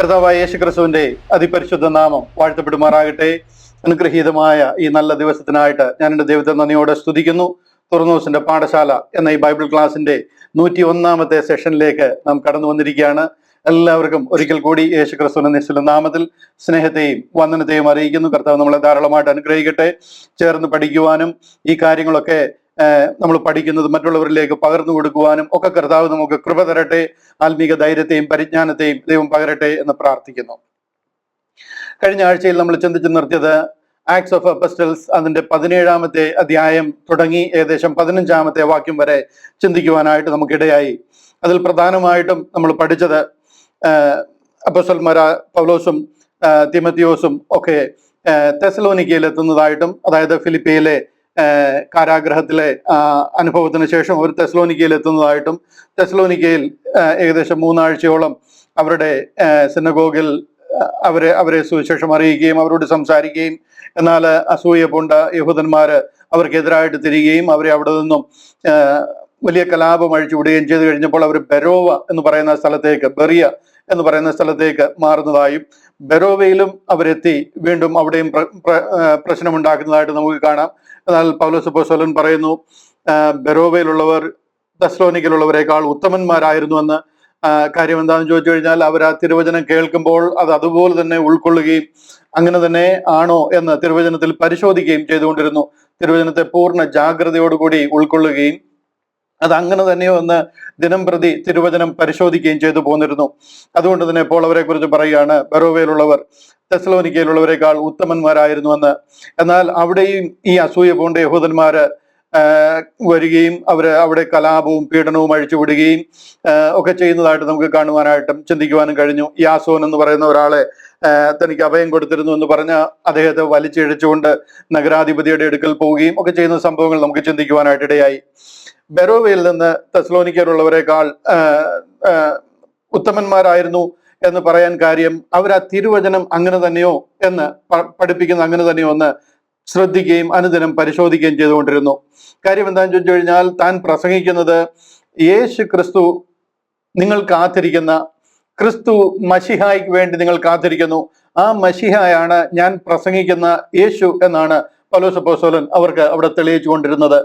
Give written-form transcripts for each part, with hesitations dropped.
കർത്താവായ യേശു ക്രിസ്തുവിന്റെ അതിപരിശുദ്ധ നാമം വാഴ്ത്തപ്പെടുമാറാകട്ടെ. അനുഗ്രഹീതമായ ഈ നല്ല ദിവസത്തിനായിട്ട് ഞാൻ എൻ്റെ ദൈവത്തെ നന്ദിയോടെ സ്തുതിക്കുന്നു. തുറന്നോസിന്റെ പാഠശാല എന്ന ഈ ബൈബിൾ ക്ലാസിന്റെ 101ാമത്തെ സെഷനിലേക്ക് നാം കടന്നു വന്നിരിക്കുകയാണ്. എല്ലാവർക്കും ഒരിക്കൽ കൂടി യേശു ക്രിസ്തുവിന്റെ നിശ്ചല നാമത്തിൽ സ്നേഹത്തെയും വന്ദനത്തെയും അറിയിക്കുന്നു. കർത്താവ് നമ്മളെ ധാരാളമായിട്ട് അനുഗ്രഹിക്കട്ടെ. ചേർന്ന് പഠിക്കുവാനും ഈ കാര്യങ്ങളൊക്കെ നമ്മൾ പഠിക്കുന്നത് മറ്റുള്ളവരിലേക്ക് പകർന്നു കൊടുക്കുവാനും ഒക്കെ കർത്താവ് നമുക്ക് കൃപ തരട്ടെ. ആത്മീക ധൈര്യത്തെയും പരിജ്ഞാനത്തെയും ദൈവം പകരട്ടെ എന്ന് പ്രാർത്ഥിക്കുന്നു. കഴിഞ്ഞ ആഴ്ചയിൽ നമ്മൾ ചിന്തിച്ചു നിർത്തിയത് ആക്ട്സ് ഓഫ് അപ്പസ്റ്റൽസ് അതിന്റെ 17ാമത്തെ അധ്യായം തുടങ്ങി ഏകദേശം 15ാമത്തെ വാക്യം വരെ ചിന്തിക്കുവാനായിട്ട് നമുക്കിടയായി. അതിൽ പ്രധാനമായിട്ടും നമ്മൾ പഠിച്ചത് അപ്പോസ്തലന്മാരായ പൗലോസും തിമത്തിയോസും ഒക്കെ തെസലോനിക്കയിൽ എത്തുന്നതായിട്ടും, അതായത് ഫിലിപ്പിയിലെ കാരാഗ്രഹത്തിലെ അനുഭവത്തിന് ശേഷം അവർ തെസലോനിക്കയിൽ എത്തുന്നതായിട്ടും, തെസലോനിക്കയിൽ ഏകദേശം 3 ആഴ്ചയോളം അവരുടെ സിനഗോഗിൽ അവരെ സുവിശേഷം അറിയിക്കുകയും അവരോട് സംസാരിക്കുകയും, എന്നാൽ അസൂയ പൂണ്ട യഹൂദന്മാര് അവർക്കെതിരായിട്ട് തിരികുകയും അവരെ അവിടെ നിന്നും വലിയ കലാപം അഴിച്ചുവിടുകയും ചെയ്തു കഴിഞ്ഞപ്പോൾ അവർ ബെരോവ എന്ന് പറയുന്ന സ്ഥലത്തേക്ക്, ബെറിയ എന്ന് പറയുന്ന സ്ഥലത്തേക്ക് മാറുന്നതായും, ബെരോവയിലും അവരെത്തി വീണ്ടും അവിടെയും പ്രശ്നമുണ്ടാക്കുന്നതായിട്ട് നമുക്ക് കാണാം. എന്നാൽ പൗലോസ് അപ്പോസ്തലൻ പറയുന്നു, ബെരോവയിലുള്ളവർ തെസ്സലോനിക്കയിലുള്ളവരെക്കാൾ ഉത്തമന്മാരായിരുന്നുവെന്ന്. കാര്യം എന്താണെന്ന് ചോദിച്ചു കഴിഞ്ഞാൽ, അവർ ആ തിരുവചനം കേൾക്കുമ്പോൾ അത് അതുപോലെ തന്നെ ഉൾക്കൊള്ളുകയും അങ്ങനെ തന്നെ ആണോ എന്ന് തിരുവചനത്തിൽ പരിശോധിക്കുകയും ചെയ്തുകൊണ്ടിരുന്നു. തിരുവചനത്തെ പൂർണ്ണ ജാഗ്രതയോടുകൂടി ഉൾക്കൊള്ളുകയും അത് അങ്ങനെ തന്നെയോ എന്ന് ദിനം പ്രതി തിരുവചനം പരിശോധിക്കുകയും ചെയ്തു പോന്നിരുന്നു. അതുകൊണ്ട് തന്നെ ഇപ്പോൾ അവരെ കുറിച്ച് പറയുകയാണ്, ബെരോവയിലുള്ളവർ തെസ്സലോനിക്കയിലുള്ളവരെക്കാൾ ഉത്തമന്മാരായിരുന്നുവെന്ന്. എന്നാൽ അവിടെയും ഈ അസൂയ പൂണ്ട യഹൂദന്മാര് വരികയും അവിടെ കലാപവും പീഡനവും അഴിച്ചുവിടുകയും ഒക്കെ ചെയ്യുന്നതായിട്ട് നമുക്ക് കാണുവാനായിട്ടും ചിന്തിക്കുവാനും കഴിഞ്ഞു. യാസോൻ എന്ന് പറയുന്ന ഒരാളെ തനിക്ക് അഭയം കൊടുത്തിരുന്നു എന്ന് പറഞ്ഞ് അദ്ദേഹത്തെ വലിച്ചിഴച്ചുകൊണ്ട് നഗരാധിപതിയുടെ അടുക്കൽ പോവുകയും ഒക്കെ ചെയ്യുന്ന സംഭവങ്ങൾ നമുക്ക് ചിന്തിക്കുവാനായിട്ട് ഇടയായി. ബെരോവയിൽ നിന്ന് തെസ്സലോനിക്കയിലുള്ളവരെക്കാൾ ഉത്തമന്മാരായിരുന്നു എന്ന് പറയാൻ കാര്യം, അവർ ആ തിരുവചനം അങ്ങനെ തന്നെയോ എന്ന് പഠിപ്പിക്കുന്ന അങ്ങനെ തന്നെയോ എന്ന് ശ്രദ്ധിക്കുകയും അനുദിനം പരിശോധിക്കുകയും ചെയ്തുകൊണ്ടിരുന്നു. കാര്യം എന്താണെന്ന് ചോദിച്ചു കഴിഞ്ഞാൽ, താൻ പ്രസംഗിക്കുന്നത് യേശു ക്രിസ്തു, നിങ്ങൾ കാത്തിരിക്കുന്ന ക്രിസ്തു മശിഹായ്ക്ക് വേണ്ടി നിങ്ങൾ കാത്തിരിക്കുന്നു, ആ മശിഹായാണ് ഞാൻ പ്രസംഗിക്കുന്ന യേശു എന്നാണ് പൗലോസ് അപ്പോസ്തലൻ അവർക്ക് അവിടെ തെളിയിച്ചു കൊണ്ടിരുന്നത്.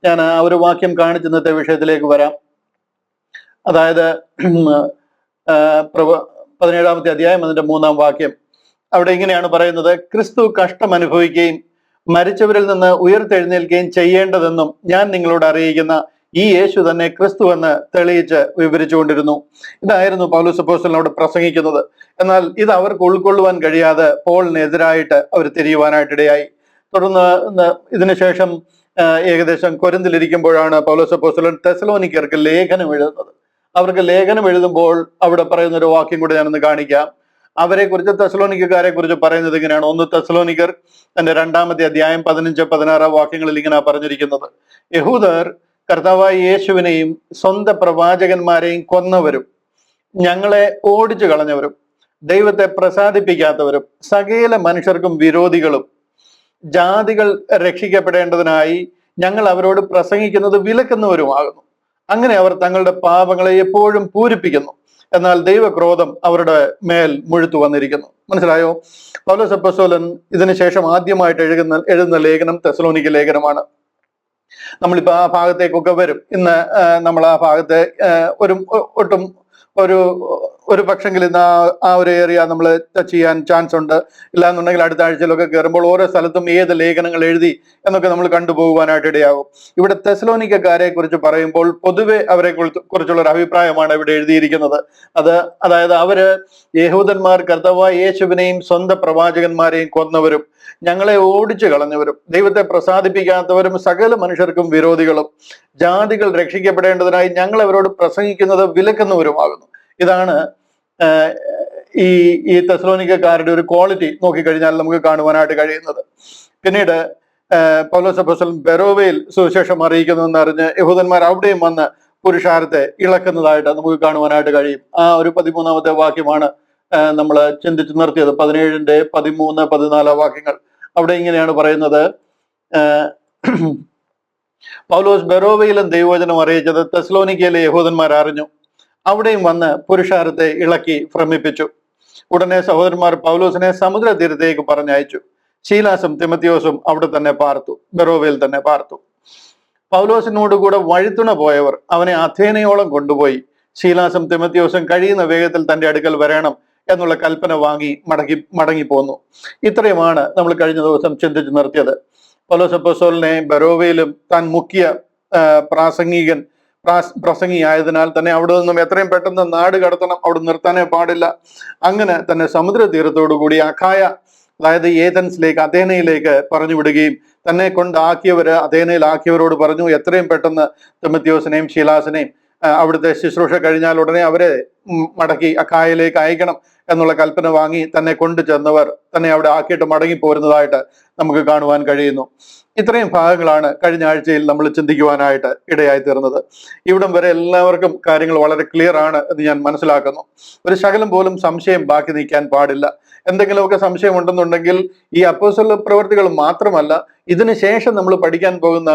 ഞാൻ ആ ഒരു വാക്യം കാണിച്ച് ഇന്നത്തെ വിഷയത്തിലേക്ക് വരാം. അതായത് 17ാമത്തെ അധ്യായം അതിന്റെ 3-ാം വാക്യം. അവിടെ ഇങ്ങനെയാണ് പറയുന്നത്, ക്രിസ്തു കഷ്ടം അനുഭവിക്കുകയും മരിച്ചവരിൽ നിന്ന് ഉയർത്തെഴുന്നേൽക്കുകയും ചെയ്യേണ്ടതെന്നും ഞാൻ നിങ്ങളോട് അറിയിക്കുന്ന ഈ യേശു തന്നെ ക്രിസ്തു എന്ന് തെളിയിച്ച് വിവരിച്ചുകൊണ്ടിരുന്നു. ഇതായിരുന്നു പൗലോസ് അപ്പോസ്തലൻ അവിടെ പ്രസംഗിക്കുന്നത്. എന്നാൽ ഇത് അവർക്ക് ഉൾക്കൊള്ളുവാൻ കഴിയാതെ പോളിനെതിരായിട്ട് അവർ തിരിയുവാനായിട്ടിടയായി. തുടർന്ന് ഇതിനുശേഷം ഏകദേശം കൊരിന്തിലിരിക്കുമ്പോഴാണ് പൗലോസ് അപ്പോസ്തലൻ തെസ്സലോനിക്കർക്ക് ലേഖനം എഴുതുന്നത്. അവർക്ക് ലേഖനം എഴുതുമ്പോൾ അവിടെ പറയുന്ന ഒരു വാക്യം കൂടെ ഞാനൊന്ന് കാണിക്കാം. അവരെ കുറിച്ച്, തെസ്സലോനിക്കക്കാരെ കുറിച്ച് പറയുന്നത് ഇങ്ങനെയാണ്. 1 തെസ്സലോനിക്കർ തന്റെ 2ാമത്തെ അധ്യായം 15-16 വാക്യങ്ങളിൽ ഇങ്ങനെ പറഞ്ഞിരിക്കുന്നത്, യഹൂദർ കർത്താവായ യേശുവിനെയും സ്വന്തം പ്രവാചകന്മാരെയും കൊന്നവരും ഞങ്ങളെ ഓടിച്ചു കളഞ്ഞവരും ദൈവത്തെ പ്രസാദിപ്പിക്കാത്തവരും സകല മനുഷ്യർക്കും വിരോധികളും ജാതികൾ രക്ഷിക്കപ്പെടേണ്ടതിനായി ഞങ്ങൾ അവരോട് പ്രസംഗിക്കുന്നത് വിലക്കുന്നവരുമാകുന്നു. അങ്ങനെ അവർ തങ്ങളുടെ പാപങ്ങളെ എപ്പോഴും പൂരിപ്പിക്കുന്നു, എന്നാൽ ദൈവക്രോധം അവരുടെ മേൽ മുഴുത്തു വന്നിരിക്കുന്നു. മനസ്സിലായോ? പൗലോസ് അപ്പോസ്തലൻ ഇതിനുശേഷം ആദ്യമായിട്ട് എഴുതുന്ന ലേഖനം തെസ്സലോനിക്ക ലേഖനമാണ്. നമ്മളിപ്പോ ആ ഭാഗത്തേക്കൊക്കെ വരും. ഇന്ന് നമ്മൾ ആ ഭാഗത്തെ ഒരു പക്ഷെങ്കിൽ ഇന്ന് ആ ഒരു ഏരിയ നമ്മൾ ടച്ച് ചെയ്യാൻ ചാൻസ് ഉണ്ട്. ഇല്ലാന്നുണ്ടെങ്കിൽ അടുത്ത ആഴ്ചയിലൊക്കെ കയറുമ്പോൾ ഓരോ സ്ഥലത്തും ഏത് ലേഖനങ്ങൾ എഴുതി എന്നൊക്കെ നമ്മൾ കണ്ടുപോകുവാനായിട്ട് ഇടയാകും. ഇവിടെ തെസ്സലോനിക്കക്കാരെ കുറിച്ച് പറയുമ്പോൾ പൊതുവെ അവരെ കുറിച്ചുള്ള ഒരു അഭിപ്രായമാണ് ഇവിടെ എഴുതിയിരിക്കുന്നത്. അതായത് അവര് യഹൂദന്മാർ കർത്താവായ യേശുവിനെയും സ്വന്തം പ്രവാചകന്മാരെയും കൊന്നവരും ഞങ്ങളെ ഓടിച്ചു കളഞ്ഞവരും ദൈവത്തെ പ്രസാദിപ്പിക്കാത്തവരും സകല മനുഷ്യർക്കും വിരോധികളും ജാതികൾ രക്ഷിക്കപ്പെടേണ്ടതിനായി ഞങ്ങൾ അവരോട് പ്രസംഗിക്കുന്നത് വിലക്കുന്നവരുമാകുന്നു. ഇതാണ് ഈ തെസ്സലോനിക്കക്കാരുടെ ഒരു ക്വാളിറ്റി നോക്കിക്കഴിഞ്ഞാൽ നമുക്ക് കാണുവാനായിട്ട് കഴിയുന്നത്. പിന്നീട് പൗലോസ് അപ്പോസ്തലൻ ബെരോവയിൽ സുവിശേഷം അറിയിക്കുന്നതെന്ന് അറിഞ്ഞ് യഹൂദന്മാർ അവിടെയും വന്ന് പുരുഷാരത്തെ ഇളക്കുന്നതായിട്ട് നമുക്ക് കാണുവാനായിട്ട് കഴിയും. ആ ഒരു 13ാമത്തെ വാക്യമാണ് നമ്മൾ ചിന്തിച്ചു നിർത്തിയത്. 17-ന്റെ 13-14 വാക്യങ്ങൾ. അവിടെ ഇങ്ങനെയാണ് പറയുന്നത്, പൗലോസ് ബെരോവയിലും ദൈവവചനം അറിയിച്ചത് തെസ്സലോനിക്കയിലെ യഹൂദന്മാർ അറിഞ്ഞു, അവിടെയും വന്ന് പുരുഷാരത്തെ ഇളക്കി ഭ്രമിപ്പിച്ചു. ഉടനെ സഹോദരന്മാർ പൗലോസിനെ സമുദ്ര തീരത്തേക്ക് പറഞ്ഞയച്ചു. ശീലാസും തിമത്തിയോസും അവിടെ തന്നെ പാർത്തു, ബെറോവയിൽ തന്നെ പാർത്തു. പൗലോസിനോട് കൂടെ വഴിത്തുണ പോയവർ അവനെ അഥേനയോളം കൊണ്ടുപോയി. ശീലാസും തിമത്തിയോസും കഴിയുന്ന വേഗത്തിൽ തന്റെ അടുക്കൽ വരണം എന്നുള്ള കൽപ്പന വാങ്ങി മടങ്ങിപ്പോന്നു. ഇത്രയുമാണ് നമ്മൾ കഴിഞ്ഞ ദിവസം ചിന്തിച്ചു നിർത്തിയത്. പൗലോസ് അപ്പോസ്തലനെ ബെറോവയിലും താൻ മുഖ്യ പ്രസംഗിയായതിനാൽ തന്നെ അവിടെ നിന്നും എത്രയും പെട്ടെന്ന് നാട് കടത്തണം, അവിടെ നിർത്താനേ പാടില്ല. അങ്ങനെ തന്നെ സമുദ്ര തീരത്തോടു കൂടി അഖായ, അതായത് ഏഥൻസിലേക്ക്, അഥേനയിലേക്ക് പറഞ്ഞു വിടുകയും തന്നെ കൊണ്ടാക്കിയവര് അഥേനയിലാക്കിയവരോട് പറഞ്ഞു എത്രയും പെട്ടെന്ന് തിമത്തിയോസിനെയും ശീലാസിനെയും അവിടുത്തെ ശുശ്രൂഷ കഴിഞ്ഞാൽ ഉടനെ അവരെ മടക്കി അഖായയിലേക്ക് അയക്കണം എന്നുള്ള കൽപ്പന വാങ്ങി തന്നെ കൊണ്ടു ചെന്നവർ തന്നെ അവിടെ ആക്കിയിട്ട് മടങ്ങി പോരുന്നതായിട്ട് നമുക്ക് കാണുവാൻ കഴിയുന്നു. ഇത്രയും ഭാഗങ്ങളാണ് കഴിഞ്ഞ ആഴ്ചയിൽ നമ്മൾ ചിന്തിക്കുവാനായിട്ട് ഇടയായി തീർന്നത്. ഇവിടം വരെ എല്ലാവർക്കും കാര്യങ്ങൾ വളരെ ക്ലിയർ ആണ് എന്ന് ഞാൻ മനസ്സിലാക്കുന്നു. ഒരു ശകലം പോലും സംശയം ബാക്കി നിൽക്കാൻ പാടില്ല. എന്തെങ്കിലുമൊക്കെ സംശയം ഉണ്ടെന്നുണ്ടെങ്കിൽ ഈ അപ്പോസ്തല പ്രവൃത്തികൾ മാത്രമല്ല, ഇതിനു ശേഷം നമ്മൾ പഠിക്കാൻ പോകുന്ന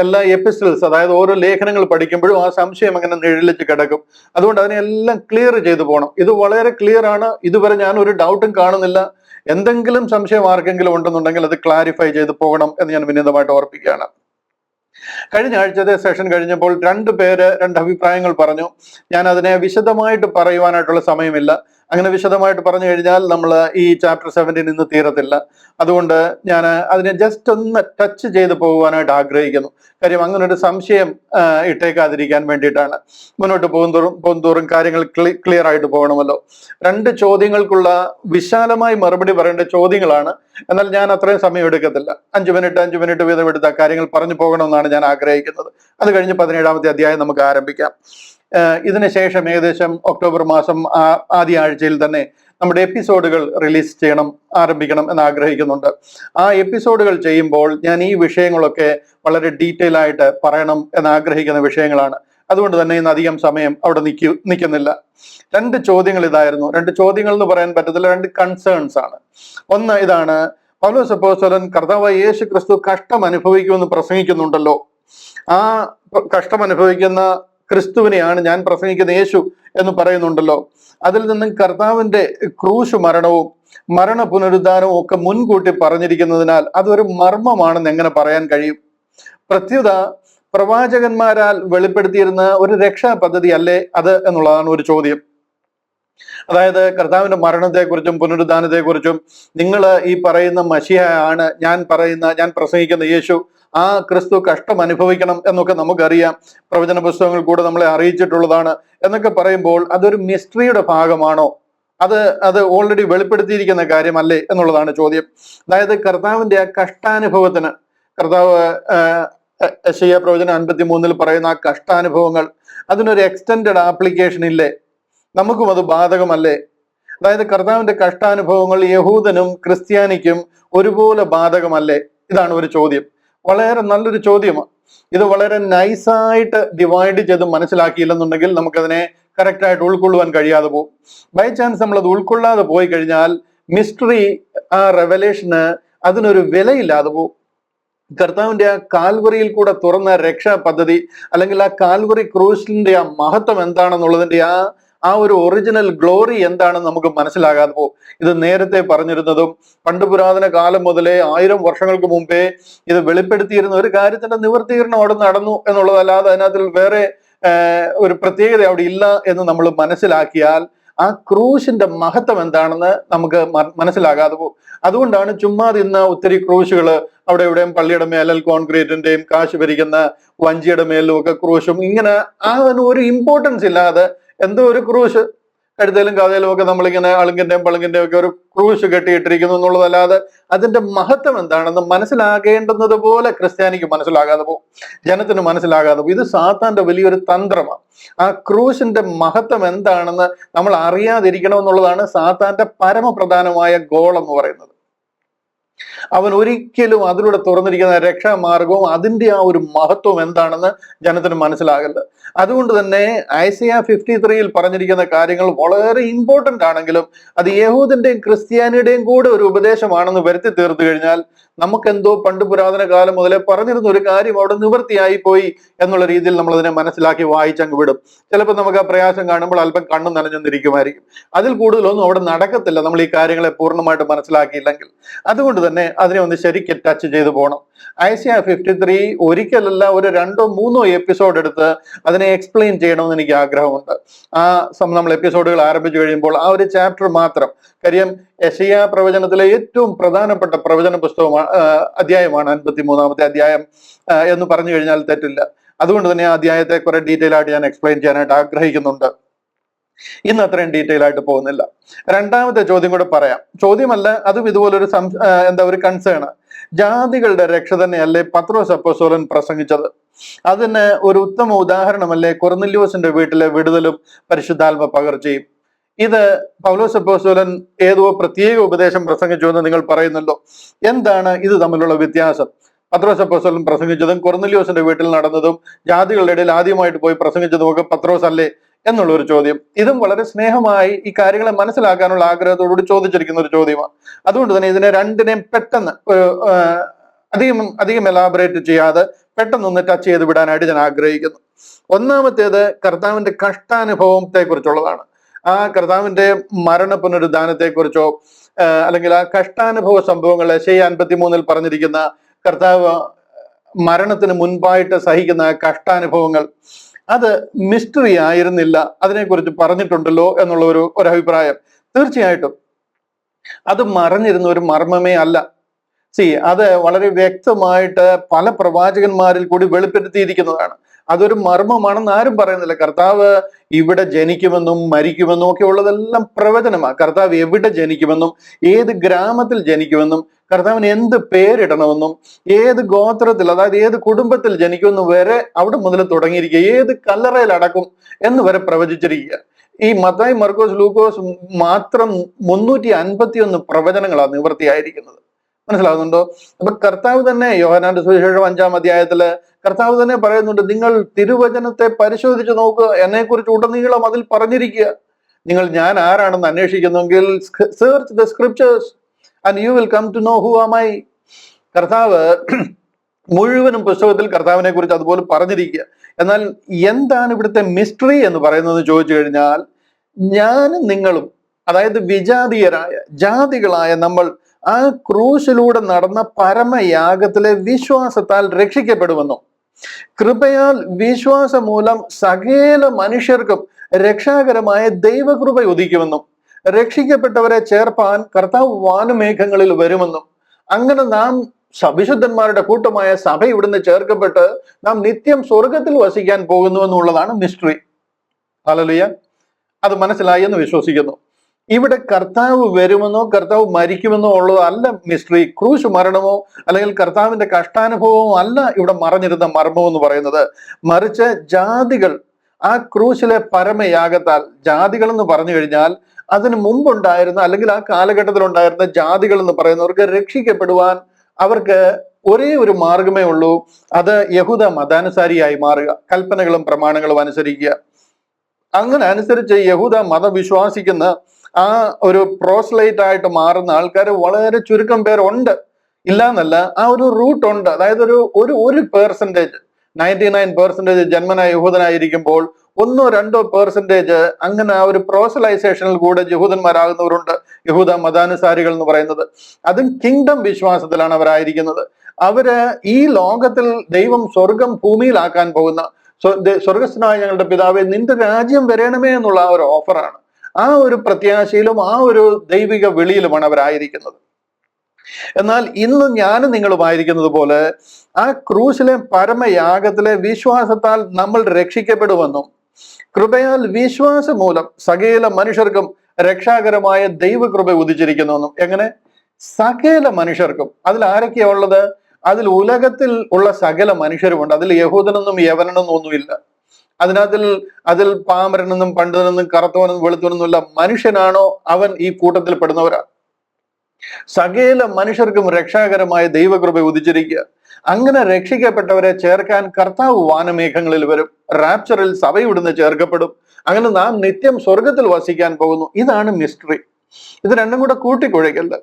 എല്ലാ എപ്പിസ്റ്റൽസ്, അതായത് ഓരോ ലേഖനങ്ങൾ പഠിക്കുമ്പോഴും ആ സംശയം അങ്ങനെ നിഴലിച്ച് കിടക്കും. അതുകൊണ്ട് അതിനെല്ലാം ക്ലിയർ ചെയ്തു പോകണം. ഇത് വളരെ ക്ലിയർ ആണ്, ഇതുവരെ ഞാൻ ഒരു ഡൗട്ടും കാണുന്നില്ല. എന്തെങ്കിലും സംശയം ആർക്കെങ്കിലും ഉണ്ടെന്നുണ്ടെങ്കിൽ അത് ക്ലാരിഫൈ ചെയ്ത് പോകണം എന്ന് ഞാൻ വിനീതമായിട്ട് ഓർപ്പിക്കുകയാണ്. കഴിഞ്ഞ ആഴ്ചത്തെ സെഷൻ കഴിഞ്ഞപ്പോൾ രണ്ട് അഭിപ്രായങ്ങൾ പറഞ്ഞു. ഞാൻ അതിനെ വിശദമായിട്ട് പറയുവാനായിട്ടുള്ള സമയമില്ല. അങ്ങനെ വിശദമായിട്ട് പറഞ്ഞു കഴിഞ്ഞാൽ നമ്മൾ ഈ ചാപ്റ്റർ 17 ഇന്ന് തീരത്തില്ല. അതുകൊണ്ട് ഞാൻ അതിനെ ജസ്റ്റ് ഒന്ന് ടച്ച് ചെയ്ത് പോകുവാനായിട്ട് ആഗ്രഹിക്കുന്നു. കാര്യം അങ്ങനെ ഒരു സംശയം ഇട്ടേക്കാതിരിക്കാൻ വേണ്ടിയിട്ടാണ്. മുന്നോട്ട് പോകുന്തോറും കാര്യങ്ങൾ ക്ലിയർ ആയിട്ട് പോകണമല്ലോ. 2 ചോദ്യങ്ങൾക്കുള്ള വിശാലമായി മറുപടി പറയേണ്ട ചോദ്യങ്ങളാണ്. എന്നാൽ ഞാൻ അത്രയും സമയം എടുക്കത്തില്ല. 5 മിനിറ്റ് വീതം എടുത്ത കാര്യങ്ങൾ പറഞ്ഞു പോകണമെന്നാണ് ഞാൻ ആഗ്രഹിക്കുന്നത്. അത് കഴിഞ്ഞ് 17ാമത്തെ അധ്യായം നമുക്ക് ആരംഭിക്കാം. ഇതിന് ശേഷം ഏകദേശം ഒക്ടോബർ മാസം ആദ്യ ആഴ്ചയിൽ തന്നെ നമ്മുടെ എപ്പിസോഡുകൾ ആരംഭിക്കണം എന്ന് ആഗ്രഹിക്കുന്നുണ്ട്. ആ എപ്പിസോഡുകൾ ചെയ്യുമ്പോൾ ഞാൻ ഈ വിഷയങ്ങളൊക്കെ വളരെ ഡീറ്റെയിൽ ആയിട്ട് പറയണം എന്ന് ആഗ്രഹിക്കുന്ന വിഷയങ്ങളാണ്. അതുകൊണ്ട് തന്നെ ഇന്ന് അധികം സമയം അവിടെ നിൽക്കുന്നില്ല. 2 ചോദ്യങ്ങൾ ഇതായിരുന്നു. 2 ചോദ്യങ്ങൾ എന്ന് പറയാൻ പറ്റത്തില്ല, 2 കൺസേൺസ് ആണ്. ഒന്ന് ഇതാണ്, പൗലോസ് അപ്പോസ്തലൻ കർത്താവായ യേശു ക്രിസ്തു കഷ്ടം അനുഭവിക്കുമെന്ന് പ്രസംഗിക്കുന്നുണ്ടല്ലോ. ആ കഷ്ടം അനുഭവിക്കുന്ന ക്രിസ്തുവിനെയാണ് ഞാൻ പ്രസംഗിക്കുന്ന യേശു എന്ന് പറയുന്നുണ്ടല്ലോ. അതിൽ നിന്നും കർത്താവിന്റെ ക്രൂശ് മരണവും മരണ പുനരുദ്ധാനവും ഒക്കെ മുൻകൂട്ടി പറഞ്ഞിരിക്കുന്നതിനാൽ അതൊരു മർമ്മമാണെന്ന് എങ്ങനെ പറയാൻ കഴിയും? പ്രത്യുത പ്രവാചകന്മാരാൽ വെളിപ്പെടുത്തിയിരുന്ന ഒരു രക്ഷാ പദ്ധതി അല്ലേ അത് എന്നുള്ളതാണ് ഒരു ചോദ്യം. അതായത് കർത്താവിന്റെ മരണത്തെക്കുറിച്ചും പുനരുദ്ധാനത്തെക്കുറിച്ചും നിങ്ങൾ ഈ പറയുന്ന മശിഹയാണ് ഞാൻ പ്രസംഗിക്കുന്ന യേശു, ആ ക്രിസ്തു കഷ്ടം അനുഭവിക്കണം എന്നൊക്കെ നമുക്കറിയാം, പ്രവചന പുസ്തകങ്ങൾ കൂടെ നമ്മളെ അറിയിച്ചിട്ടുള്ളതാണ് എന്നൊക്കെ പറയുമ്പോൾ അതൊരു മിസ്റ്ററിയുടെ ഭാഗമാണോ? അത് ഓൾറെഡി വെളിപ്പെടുത്തിയിരിക്കുന്ന കാര്യമല്ലേ എന്നുള്ളതാണ് ചോദ്യം. അതായത് കർത്താവിന്റെ ആ കഷ്ടാനുഭവത്തിന്, കർത്താവ് യെശയ്യാ പ്രവചനം 53 പറയുന്ന ആ കഷ്ടാനുഭവങ്ങൾ, അതിനൊരു എക്സ്റ്റെൻഡഡ് ആപ്ലിക്കേഷൻ ഇല്ലേ? നമുക്കും അത് ബാധകമല്ലേ? അതായത് കർത്താവിന്റെ കഷ്ടാനുഭവങ്ങൾ യഹൂദനും ക്രിസ്ത്യാനിക്കും ഒരുപോലെ ബാധകമല്ലേ? ഇതാണ് ഒരു ചോദ്യം. വളരെ നല്ലൊരു ചോദ്യമാണ്. ഇത് വളരെ നൈസായിട്ട് ഡിവൈഡ് ചെയ്ത് മനസ്സിലാക്കിയില്ലെന്നുണ്ടെങ്കിൽ നമുക്കതിനെ കറക്റ്റായിട്ട് ഉൾക്കൊള്ളുവാൻ കഴിയാതെ പോകും. ബൈ ചാൻസ് നമ്മളത് ഉൾക്കൊള്ളാതെ പോയി കഴിഞ്ഞാൽ മിസ്റ്ററി, ആ റെവലേഷന് അതിനൊരു വിലയില്ലാതെ പോകും. കർത്താവിന്റെ ആ കാൽവറിയിൽ കൂടെ തുറന്ന രക്ഷാ പദ്ധതി, അല്ലെങ്കിൽ ആ കാൽവറി ക്രൂസിന്റെ ആ മഹത്വം എന്താണെന്നുള്ളതിന്റെ ആ ഒരു ഒറിജിനൽ ഗ്ലോറി എന്താണെന്ന് നമുക്ക് മനസ്സിലാകാതെ പോകും. ഇത് നേരത്തെ പറഞ്ഞിരുന്നതും പണ്ട് പുരാതന കാലം മുതലേ 1000 വർഷങ്ങൾക്ക് മുമ്പേ ഇത് വെളിപ്പെടുത്തിയിരുന്ന ഒരു കാര്യത്തിന്റെ നിവർത്തീകരണം അവിടെ നടന്നു എന്നുള്ളതല്ലാതെ അതിനകത്തിൽ വേറെ ഒരു പ്രത്യേകത അവിടെ ഇല്ല എന്ന് നമ്മൾ മനസ്സിലാക്കിയാൽ ആ ക്രൂശിന്റെ മഹത്വം എന്താണെന്ന് നമുക്ക് മനസ്സിലാകാതെ പോകും. അതുകൊണ്ടാണ് ചുമ്മാ ഇന്ന് ഒത്തിരി ക്രൂശുകൾ അവിടെ ഇവിടെയും പള്ളിയുടെ മേലിൽ കോൺക്രീറ്റിന്റെയും കാശ് ഭരിക്കുന്ന വഞ്ചിയുടെ മേലും ഒക്കെ ക്രൂശും, ഇങ്ങനെ ഒരു ഇമ്പോർട്ടൻസ് ഇല്ലാതെ എന്തോ ഒരു ക്രൂശ് കഴുതയിലും കഥയിലും ഒക്കെ നമ്മളിങ്ങനെ അളുങ്കിന്റെയും പളുങ്കിന്റെയും ഒക്കെ ഒരു ക്രൂശ് കെട്ടിയിട്ടിരിക്കുന്നു എന്നുള്ളതല്ലാതെ അതിന്റെ മഹത്വം എന്താണെന്ന് മനസ്സിലാകേണ്ടുന്നത് പോലെ ക്രിസ്ത്യാനിക്ക് മനസ്സിലാകാതെ പോകും, ജനത്തിന് മനസ്സിലാകാതെ പോകും. ഇത് സാത്താന്റെ വലിയൊരു തന്ത്രമാണ്. ആ ക്രൂശിന്റെ മഹത്വം എന്താണെന്ന് നമ്മൾ അറിയാതിരിക്കണം എന്നുള്ളതാണ് സാത്താന്റെ പരമപ്രധാനമായ ഗോൾ എന്ന് പറയുന്നത്. അവൻ ഒരിക്കലും അതിലൂടെ തുറന്നിരിക്കുന്ന രക്ഷാമാർഗവും അതിന്റെ ആ ഒരു മഹത്വം എന്താണെന്ന് ജനത്തിന് മനസ്സിലാകരുത്. അതുകൊണ്ട് തന്നെ ഐസയ 53 പറഞ്ഞിരിക്കുന്ന കാര്യങ്ങൾ വളരെ ഇമ്പോർട്ടന്റ് ആണെങ്കിലും അത് യഹൂദന്റെയും ക്രിസ്ത്യാനിയുടെയും കൂടെ ഒരു ഉപദേശമാണെന്ന് വരുത്തി തീർത്തു കഴിഞ്ഞാൽ നമുക്കെന്തോ പണ്ട് പുരാതന കാലം മുതലേ പറഞ്ഞിരുന്ന ഒരു കാര്യം അവിടെ നിവൃത്തിയായി പോയി എന്നുള്ള രീതിയിൽ നമ്മൾ അതിനെ മനസ്സിലാക്കി വായിച്ചങ്ങ് വിടും. ചിലപ്പോൾ നമുക്ക് ആ പ്രയാസം കാണുമ്പോൾ അല്പം കണ്ണു നനഞ്ഞെന്നിരിക്കുമായിരിക്കും. അതിൽ കൂടുതലൊന്നും അവിടെ നടക്കത്തില്ല നമ്മൾ ഈ കാര്യങ്ങളെ പൂർണ്ണമായിട്ട് മനസ്സിലാക്കിയില്ലെങ്കിൽ. അതുകൊണ്ട് തന്നെ അതിനെ ഒന്ന് ശരിക്കും ടച്ച് ചെയ്തു പോകണം. ഐസയ 53 ഒരിക്കലല്ല, ഒരു 2-3 എപ്പിസോഡ് എടുത്ത് അതിനെ എക്സ്പ്ലെയിൻ ചെയ്യണമെന്ന് എനിക്ക് ആഗ്രഹമുണ്ട്. നമ്മൾ എപ്പിസോഡുകൾ ആരംഭിച്ചു കഴിയുമ്പോൾ ആ ഒരു ചാപ്റ്റർ മാത്രം, കാര്യം യെശയ്യാ പ്രവചനത്തിലെ ഏറ്റവും പ്രധാനപ്പെട്ട പ്രവചന പുസ്തകമാണ്, അധ്യായമാണ് 53-ാമത്തെ അധ്യായം എന്ന് പറഞ്ഞു കഴിഞ്ഞാൽ തെറ്റില്ല. അതുകൊണ്ട് തന്നെ ആ അധ്യായത്തെ കുറെ ഡീറ്റെയിൽ ആയിട്ട് ഞാൻ എക്സ്പ്ലെയിൻ ചെയ്യാനായിട്ട് ആഗ്രഹിക്കുന്നുണ്ട്. ഇന്ന് അത്രയും ഡീറ്റെയിൽ ആയിട്ട് പോകുന്നില്ല. രണ്ടാമത്തെ ചോദ്യം കൂടെ പറയാം. ചോദ്യമല്ല, അതും ഇതുപോലൊരു ഒരു കൺസേൺ. ജാതികളുടെ രക്ഷ തന്നെയല്ലേ പത്രോസ് അപ്പോസ്തലൻ പ്രസംഗിച്ചത്? അതിന് ഒരു ഉത്തമ ഉദാഹരണമല്ലേ കൊർന്നല്യോസിന്റെ വീട്ടിലെ വിടുതലും പരിശുദ്ധാത്മ പകർച്ചയും? ഇത് പൗലോസ് അപ്പോസ്തലൻ ഏതോ പ്രത്യേക ഉപദേശം പ്രസംഗിച്ചു എന്ന് നിങ്ങൾ പറയുന്നല്ലോ. എന്താണ് ഇത് തമ്മിലുള്ള വ്യത്യാസം? പത്രോസ് അപ്പോസ്തലൻ പ്രസംഗിച്ചതും കൊർന്നല്യോസിന്റെ വീട്ടിൽ നടന്നതും ജാതികളുടെ ഇടയിൽ ആദ്യമായിട്ട് പോയി പ്രസംഗിച്ചതും ഒക്കെ പത്രോസ് അല്ലേ എന്നുള്ള ഒരു ചോദ്യം. ഇതും വളരെ സ്നേഹമായി ഈ കാര്യങ്ങളെ മനസ്സിലാക്കാനുള്ള ആഗ്രഹത്തോടുകൂടി ചോദിച്ചിരിക്കുന്ന ഒരു ചോദ്യമാണ്. അതുകൊണ്ട് തന്നെ ഇതിനെ രണ്ടിനെയും പെട്ടെന്ന് അധികം എലാബറേറ്റ് ചെയ്യാതെ പെട്ടെന്നൊന്ന് ടച്ച് ചെയ്ത് വിടാനായിട്ട് ഞാൻ ആഗ്രഹിക്കുന്നു. ഒന്നാമത്തേത് കർത്താവിന്റെ കഷ്ടാനുഭവത്തെ കുറിച്ചുള്ളതാണ്. ആ കർത്താവിന്റെ മരണ പുനരുദ്ധാനത്തെ കുറിച്ചോ അല്ലെങ്കിൽ ആ കഷ്ടാനുഭവ സംഭവങ്ങൾ യെശയ്യാ 53 പറഞ്ഞിരിക്കുന്ന കർത്താവ് മരണത്തിന് മുൻപായിട്ട് സഹിക്കുന്ന കഷ്ടാനുഭവങ്ങൾ, അത് മിസ്റ്ററി ആയിരുന്നില്ല, അതിനെക്കുറിച്ച് പറഞ്ഞിട്ടുണ്ടല്ലോ എന്നുള്ള ഒരു അഭിപ്രായം. തീർച്ചയായിട്ടും അത് മറഞ്ഞിരുന്ന ഒരു മർമ്മമേ അല്ല. അത് വളരെ വ്യക്തമായിട്ട് പല പ്രവാചകന്മാരിൽ കൂടി വെളിപ്പെടുത്തിയിരിക്കുന്നതാണ്. അതൊരു മർമ്മമാണെന്ന് ആരും പറയുന്നില്ല. കർത്താവ് ഇവിടെ ജനിക്കുമെന്നും മരിക്കുമെന്നും ഒക്കെ ഉള്ളതെല്ലാം പ്രവചനമാണ്. കർത്താവ് എവിടെ ജനിക്കുമെന്നും ഏത് ഗ്രാമത്തിൽ ജനിക്കുമെന്നും കർത്താവിന് എന്ത് പേരിടണമെന്നും ഏത് ഗോത്രത്തിൽ, അതായത് ഏത് കുടുംബത്തിൽ ജനിക്കുമെന്നും വരെ അവിടെ മുതൽ തുടങ്ങിയിരിക്കുക, ഏത് കല്ലറയിൽ അടക്കും എന്ന് വരെ പ്രവചിച്ചിരിക്കുക. ഈ മത്തായി, മർക്കോസ്, ലൂക്കോസ് മാത്രം 351 പ്രവചനങ്ങളാണ് നിവൃത്തിയായിരിക്കുന്നത്. മനസ്സിലാകുന്നുണ്ടോ? അപ്പൊ കർത്താവ് തന്നെ യോഹന്നാന്റെ സുവിശേഷം 5-ാം അധ്യായത്തില് കർത്താവ് തന്നെ പറയുന്നുണ്ട്, നിങ്ങൾ തിരുവചനത്തെ പരിശോധിച്ച് നോക്കുക, എന്നെക്കുറിച്ച് ഉടനീളം അതിൽ പറഞ്ഞിരിക്കുക. നിങ്ങൾ ഞാൻ ആരാണെന്ന് അന്വേഷിക്കുന്നെങ്കിൽ search the scriptures and you will come to know who am I. കർത്താവ് മുഴുവനും പുസ്തകത്തിൽ കർത്താവിനെ കുറിച്ച് അതുപോലെ പറഞ്ഞിരിക്കുക. എന്നാൽ എന്താണ് ഇവിടുത്തെ മിസ്റ്ററി എന്ന് പറയുന്നത് ചോദിച്ചു കഴിഞ്ഞാൽ, ഞാനും നിങ്ങളും, അതായത് വിജാതീയരായ ജാതികളായ നമ്മൾ ആ ക്രൂശിലൂടെ നടന്ന പരമയാഗത്തിലെ വിശ്വാസത്താൽ രക്ഷിക്കപ്പെടുമെന്നും കൃപയാൽ വിശ്വാസം മൂലം സകല മനുഷ്യർക്കും രക്ഷാകരമായ ദൈവകൃപ ഉദിക്കുമെന്നും രക്ഷിക്കപ്പെട്ടവരെ ചേർപ്പാൻ കർത്താവ് വാനമേഘങ്ങളിൽ വരുമെന്നും അങ്ങനെ നാം വിശുദ്ധന്മാരുടെ കൂട്ടമായ സഭ ഇവിടുന്ന് ചേർക്കപ്പെട്ട് നാം നിത്യം സ്വർഗത്തിൽ വസിക്കാൻ പോകുന്നു എന്നുള്ളതാണ് മിസ്റ്ററി. ഹല്ലേലൂയ. അത് മനസ്സിലായി എന്ന് വിശ്വസിക്കുന്നു. ഇവിടെ കർത്താവ് വരുമെന്നോ കർത്താവ് മരിക്കുമെന്നോ ഉള്ളതോ അല്ല മിസ്റ്ററി. ക്രൂശ് മരണമോ അല്ലെങ്കിൽ കർത്താവിന്റെ കഷ്ടാനുഭവമോ അല്ല ഇവിടെ മറഞ്ഞിരുന്ന മർമ്മം എന്ന് പറയുന്നത്. മറിച്ച് ജാതികൾ ആ ക്രൂശിലെ പരമയാഗത്താൽ, ജാതികൾ എന്ന് പറഞ്ഞു കഴിഞ്ഞാൽ അതിന് മുമ്പുണ്ടായിരുന്ന അല്ലെങ്കിൽ ആ കാലഘട്ടത്തിൽ ഉണ്ടായിരുന്ന ജാതികൾ എന്ന് പറയുന്നവർക്ക് രക്ഷിക്കപ്പെടുവാൻ അവർക്ക് ഒരേ ഒരു മാർഗമേ ഉള്ളൂ. അത് യഹൂദ മതാനുസാരിയായി മാറുക, കൽപ്പനകളും പ്രമാണങ്ങളും അനുസരിക്കുക. അങ്ങനെ അനുസരിച്ച് യഹൂദ മതം വിശ്വാസിക്കുന്ന ആ ഒരു പ്രോസ്ലൈറ്റ് ആയിട്ട് മാറുന്ന ആൾക്കാർ വളരെ ചുരുക്കം പേരുണ്ട്, ഇല്ല എന്നല്ല. ആ ഒരു റൂട്ട് ഉണ്ട്. അതായത് ഒരു പെർസെൻറ്റേജ്, 99% ജന്മന യഹൂദനായിരിക്കുമ്പോൾ 1-2% അങ്ങനെ ആ ഒരു പ്രോസലൈസേഷനിൽ കൂടെ യഹൂദന്മാരാകുന്നവരുണ്ട്, യഹൂദ മതാനുസാരികൾ എന്ന് പറയുന്നത്. അതും കിങ്ഡം വിശ്വാസത്തിലാണ് അവരായിരിക്കുന്നത്. അവര് ഈ ലോകത്തിൽ ദൈവം സ്വർഗം ഭൂമിയിലാക്കാൻ പോകുന്ന, സ്വർഗസ്ഥനായ ഞങ്ങളുടെ പിതാവേ നിന്റെ രാജ്യം വരണമേ എന്നുള്ള ആ ഒരു ഓഫറാണ്. ആ ഒരു പ്രത്യാശയിലും ആ ഒരു ദൈവിക വിളിയിലുമാണ് അവരായിരിക്കുന്നത്. എന്നാൽ ഇന്ന് ഞാനും നിങ്ങളുമായിരിക്കുന്നത് പോലെ ആ ക്രൂശിലെ പരമയാഗത്തിലെ വിശ്വാസത്താൽ നമ്മൾ രക്ഷിക്കപ്പെടുമെന്നും കൃപയാൽ വിശ്വാസം മൂലം സകല മനുഷ്യർക്കും രക്ഷാകരമായ ദൈവകൃപ ഉദിച്ചിരിക്കുന്നുവെന്നും. എങ്ങനെ? സകല മനുഷ്യർക്കും. അതിൽ ആരൊക്കെയാ ഉള്ളത്? അതിൽ ഉലകത്തിൽ ഉള്ള സകല മനുഷ്യരുമുണ്ട്. അതിൽ യഹൂദനെന്നും യവനെന്നും ഒന്നുമില്ല. അതിൽ പാമരനെന്നും പണ്ഡിതനെന്നും കറുത്തവനെന്നും വെളുത്തവനെന്നും ഇല്ല. മനുഷ്യനാണോ അവൻ ഈ കൂട്ടത്തിൽ പെടുന്നവരാ. സകല മനുഷ്യർക്കും രക്ഷാകരമായ ദൈവകൃപ ഉദിച്ചിരിക്കുക. അങ്ങനെ രക്ഷിക്കപ്പെട്ടവരെ ചേർക്കാൻ കർത്താവ് വാനമേഘങ്ങളിൽ വരും. റാപ്ചറിൽ സഭ ഇവിടുന്ന് ചേർക്കപ്പെടും. അങ്ങനെ നാം നിത്യം സ്വർഗത്തിൽ വസിക്കാൻ പോകുന്നു. ഇതാണ് മിസ്റ്ററി. ഇത് രണ്ടും കൂടെ കൂട്ടിക്കുഴയ്ക്കരുത്.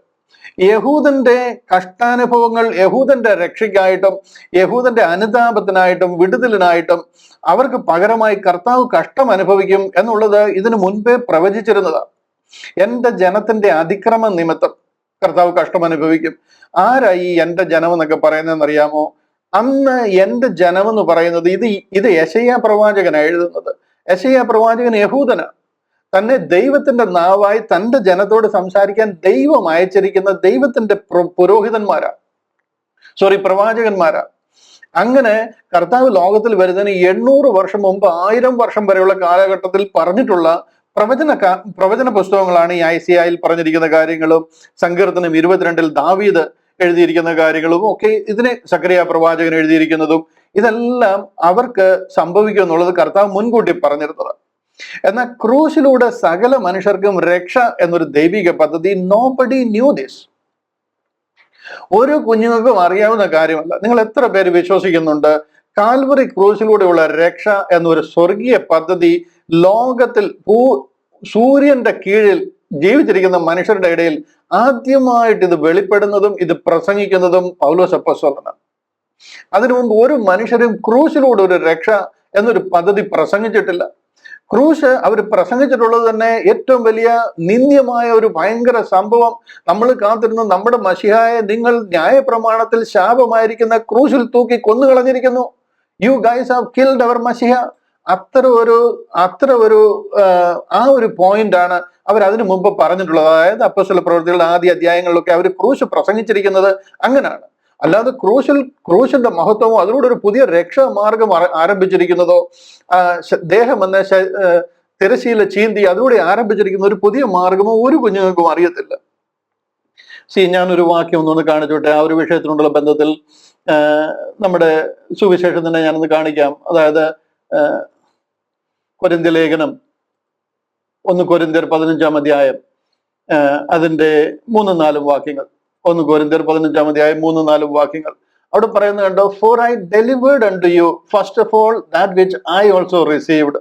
യഹൂദന്റെ കഷ്ടാനുഭവങ്ങൾ യഹൂദന്റെ രക്ഷയ്ക്കായിട്ടും യഹൂദന്റെ അനുതാപത്തിനായിട്ടും വിടുതലിനായിട്ടും അവർക്ക് പകരമായി കർത്താവ് കഷ്ടം അനുഭവിക്കും എന്നുള്ളത് ഇതിനു മുൻപേ പ്രവചിച്ചിരുന്നതാണ്. എന്റെ ജനത്തിന്റെ അതിക്രമ നിമിത്തം കർത്താവ് കഷ്ടം അനുഭവിക്കും. ആരായി എന്റെ ജനം എന്നൊക്കെ പറയുന്നതെന്ന് അറിയാമോ? അന്ന് എന്റെ ജനം എന്ന് പറയുന്നത് ഇത് യെശയ്യാ പ്രവാചകനാണ് എഴുതുന്നത്. യെശയ്യാ പ്രവാചകൻ യഹൂദനാ. തന്നെ ദൈവത്തിന്റെ നാവായി തന്റെ ജനത്തോട് സംസാരിക്കാൻ ദൈവം അയച്ചിരിക്കുന്ന ദൈവത്തിന്റെ പ്രവാചകന്മാരാ. അങ്ങനെ കർത്താവ് ലോകത്തിൽ വരുന്നതിന് 800 വർഷം മുമ്പ് 1000 വർഷം വരെയുള്ള കാലഘട്ടത്തിൽ പറഞ്ഞിട്ടുള്ള പ്രവചന പുസ്തകങ്ങളാണ് ഈ ഐസിയായിൽ പറഞ്ഞിരിക്കുന്ന കാര്യങ്ങളും സങ്കീർത്തനം 22 ദാവീദ് എഴുതിയിരിക്കുന്ന കാര്യങ്ങളും ഒക്കെ ഇതിനെ സക്കറിയ പ്രവാചകൻ എഴുതിയിരിക്കുന്നതും ഇതെല്ലാം അവർക്ക് സംഭവിക്കും എന്നുള്ളത് കർത്താവ് മുൻകൂട്ടി പറഞ്ഞിരുന്നതാണ്. എന്നാൽ ക്രൂശിലൂടെ സകല മനുഷ്യർക്കും രക്ഷ എന്നൊരു ദൈവിക പദ്ധതി നോബഡി ന്യൂ ദിസ്. ഓരോ കുഞ്ഞുങ്ങൾക്കും അറിയാവുന്ന കാര്യമല്ല. നിങ്ങൾ എത്ര പേര് വിശ്വസിക്കുന്നുണ്ട് കാൽവറി ക്രൂശിലൂടെയുള്ള രക്ഷ എന്നൊരു സ്വർഗീയ പദ്ധതി ലോകത്തിൽ സൂര്യന്റെ കീഴിൽ ജീവിച്ചിരിക്കുന്ന മനുഷ്യരുടെ ഇടയിൽ ആദ്യമായിട്ട് ഇത് വെളിപ്പെടുന്നതും ഇത് പ്രസംഗിക്കുന്നതും പൗലോസ് അപ്പോസ്തലനാണ്. അതിനു മുമ്പ് ഒരു മനുഷ്യരും ക്രൂശിലൂടെ ഒരു രക്ഷ എന്നൊരു പദ്ധതി പ്രസംഗിച്ചിട്ടില്ല. ക്രൂശ് അവർ പ്രസംഗിച്ചിട്ടുള്ളത് തന്നെ ഏറ്റവും വലിയ നിന്ദ്യമായ ഒരു ഭയങ്കര സംഭവം. നമ്മൾ കാത്തിരുന്ന നമ്മുടെ മശിഹായെ നിങ്ങൾ ന്യായപ്രമാണത്തിൽ ശാപമായിരിക്കുന്ന ക്രൂശിൽ തൂക്കി കൊന്നുകളഞ്ഞിരിക്കുന്നു. യു ഗൈസ് ഹാവ് കിൽഡ് അവർ മശിഹ. അത്ര ഒരു ആ ഒരു പോയിന്റ് ആണ് അവർ അതിനു മുമ്പ് പറഞ്ഞിട്ടുള്ളത്. അതായത് അപ്പോസ്തല പ്രവൃത്തികളുടെ ആദ്യ അധ്യായങ്ങളിലൊക്കെ അവർ ക്രൂശ് പ്രസംഗിച്ചിരിക്കുന്നത് അങ്ങനെയാണ്. അല്ലാതെ ക്രൂശിന്റെ മഹത്വമോ അതിലൂടെ ഒരു പുതിയ രക്ഷാമാർഗം ആരംഭിച്ചിരിക്കുന്നതോ ദേഹം എന്ന തിരശീല ചീന്തി അതിലൂടെ ആരംഭിച്ചിരിക്കുന്ന ഒരു പുതിയ മാർഗമോ ഒരു കുഞ്ഞുങ്ങൾക്കും അറിയത്തില്ല. ഞാനൊരു വാക്യം ഒന്നൊന്ന് കാണിച്ചോട്ടെ. ആ ഒരു വിഷയത്തിനുള്ള ബന്ധത്തിൽ നമ്മുടെ സുവിശേഷം തന്നെ ഞാനൊന്ന് കാണിക്കാം. അതായത് കൊരിന്ത്യ ലേഖനം 1 കൊരിന്ത്യർ 15 അധ്യായം അതിന്റെ 3-4 വാക്യങ്ങൾ. 1 കൊരിന്ത്യർ 15 അധ്യായം 3-4 വാക്യങ്ങൾ. അവിടെ പറയുന്നത് കണ്ടോ, for I delivered unto you first of all that which I also received.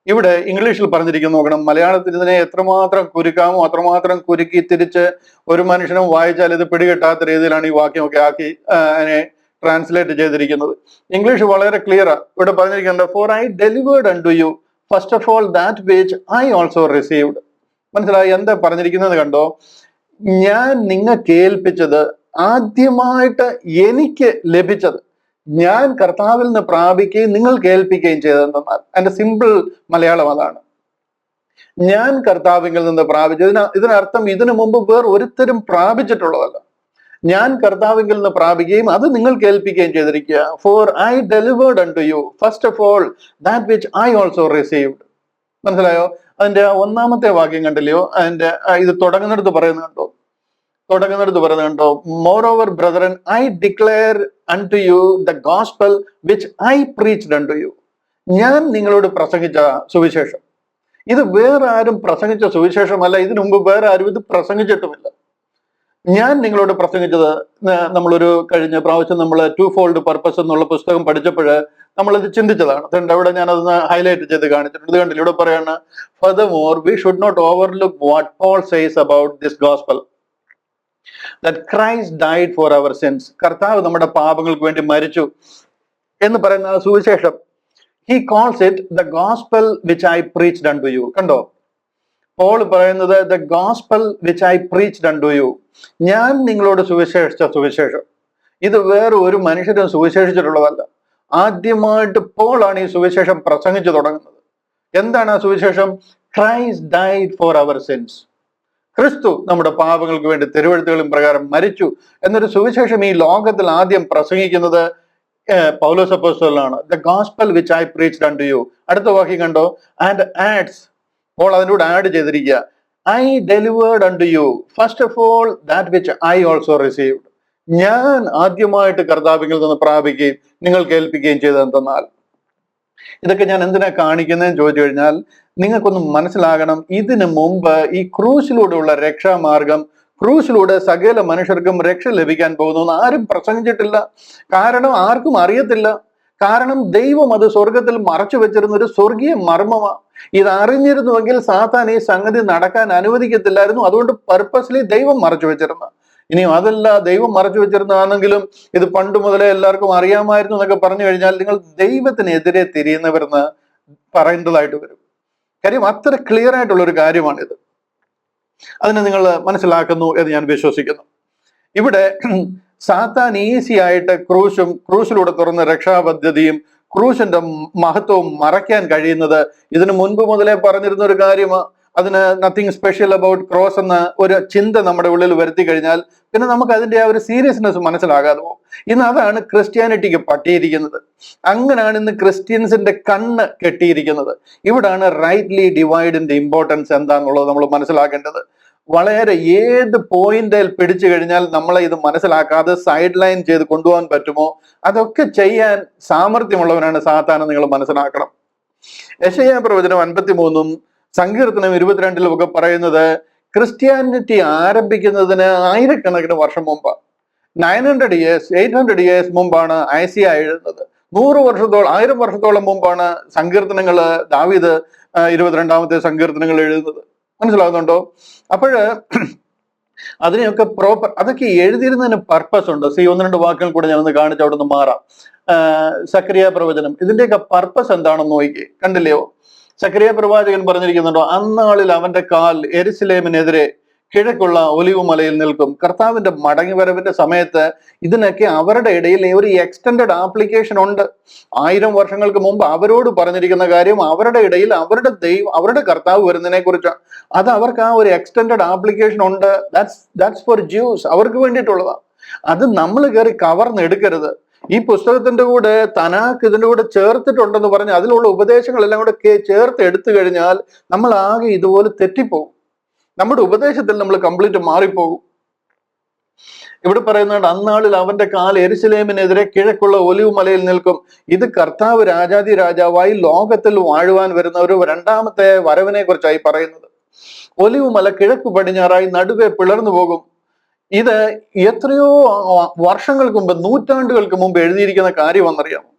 ഇവിടെ ഇംഗ്ലീഷിൽ പറഞ്ഞിരിക്കുന്നു നോക്കണം. മലയാളത്തിൽ ഇതിനെ എത്രമാത്രം കുരുക്കാമോ അത്രമാത്രം കുരുക്കി തിരിച്ച് ഒരു മനുഷ്യനും വായിച്ചാൽ ഇത് പിടികിട്ടാത്ത രീതിയിലാണ് ഈ വാക്യമൊക്കെ ആക്കി അതിനെ ട്രാൻസ്ലേറ്റ് ചെയ്തിരിക്കുന്നത്. ഇംഗ്ലീഷ് വളരെ ക്ലിയറാ. ഇവിടെ പറഞ്ഞിരിക്കുന്നത് for I delivered unto you first of all that which I also received. മനസ്സിലായി എന്താ പറഞ്ഞിരിക്കുന്നത് കണ്ടോ? ഞാൻ നിങ്ങൾക്ക് ഏൽപ്പിച്ചത്, ആദ്യമായിട്ട് എനിക്ക് ലഭിച്ചത് ഞാൻ കർത്താവിൽ നിന്ന് പ്രാപിക്കുകയും നിങ്ങൾ കേൾപ്പിക്കുകയും ചെയ്തതെന്നാൽ, അതിന്റെ സിമ്പിൾ മലയാളം അതാണ്. ഞാൻ കർത്താവിൽ നിന്ന് പ്രാപിച്ചത്. ഇതിനർത്ഥം ഇതിനു മുമ്പ് വേറെ ഒരുത്തരും പ്രാപിച്ചിട്ടുള്ളതല്ല. ഞാൻ കർത്താവിൽ നിന്ന് പ്രാപിക്കുകയും അത് നിങ്ങൾ കേൾപ്പിക്കുകയും ചെയ്തിരിക്കുക. For I delivered unto you first of all that which I also received. മനസ്സിലായോ? അതിന്റെ 1-ാമത്തെ വാക്യം കണ്ടില്ലയോ? അതിന്റെ ഇത് തുടങ്ങുന്നിടത്ത് പറയുന്നത് കണ്ടോ? Moreover brethren I declare unto you the gospel which I preached unto you. ഞാൻ നിങ്ങളോട് പ്രസംഗിച്ച സുവിശേഷം ഇത് വേറെ ആരും പ്രസംഗിച്ച സുവിശേഷമല്ല. ഇതിനു മുമ്പ് വേറെ ആരും ഇത് പ്രസംഗിച്ചിട്ടുമില്ല. ഞാൻ നിങ്ങളോട് പ്രസംഗിച്ചത്, നമ്മളൊരു കഴിഞ്ഞ പ്രാവശ്യം നമ്മൾ 2-fold പർപ്പസ് എന്നുള്ള പുസ്തകം പഠിച്ചപ്പോൾ നമ്മളിത് ചിന്തിച്ചതാണ്. അതുകൊണ്ട് അവിടെ ഞാൻ അതൊന്ന് ഹൈലൈറ്റ് ചെയ്ത് കാണിച്ചിട്ടുണ്ട്. ഇത് കണ്ടില്ല, ഇവിടെ പറയാണ്, furthermore we should not overlook what Paul says about this gospel that Christ died for our sins. കർത്താവ് നമ്മുടെ പാപങ്ങൾക്ക് വേണ്ടി മരിച്ചു എന്ന് പറയുന്ന സുവിശേഷം. He calls it the gospel which I preached unto you. കണ്ടോ, പോൾ പറയുന്നത് the gospel which I preached unto you. ഞാൻ നിങ്ങളോട് സുവിശേഷിച്ച സുവിശേഷം ഇത് വേറെ ഒരു മനുഷ്യരും സുവിശേഷിച്ചിട്ടുള്ളതല്ല. ആദ്യമായിട്ട് പോളാണ് ഈ സുവിശേഷം പ്രസംഗിച്ചു തുടങ്ങുന്നത്. എന്താണ് ആ സുവിശേഷം? Christ died for our sins. ക്രിസ്തു നമ്മുടെ പാപങ്ങൾക്ക് വേണ്ടി തിരുവെഴുത്തുകളും പ്രകാരം മരിച്ചു എന്നൊരു സുവിശേഷം ഈ ലോകത്തിൽ ആദ്യം പ്രസംഗിക്കുന്നത് പൗലോസ് അപ്പോസ്തലനാണ്. The gospel which I preached unto you. അടുത്ത വാക്യം കണ്ടോ, ആൻഡ് ആഡ്സ്, അപ്പോൾ അതിനോട് ആഡ് ചെയ്തിരിക്കുക, I delivered unto you first of all that which I also received. ഞാൻ ആദ്യമായിട്ട് കർത്താവിൽ നിന്ന് പ്രാപിക്കുകയും നിങ്ങൾ കേൾപ്പിക്കുകയും ചെയ്തതെന്നാൽ. ഇതൊക്കെ ഞാൻ എന്തിനാ കാണിക്കുന്നതെന്ന് ചോദിച്ചു കഴിഞ്ഞാൽ നിങ്ങൾക്കൊന്ന് മനസ്സിലാകണം. ഇതിനു മുമ്പ് ഈ ക്രൂശിലൂടെയുള്ള രക്ഷാമാർഗം ക്രൂശിലൂടെ സകല മനുഷ്യർക്കും രക്ഷ ലഭിക്കാൻ പോകുന്നു എന്ന് ആരും പ്രസംഗിച്ചിട്ടില്ല. കാരണം ആർക്കും അറിയത്തില്ല. കാരണം ദൈവം അത് സ്വർഗത്തിൽ മറച്ചു വെച്ചിരുന്ന ഒരു സ്വർഗീയ മർമ്മമാണ്. ഇത് അറിഞ്ഞിരുന്നുവെങ്കിൽ സാത്താൻ ഈ സംഗതി നടക്കാൻ അനുവദിക്കത്തില്ലായിരുന്നു. അതുകൊണ്ട് പർപ്പസ്ലി ദൈവം മറച്ചു വെച്ചിരുന്ന. ഇനിയും അതല്ല, ദൈവം മറച്ചു വെച്ചിരുന്നതാണെങ്കിലും ഇത് പണ്ട് മുതലേ എല്ലാവർക്കും അറിയാമായിരുന്നു എന്നൊക്കെ പറഞ്ഞു കഴിഞ്ഞാൽ നിങ്ങൾ ദൈവത്തിനെതിരെ തിരിയുന്നവരെന്ന് പറയേണ്ടതായിട്ട് വരും. കാര്യം അത്ര ക്ലിയർ ആയിട്ടുള്ള ഒരു കാര്യമാണിത്. അതിനെ നിങ്ങൾ മനസ്സിലാക്കുന്നു എന്ന് ഞാൻ വിശ്വസിക്കുന്നു. ഇവിടെ സാത്താൻ ഈസി ആയിട്ട് ക്രൂശിലൂടെ തുറന്ന രക്ഷാപദ്ധതിയും ക്രൂശിന്റെ മഹത്വവും മറയ്ക്കാൻ കഴിയുന്നത് ഇതിനു മുൻപ് മുതലേ പറഞ്ഞിരുന്ന ഒരു കാര്യമാണ്. അതിന് നത്തിങ് സ്പെഷ്യൽ അബൌട്ട് ക്രോസ് എന്ന ഒരു ചിന്ത നമ്മുടെ ഉള്ളിൽ വരുത്തി കഴിഞ്ഞാൽ പിന്നെ നമുക്ക് അതിന്റെ ആ ഒരു സീരിയസ്നെസ് മനസ്സിലാകാതെ പോകും. ഇന്ന് അതാണ് ക്രിസ്ത്യാനിറ്റിക്ക് പറ്റിയിരിക്കുന്നത്. അങ്ങനെയാണ് ഇന്ന് ക്രിസ്ത്യൻസിന്റെ കണ്ണ് കെട്ടിയിരിക്കുന്നത്. ഇവിടാണ് റൈറ്റ്ലി ഡിവൈഡിന്റെ ഇമ്പോർട്ടൻസ് എന്താണെന്നുള്ളത് നമ്മൾ മനസ്സിലാക്കേണ്ടത്. വളരെ ഏത് പോയിന്റിൽ പിടിച്ചു കഴിഞ്ഞാൽ നമ്മളെ ഇത് മനസ്സിലാക്കാതെ സൈഡ് ലൈൻ ചെയ്ത് കൊണ്ടുപോകാൻ പറ്റുമോ അതൊക്കെ ചെയ്യാൻ സാമർഥ്യമുള്ളവനാണ് സാത്താൻ, നിങ്ങൾ മനസ്സിലാക്കണം. യെശയ്യാ പ്രവചനം 53 സങ്കീർത്തനം 22 ഒക്കെ പറയുന്നത് ക്രിസ്ത്യാനിറ്റി ആരംഭിക്കുന്നതിന് ആയിരക്കണക്കിന് വർഷം മുമ്പ് 900 years 800 years മുമ്പാണ് ഐസിയ എഴുതുന്നത്. 100 വർഷത്തോളം 1000 വർഷത്തോളം മുമ്പാണ് സങ്കീർത്തനങ്ങള് ദാവീദ് 22ാമത്തെ സങ്കീർത്തനങ്ങൾ എഴുതുന്നത്. മനസ്സിലാകുന്നുണ്ടോ? അപ്പോഴ് അതിനെയൊക്കെ അതൊക്കെ എഴുതിയിരുന്നതിന് പർപ്പസ് ഉണ്ട്. ഒന്ന് രണ്ട് വാക്കുകൾ കൂടെ ഞാനൊന്ന് കാണിച്ച് അവിടെ നിന്ന് മാറാം. സക്കറിയ പ്രവചനം, ഇതിന്റെയൊക്കെ പർപ്പസ് എന്താണെന്ന് നോക്കി കണ്ടില്ലയോ? സക്കറിയ പ്രവാചകൻ പറഞ്ഞിരിക്കുന്നുണ്ടോ, അന്നാളിൽ അവന്റെ കാൽ യെരുശലേമിനെതിരെ കിഴക്കുള്ള ഒലിവ് മലയിൽ നിൽക്കും. കർത്താവിന്റെ മടങ്ങിവരവിന്റെ സമയത്ത് ഇതിനൊക്കെ അവരുടെ ഇടയിൽ ഒരു എക്സ്റ്റൻഡഡ് ആപ്ലിക്കേഷൻ ഉണ്ട്. 1000 വർഷങ്ങൾക്ക് മുമ്പ് അവരോട് പറഞ്ഞിരിക്കുന്ന കാര്യം അവരുടെ ഇടയിൽ അവരുടെ കർത്താവ് വരുന്നതിനെ കുറിച്ചാണ്. അത് അവർക്ക് ആ ഒരു എക്സ്റ്റൻഡഡ് ആപ്ലിക്കേഷൻ ഉണ്ട്. ദാറ്റ്സ് ഫോർ ജ്യൂസ്, അവർക്ക് വേണ്ടിയിട്ടുള്ളതാണ്. അത് നമ്മൾ കയറി കവർന്നെടുക്കരുത്. ഈ പുസ്തകത്തിന്റെ കൂടെ തനാക്ക് ഇതിന്റെ കൂടെ ചേർത്തിട്ടുണ്ടെന്ന് പറഞ്ഞ് അതിലുള്ള ഉപദേശങ്ങളെല്ലാം കൂടെ ചേർത്ത് എടുത്തു കഴിഞ്ഞാൽ നമ്മൾ ആകെ ഇതുപോലെ തെറ്റിപ്പോകും. നമ്മുടെ ഉപദേശത്തിൽ നമ്മൾ കംപ്ലീറ്റ് മാറിപ്പോകും. ഇവിടെ പറയുന്നുണ്ട്, അന്നാളിൽ അവന്റെ കാൽ യെരുശലേമിനെതിരെ കിഴക്കുള്ള ഒലിവ് മലയിൽ നിൽക്കും. ഇത് കർത്താവ് രാജാതി രാജാവായി ലോകത്തിൽ വാഴുവാൻ വരുന്ന ഒരു രണ്ടാമത്തെ വരവിനെ കുറിച്ചായി പറയുന്നത്. ഒലിവ് മല കിഴക്ക് പടിഞ്ഞാറായി നടുവെ പിളർന്നു പോകും. ഇത് എത്രയോ വർഷങ്ങൾക്ക് മുമ്പ്, നൂറ്റാണ്ടുകൾക്ക് മുമ്പ് എഴുതിയിരിക്കുന്ന കാര്യമെന്നറിയാമോ?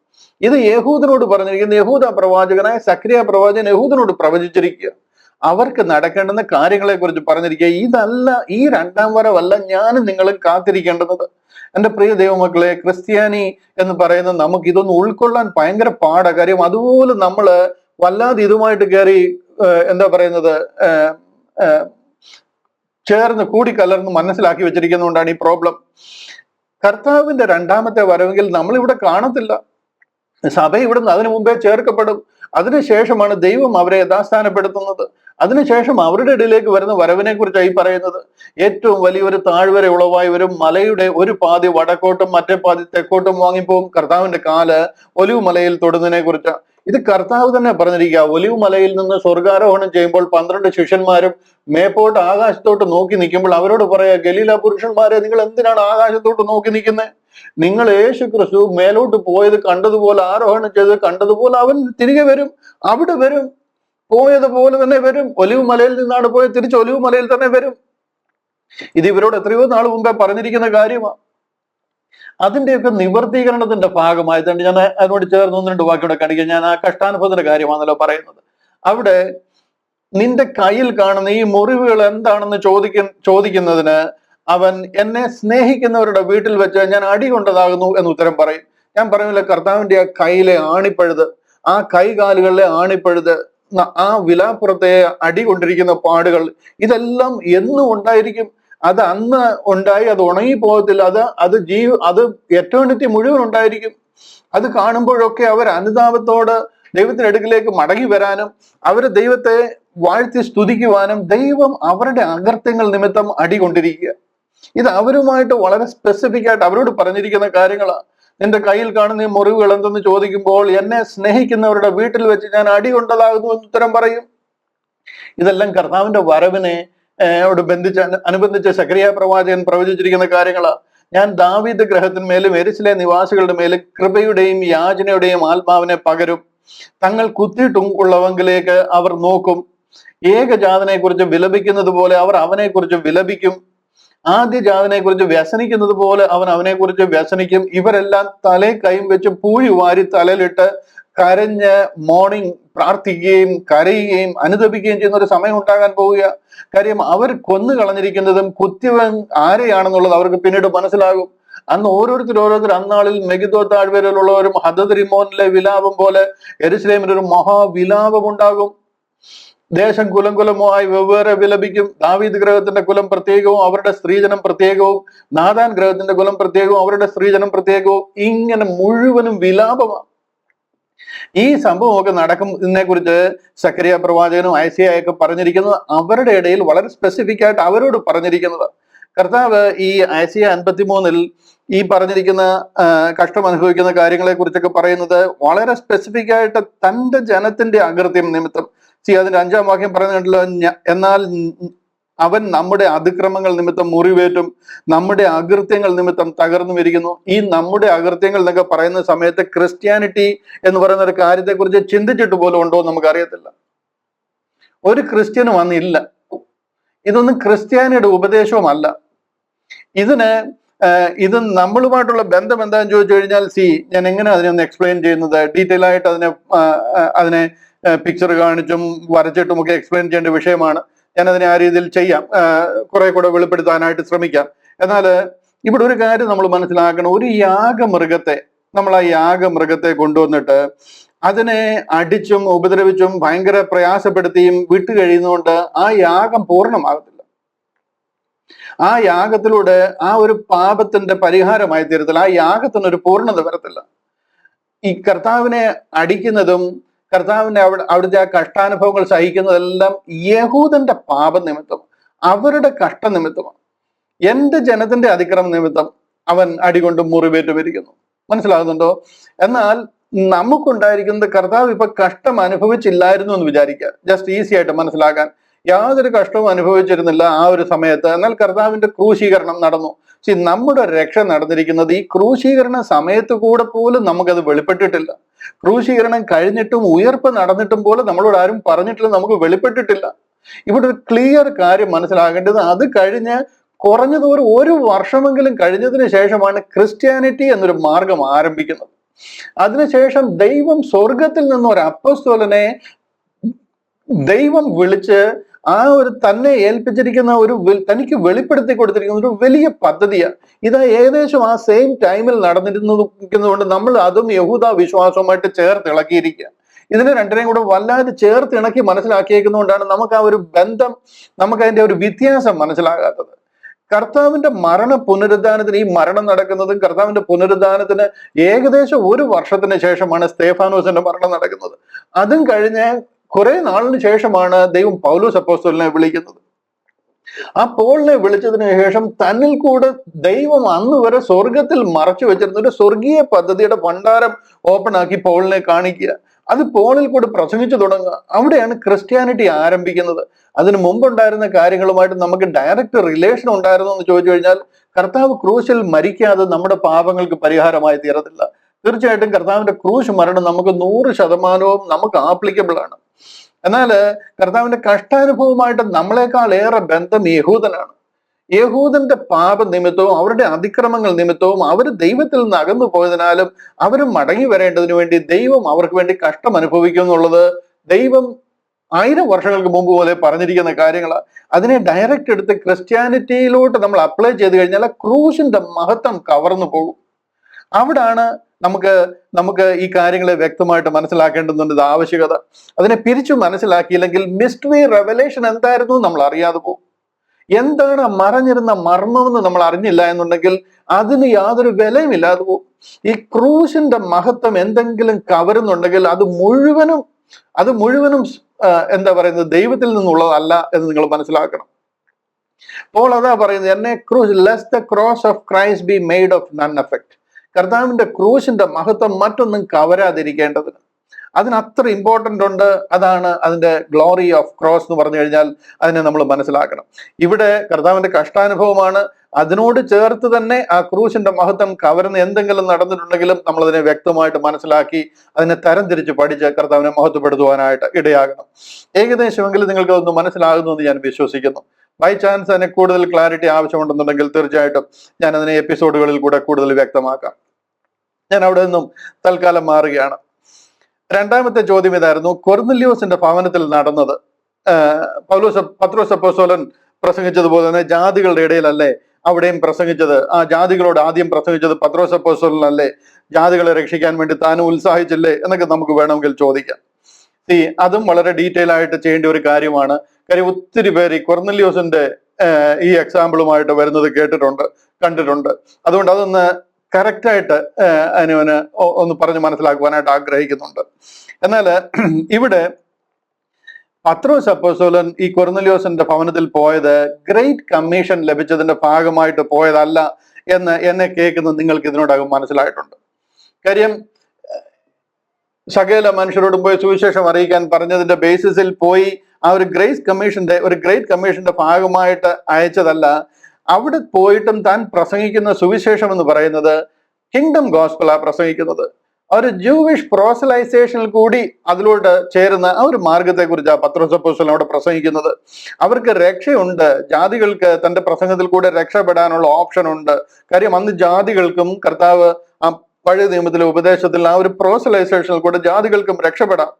ഇത് യഹൂദനോട് പറഞ്ഞിരിക്കുന്ന യഹൂദ പ്രവാചകനായ സക്കറിയ പ്രവാചകൻ യഹൂദനോട് പ്രവചിച്ചിരിക്കുക. അവർക്ക് നടക്കേണ്ടുന്ന കാര്യങ്ങളെ കുറിച്ച് പറഞ്ഞിരിക്കുക. ഇതല്ല, ഈ രണ്ടാം വരവല്ല ഞാനും നിങ്ങളും കാത്തിരിക്കേണ്ടുന്നത്. എൻ്റെ പ്രിയ ദൈവമക്കളെ, ക്രിസ്ത്യാനി എന്ന് പറയുന്നത് നമുക്ക് ഇതൊന്നും ഉൾക്കൊള്ളാൻ ഭയങ്കര പാടാ. കാര്യം അതുപോലെ നമ്മള് വല്ലാതെ ഇതുമായിട്ട് കയറി എന്താ പറയുന്നത് ചേർന്ന് കൂടിക്കലർന്ന് മനസ്സിലാക്കി വെച്ചിരിക്കുന്നതുകൊണ്ടാണ് ഈ പ്രോബ്ലം. കർത്താവിന്റെ രണ്ടാമത്തെ വരവെങ്കിൽ നമ്മളിവിടെ കാണത്തില്ല. സഭ ഇവിടുന്ന് അതിനു മുമ്പേ ചേർക്കപ്പെടും. അതിനുശേഷമാണ് ദൈവം അവരെ യഥാസ്ഥാനപ്പെടുത്തുന്നത്. അതിനുശേഷം അവരുടെ ഇടയിലേക്ക് വരുന്ന വരവിനെ കുറിച്ചായി പറയുന്നത്. ഏറ്റവും വലിയൊരു താഴ്വര ഉളവായി വരും. മലയുടെ ഒരു പാതി വടക്കോട്ടും മറ്റേ പാതി തെക്കോട്ടും വാങ്ങിപ്പോകും. കർത്താവിന്റെ കാല് ഒലിവ് മലയിൽ തൊടുന്നതിനെ കുറിച്ചാണ്. ഇത് കർത്താവ് തന്നെ പറഞ്ഞിരിക്കുക. ഒലിവ് മലയിൽ നിന്ന് സ്വർഗാരോഹണം ചെയ്യുമ്പോൾ 12 ശിഷ്യന്മാരും മേപ്പോട്ട് ആകാശത്തോട്ട് നോക്കി നിൽക്കുമ്പോൾ അവരോട് പറയാ, ഗലീല പുരുഷന്മാരെ, നിങ്ങൾ എന്തിനാണ് ആകാശത്തോട്ട് നോക്കി നിൽക്കുന്നത്? നിങ്ങൾ യേശു ക്രിസ്തു മേലോട്ട് പോയത് കണ്ടതുപോലെ, ആരോഹണം ചെയ്ത് കണ്ടതുപോലെ അവൻ തിരികെ വരും. അവിടെ വരും, പോയതുപോലെ തന്നെ വരും. ഒലിവ് മലയിൽ നിന്നാണ് പോയത്, തിരിച്ച് ഒലിവ് മലയിൽ തന്നെ വരും. ഇത് ഇവരോട് എത്രയോ നാൾ മുമ്പേ പറഞ്ഞിരിക്കുന്ന കാര്യമാണ്. അതിന്റെയൊക്കെ നിവർത്തീകരണത്തിന്റെ ഭാഗമായിട്ടുണ്ട്. ഞാൻ അതിനോട് ചേർന്ന് 1-2 വാക്യോടെ കാണിക്കുക. ഞാൻ ആ കഷ്ടാനുഭവത്തിന്റെ കാര്യമാണല്ലോ പറയുന്നത്. അവിടെ നിന്റെ കയ്യിൽ കാണുന്ന ഈ മുറിവുകൾ എന്താണെന്ന് ചോദിക്കുന്നതിന് അവൻ എന്നെ സ്നേഹിക്കുന്നവരുടെ വീട്ടിൽ വെച്ച് ഞാൻ അടി കൊണ്ടതാകുന്നു എന്ന് ഉത്തരം പറയും. ഞാൻ പറയുന്നില്ല, കർത്താവിന്റെ ആ കൈയിലെ ആണിപ്പഴുത്, ആ കൈകാലുകളിലെ ആണിപ്പഴുത്, ആ വിലാപ്പുറത്തെ അടി കൊണ്ടിരിക്കുന്ന പാടുകൾ, ഇതെല്ലാം എന്നും ഉണ്ടായിരിക്കും. അത് അന്ന് ഉണ്ടായി, അത് ഉണങ്ങി പോകത്തില്ല. അത് എറ്റേണിറ്റി മുഴുവൻ ഉണ്ടായിരിക്കും. അത് കാണുമ്പോഴൊക്കെ അവർ അനുതാപത്തോട് ദൈവത്തിന്റെ അടുക്കിലേക്ക് മടങ്ങി വരാനും അവര് ദൈവത്തെ വാഴ്ത്തി സ്തുതിക്കുവാനും ദൈവം അവരുടെ അകൃത്യങ്ങൾ നിമിത്തം അടികൊണ്ടിരിക്കുക. ഇത് അവരുമായിട്ട് വളരെ സ്പെസിഫിക് ആയിട്ട് അവരോട് പറഞ്ഞിരിക്കുന്ന കാര്യങ്ങളാണ്. നിന്റെ കയ്യിൽ കാണുന്ന ഈ മുറിവുകൾ എന്തെന്ന് ചോദിക്കുമ്പോൾ എന്നെ സ്നേഹിക്കുന്നവരുടെ വീട്ടിൽ വെച്ച് ഞാൻ അടി കൊണ്ടതാകുന്നു എന്ന് ഉത്തരം പറയും. ഇതെല്ലാം കർത്താവിന്റെ വരവിനെ അനുബന്ധിച്ച് സക്കറിയ പ്രവാചകൻ പ്രവചിച്ചിരിക്കുന്ന കാര്യങ്ങളാണ്. ഞാൻ ദാവീദ് ഗൃഹത്തിന്മേലും യെരുശലേം നിവാസികളുടെ മേലും കൃപയുടെയും യാചനയുടെയും ആത്മാവിനെ പകരും. തങ്ങൾ കുത്തിയിട്ടുള്ളവങ്കിലേക്ക് അവർ നോക്കും. ഏകജാതനെ കുറിച്ച് വിലപിക്കുന്നത് പോലെ അവർ അവനെ കുറിച്ച് വിലപിക്കും. ആദ്യജാതനെ കുറിച്ച് വ്യസനിക്കുന്നത് പോലെ അവൻ അവനെ കുറിച്ച് വ്യസനിക്കും. ഇവരെല്ലാം തലേ കൈയും വെച്ച് പൂഴി വാരി തലയിലിട്ട് കരഞ്ഞ് മോർണിംഗ് പ്രാർത്ഥിക്കുകയും കരയുകയും അനുദപിക്കുകയും ചെയ്യുന്ന ഒരു സമയം ഉണ്ടാകാൻ പോവുക. കാര്യം അവർ കൊന്നു കളഞ്ഞിരിക്കുന്നതും കുത്തിയവൻ ആരെയാണെന്നുള്ളത് അവർക്ക് പിന്നീട് മനസ്സിലാകും. അന്ന് ഓരോരുത്തർ അന്നാളിൽ മെഗിദോ താഴ്വരയിലുള്ളവരും ഹദദ് റിമോനിലെ വിലാപം പോലെ യെരുശലേമിൽ ഒരു മഹാവിലാപം ഉണ്ടാകും. ദേശം കുലം കുലമായി വെവ്വേറെ വിലപിക്കും. ദാവീദ് ഗ്രഹത്തിന്റെ കുലം പ്രത്യേകവും അവരുടെ സ്ത്രീജനം പ്രത്യേകവും, നാഥാൻ ഗ്രഹത്തിന്റെ കുലം പ്രത്യേകവും അവരുടെ സ്ത്രീജനം പ്രത്യേകവും, ഇങ്ങനെ മുഴുവനും വിലാപമാണ്. ഈ സംഭവമൊക്കെ നടക്കുന്നതിനെ കുറിച്ച് സക്കറിയ പ്രവാചകനും ഐസിയായൊക്കെ പറഞ്ഞിരിക്കുന്നത് അവരുടെ ഇടയിൽ വളരെ സ്പെസിഫിക് ആയിട്ട് അവരോട് പറഞ്ഞിരിക്കുന്നത്. കർത്താവ് ഈ ഐസിയ 53 ഈ പറഞ്ഞിരിക്കുന്ന കഷ്ടം അനുഭവിക്കുന്ന കാര്യങ്ങളെ കുറിച്ചൊക്കെ പറയുന്നത് വളരെ സ്പെസിഫിക് ആയിട്ട് തന്റെ ജനത്തിന്റെ അകൃത്യം നിമിത്തം. അതിന്റെ 5-ാം വാക്യം പറയുന്നുണ്ടല്ലോ, എന്നാൽ അവൻ നമ്മുടെ അതിക്രമങ്ങൾ നിമിത്തം മുറിവേറ്റും നമ്മുടെ അകൃത്യങ്ങൾ നിമിത്തം തകർന്നു വരിക്കുന്നു. ഈ നമ്മുടെ അകൃത്യങ്ങൾ എന്നൊക്കെ പറയുന്ന സമയത്ത് ക്രിസ്ത്യാനിറ്റി എന്ന് പറയുന്ന ഒരു കാര്യത്തെക്കുറിച്ച് ചിന്തിച്ചിട്ട് പോലും ഉണ്ടോ എന്ന് നമുക്കറിയത്തില്ല. ഒരു ക്രിസ്ത്യനും അന്നില്ല. ഇതൊന്നും ക്രിസ്ത്യാനിയുടെ ഉപദേശവുമല്ല. ഇത് നമ്മളുമായിട്ടുള്ള ബന്ധം എന്താണെന്ന് ചോദിച്ചു കഴിഞ്ഞാൽ, ഞാൻ എങ്ങനെ അതിനെ ഒന്ന് എക്സ്പ്ലെയിൻ ചെയ്യുന്നത്, ഡീറ്റെയിൽ ആയിട്ട് അതിനെ പിക്ചർ കാണിച്ചും വരച്ചിട്ടും ഒക്കെ എക്സ്പ്ലെയിൻ ചെയ്യേണ്ട വിഷയമാണ്. ഞാനതിനെ ആ രീതിയിൽ ചെയ്യാം, കുറെ കൂടെ വെളിപ്പെടുത്താനായിട്ട് ശ്രമിക്കാം. എന്നാൽ ഇവിടെ ഒരു കാര്യം നമ്മൾ മനസ്സിലാക്കണം. ഒരു യാഗമൃഗത്തെ നമ്മൾ ആ യാഗമൃഗത്തെ കൊണ്ടുവന്നിട്ട് അതിനെ അടിച്ചും ഉപദ്രവിച്ചും ഭയങ്കര പ്രയാസപ്പെടുത്തിയും വിട്ടു കഴിയുന്നതുകൊണ്ട് ആ യാഗം പൂർണ്ണമാകത്തില്ല. ആ യാഗത്തിലൂടെ ആ ഒരു പാപത്തിന്റെ പരിഹാരമായി തീരത്തില്ല. ആ യാഗത്തിനൊരു പൂർണ്ണത വരത്തില്ല. ഈ കർത്താവിനെ അടിക്കുന്നതും കർത്താവിന്റെ അവിടുത്തെ ആ കഷ്ടാനുഭവങ്ങൾ സഹിക്കുന്നതെല്ലാം യഹൂദന്റെ പാപം നിമിത്തം, അവരുടെ കഷ്ടനിമിത്തമാണ്. എന്റെ ജനത്തിന്റെ അതിക്രമ നിമിത്തം അവൻ അടികൊണ്ടും മുറിവേറ്റു വരിക്കുന്നു. മനസ്സിലാകുന്നുണ്ടോ? എന്നാൽ നമുക്കുണ്ടായിരിക്കുന്നത് കർത്താവ് ഇപ്പൊ കഷ്ടം അനുഭവിച്ചില്ലായിരുന്നു എന്ന് വിചാരിക്കുക. ജസ്റ്റ് ഈസി ആയിട്ട് മനസ്സിലാക്കാൻ. യാതൊരു കഷ്ടവും അനുഭവിച്ചിരുന്നില്ല ആ ഒരു സമയത്ത്. എന്നാൽ കർത്താവിന്റെ ക്രൂശീകരണം നടന്നു. നമ്മുടെ രക്ഷ നടന്നിരിക്കുന്നത് ഈ ക്രൂശീകരണ സമയത്ത് കൂടെ പോലും നമുക്കത് വെളിപ്പെട്ടിട്ടില്ല. ക്രൂശീകരണം കഴിഞ്ഞിട്ടും ഉയർപ്പ് നടന്നിട്ടും പോലും നമ്മളോട് ആരും പറഞ്ഞിട്ടില്ല, നമുക്ക് വെളിപ്പെട്ടിട്ടില്ല. ഇവിടെ ഒരു ക്ലിയർ കാര്യം മനസ്സിലാകേണ്ടത്, അത് കഴിഞ്ഞ് കുറഞ്ഞതോറും 1 വർഷമെങ്കിലും കഴിഞ്ഞതിന് ശേഷമാണ് ക്രിസ്ത്യാനിറ്റി എന്നൊരു മാർഗം ആരംഭിക്കുന്നത്. അതിനുശേഷം ദൈവം സ്വർഗത്തിൽ നിന്ന് ഒരു അപ്പോസ്തലനെ ദൈവം വിളിച്ച് ആ ഒരു തന്നെ ഏൽപ്പിച്ചിരിക്കുന്ന തനിക്ക് വെളിപ്പെടുത്തി കൊടുത്തിരിക്കുന്ന ഒരു വലിയ പദ്ധതിയാണ് ഇത്. ഏകദേശം ആ സെയിം ടൈമിൽ നടന്നിരുന്നതുകൊണ്ട് നമ്മൾ അതും യഹൂദ വിശ്വാസവുമായിട്ട് ചേർത്ത് ഇളക്കിയിരിക്കുക. ഇതിനെ രണ്ടിനെയും കൂടെ വല്ലാതെ ചേർത്ത് ഇണക്കി മനസ്സിലാക്കിയേക്കുന്നതുകൊണ്ടാണ് നമുക്ക് ആ ഒരു ബന്ധം, നമുക്ക് അതിന്റെ ഒരു വ്യത്യാസം മനസ്സിലാകാത്തത്. കർത്താവിന്റെ പുനരുദ്ധാനത്തിന്, ഈ മരണം നടക്കുന്നതും കർത്താവിന്റെ പുനരുദ്ധാനത്തിന് ഏകദേശം 1 വർഷത്തിന് ശേഷമാണ് സ്തേഫാനോസിന്റെ മരണം നടക്കുന്നത്. അതും കഴിഞ്ഞ് കുറെ നാളിന് ശേഷമാണ് ദൈവം പൗലോസ് അപ്പോസ്തലനെ വിളിക്കുന്നത്. ആ പോളിനെ വിളിച്ചതിന് ശേഷം തന്നിൽ കൂടെ ദൈവം അന്ന് വരെ സ്വർഗത്തിൽ മറച്ചു വെച്ചിരുന്ന ഒരു സ്വർഗീയ പദ്ധതിയുടെ ഭണ്ഡാരം ഓപ്പൺ ആക്കി പോളിനെ കാണിക്കുക. അത് പോളിൽ കൂടെ പ്രസംഗിച്ചു തുടങ്ങുക. അവിടെയാണ് ക്രിസ്ത്യാനിറ്റി ആരംഭിക്കുന്നത്. അതിന് മുമ്പുണ്ടായിരുന്ന കാര്യങ്ങളുമായിട്ട് നമുക്ക് ഡയറക്റ്റ് റിലേഷൻ ഉണ്ടായിരുന്നു എന്ന് ചോദിച്ചു കഴിഞ്ഞാൽ, കർത്താവ് ക്രൂശിൽ മരിക്കാതെ നമ്മുടെ പാപങ്ങൾക്ക് പരിഹാരമായി തീരത്തില്ല. തീർച്ചയായിട്ടും കർത്താവിന്റെ ക്രൂശ് മരണം നമുക്ക് 100% നമുക്ക് ആപ്ലിക്കബിൾ ആണ്. എന്നാൽ കർത്താവിന്റെ കഷ്ടാനുഭവമായിട്ട് നമ്മളെക്കാൾ ഏറെ ബന്ധം യഹൂദനാണ്. യഹൂദന്റെ പാപ നിമിത്തവും അവരുടെ അതിക്രമങ്ങൾ നിമിത്തവും അവർ ദൈവത്തിൽ നിന്ന് അകന്നു പോയതിനാലും അവർ മടങ്ങി വരേണ്ടതിന് വേണ്ടി ദൈവം അവർക്ക് വേണ്ടി കഷ്ടം അനുഭവിക്കും എന്നുള്ളത് ദൈവം 1000 വർഷങ്ങൾക്ക് മുമ്പ് പോലെ പറഞ്ഞിരിക്കുന്ന കാര്യങ്ങളാണ്. അതിനെ ഡയറക്റ്റ് എടുത്ത് ക്രിസ്ത്യാനിറ്റിയിലോട്ട് നമ്മൾ അപ്ലൈ ചെയ്ത് കഴിഞ്ഞാൽ ക്രൂശിന്റെ മഹത്വം കവർന്നു പോകും. അവിടാണ് നമുക്ക് ഈ കാര്യങ്ങളെ വ്യക്തമായിട്ട് മനസ്സിലാക്കേണ്ടതുണ്ട് ആവശ്യകത. അതിനെ പിരിച്ചു മനസ്സിലാക്കിയില്ലെങ്കിൽ മിസ്റ്ററി റെവലേഷൻ എന്തായിരുന്നു നമ്മൾ അറിയാതെ പോകും. എന്താണ് മറഞ്ഞിരുന്ന മർമ്മമെന്ന് നമ്മൾ അറിഞ്ഞില്ല എന്നുണ്ടെങ്കിൽ അതിന് യാതൊരു വിലയും ഇല്ലാതെ പോകും. ഈ ക്രൂശിന്റെ മഹത്വം എന്തെങ്കിലും കവരുന്നുണ്ടെങ്കിൽ അത് മുഴുവനും എന്താ പറയുന്നത്, ദൈവത്തിൽ നിന്നുള്ളതല്ല എന്ന് നിങ്ങൾ മനസ്സിലാക്കണം. അപ്പോൾ അതാ പറയുന്നത്, എന്നെ ക്രൂശ് less the cross of Christ be made of none effect. കർത്താവിന്റെ ക്രൂശിന്റെ മഹത്വം മറ്റൊന്നും കവരാതിരിക്കേണ്ടതിന് അതിന് അത്ര ഇമ്പോർട്ടൻ്റ് ഉണ്ട്. അതാണ് അതിന്റെ ഗ്ലോറി ഓഫ് ക്രോസ് എന്ന് പറഞ്ഞു കഴിഞ്ഞാൽ അതിനെ നമ്മൾ മനസ്സിലാക്കണം. ഇവിടെ കർത്താവിന്റെ കഷ്ടാനുഭവമാണ്. അതിനോട് ചേർത്ത് തന്നെ ആ ക്രൂശിന്റെ മഹത്വം കവരുന്ന എന്തെങ്കിലും നടന്നിട്ടുണ്ടെങ്കിലും നമ്മൾ അതിനെ വ്യക്തമായിട്ട് മനസ്സിലാക്കി അതിനെ തരംതിരിച്ച് പഠിച്ച് കർത്താവിനെ മഹത്വപ്പെടുത്തുവാനായിട്ട് ഇടയാകണം. ഏകദേശമെങ്കിലും നിങ്ങൾക്ക് അതൊന്ന് മനസ്സിലാകുന്നു എന്ന് ഞാൻ വിശ്വസിക്കുന്നു. ബൈ ചാൻസ് അതിന് കൂടുതൽ ക്ലാരിറ്റി ആവശ്യമുണ്ടെന്നുണ്ടെങ്കിൽ തീർച്ചയായിട്ടും ഞാൻ അതിനെ എപ്പിസോഡുകളിൽ കൂടെ കൂടുതൽ വ്യക്തമാക്കാം. ഞാൻ അവിടെ നിന്നും തൽക്കാലം മാറുകയാണ്. രണ്ടാമത്തെ ചോദ്യം ഇതായിരുന്നു, കൊർന്നല്യോസിന്റെ ഭവനത്തിൽ നടന്നത് പത്രോസ് അപ്പോസ്തലൻ പ്രസംഗിച്ചതുപോലെ തന്നെ ജാതികളുടെ ഇടയിലല്ലേ അവിടെയും പ്രസംഗിച്ചത്? ആ ജാതികളോട് ആദ്യം പ്രസംഗിച്ചത് പത്രോസ് അപ്പോസ്തലനല്ലേ? ജാതികളെ രക്ഷിക്കാൻ വേണ്ടി താനും ഉത്സാഹിച്ചില്ലേ എന്നൊക്കെ നമുക്ക് വേണമെങ്കിൽ ചോദിക്കാം. അതും വളരെ ഡീറ്റെയിൽ ആയിട്ട് ചെയ്യേണ്ട ഒരു കാര്യമാണ്. കാര്യം ഒത്തിരി പേര് ഈ കൊർന്നല്യോസിന്റെ ഈ എക്സാമ്പിളുമായിട്ട് വരുന്നത് കണ്ടിട്ടുണ്ട്. അതുകൊണ്ട് അതൊന്ന് കറക്റ്റായിട്ട് അനുവിന് ഒന്ന് പറഞ്ഞ് മനസ്സിലാക്കുവാനായിട്ട് ആഗ്രഹിക്കുന്നുണ്ട്. എന്നാൽ ഇവിടെ പത്രോസ് അപ്പോസ്തലൻ ഈ കൊർന്നല്യോസിന്റെ ഭവനത്തിൽ പോയത് ഗ്രേറ്റ് കമ്മീഷൻ ലഭിച്ചതിന്റെ ഭാഗമായിട്ട് പോയതല്ല എന്ന് എന്നെ കേൾക്കുന്നത് നിങ്ങൾക്ക് ഇതിനോടകം മനസ്സിലായിട്ടുണ്ട്. കാര്യം സകല മനുഷ്യരോടും പോയി സുവിശേഷം അറിയിക്കാൻ പറഞ്ഞതിന്റെ ബേസിസിൽ പോയി ആ ഒരു ഗ്രേറ്റ് കമ്മീഷന്റെ ഭാഗമായിട്ട് അയച്ചതല്ല. അവിടെ പോയിട്ടും താൻ പ്രസംഗിക്കുന്ന സുവിശേഷം എന്ന് പറയുന്നത് കിങ്ഡം ഗോസ്പലാ പ്രസംഗിക്കുന്നത്. ഒരു ജൂവിഷ് പ്രോസലൈസേഷനിൽ കൂടി അതിലോട്ട് ചേരുന്ന ആ ഒരു മാർഗത്തെ കുറിച്ചാണ് പത്രോസ് അപ്പോസ്തലൻ അവിടെ പ്രസംഗിക്കുന്നത്. അവർക്ക് രക്ഷയുണ്ട്, ജാതികൾക്ക് തന്റെ പ്രസംഗത്തിൽ കൂടെ രക്ഷപ്പെടാനുള്ള ഓപ്ഷൻ ഉണ്ട്. കാര്യം അന്ന് ജാതികൾക്കും കർത്താവ് ആ പഴയ നിയമത്തിലെ ഉപദേശത്തിൽ ആ ഒരു പ്രോസലൈസേഷനിൽ കൂടെ ജാതികൾക്കും രക്ഷപ്പെടാം.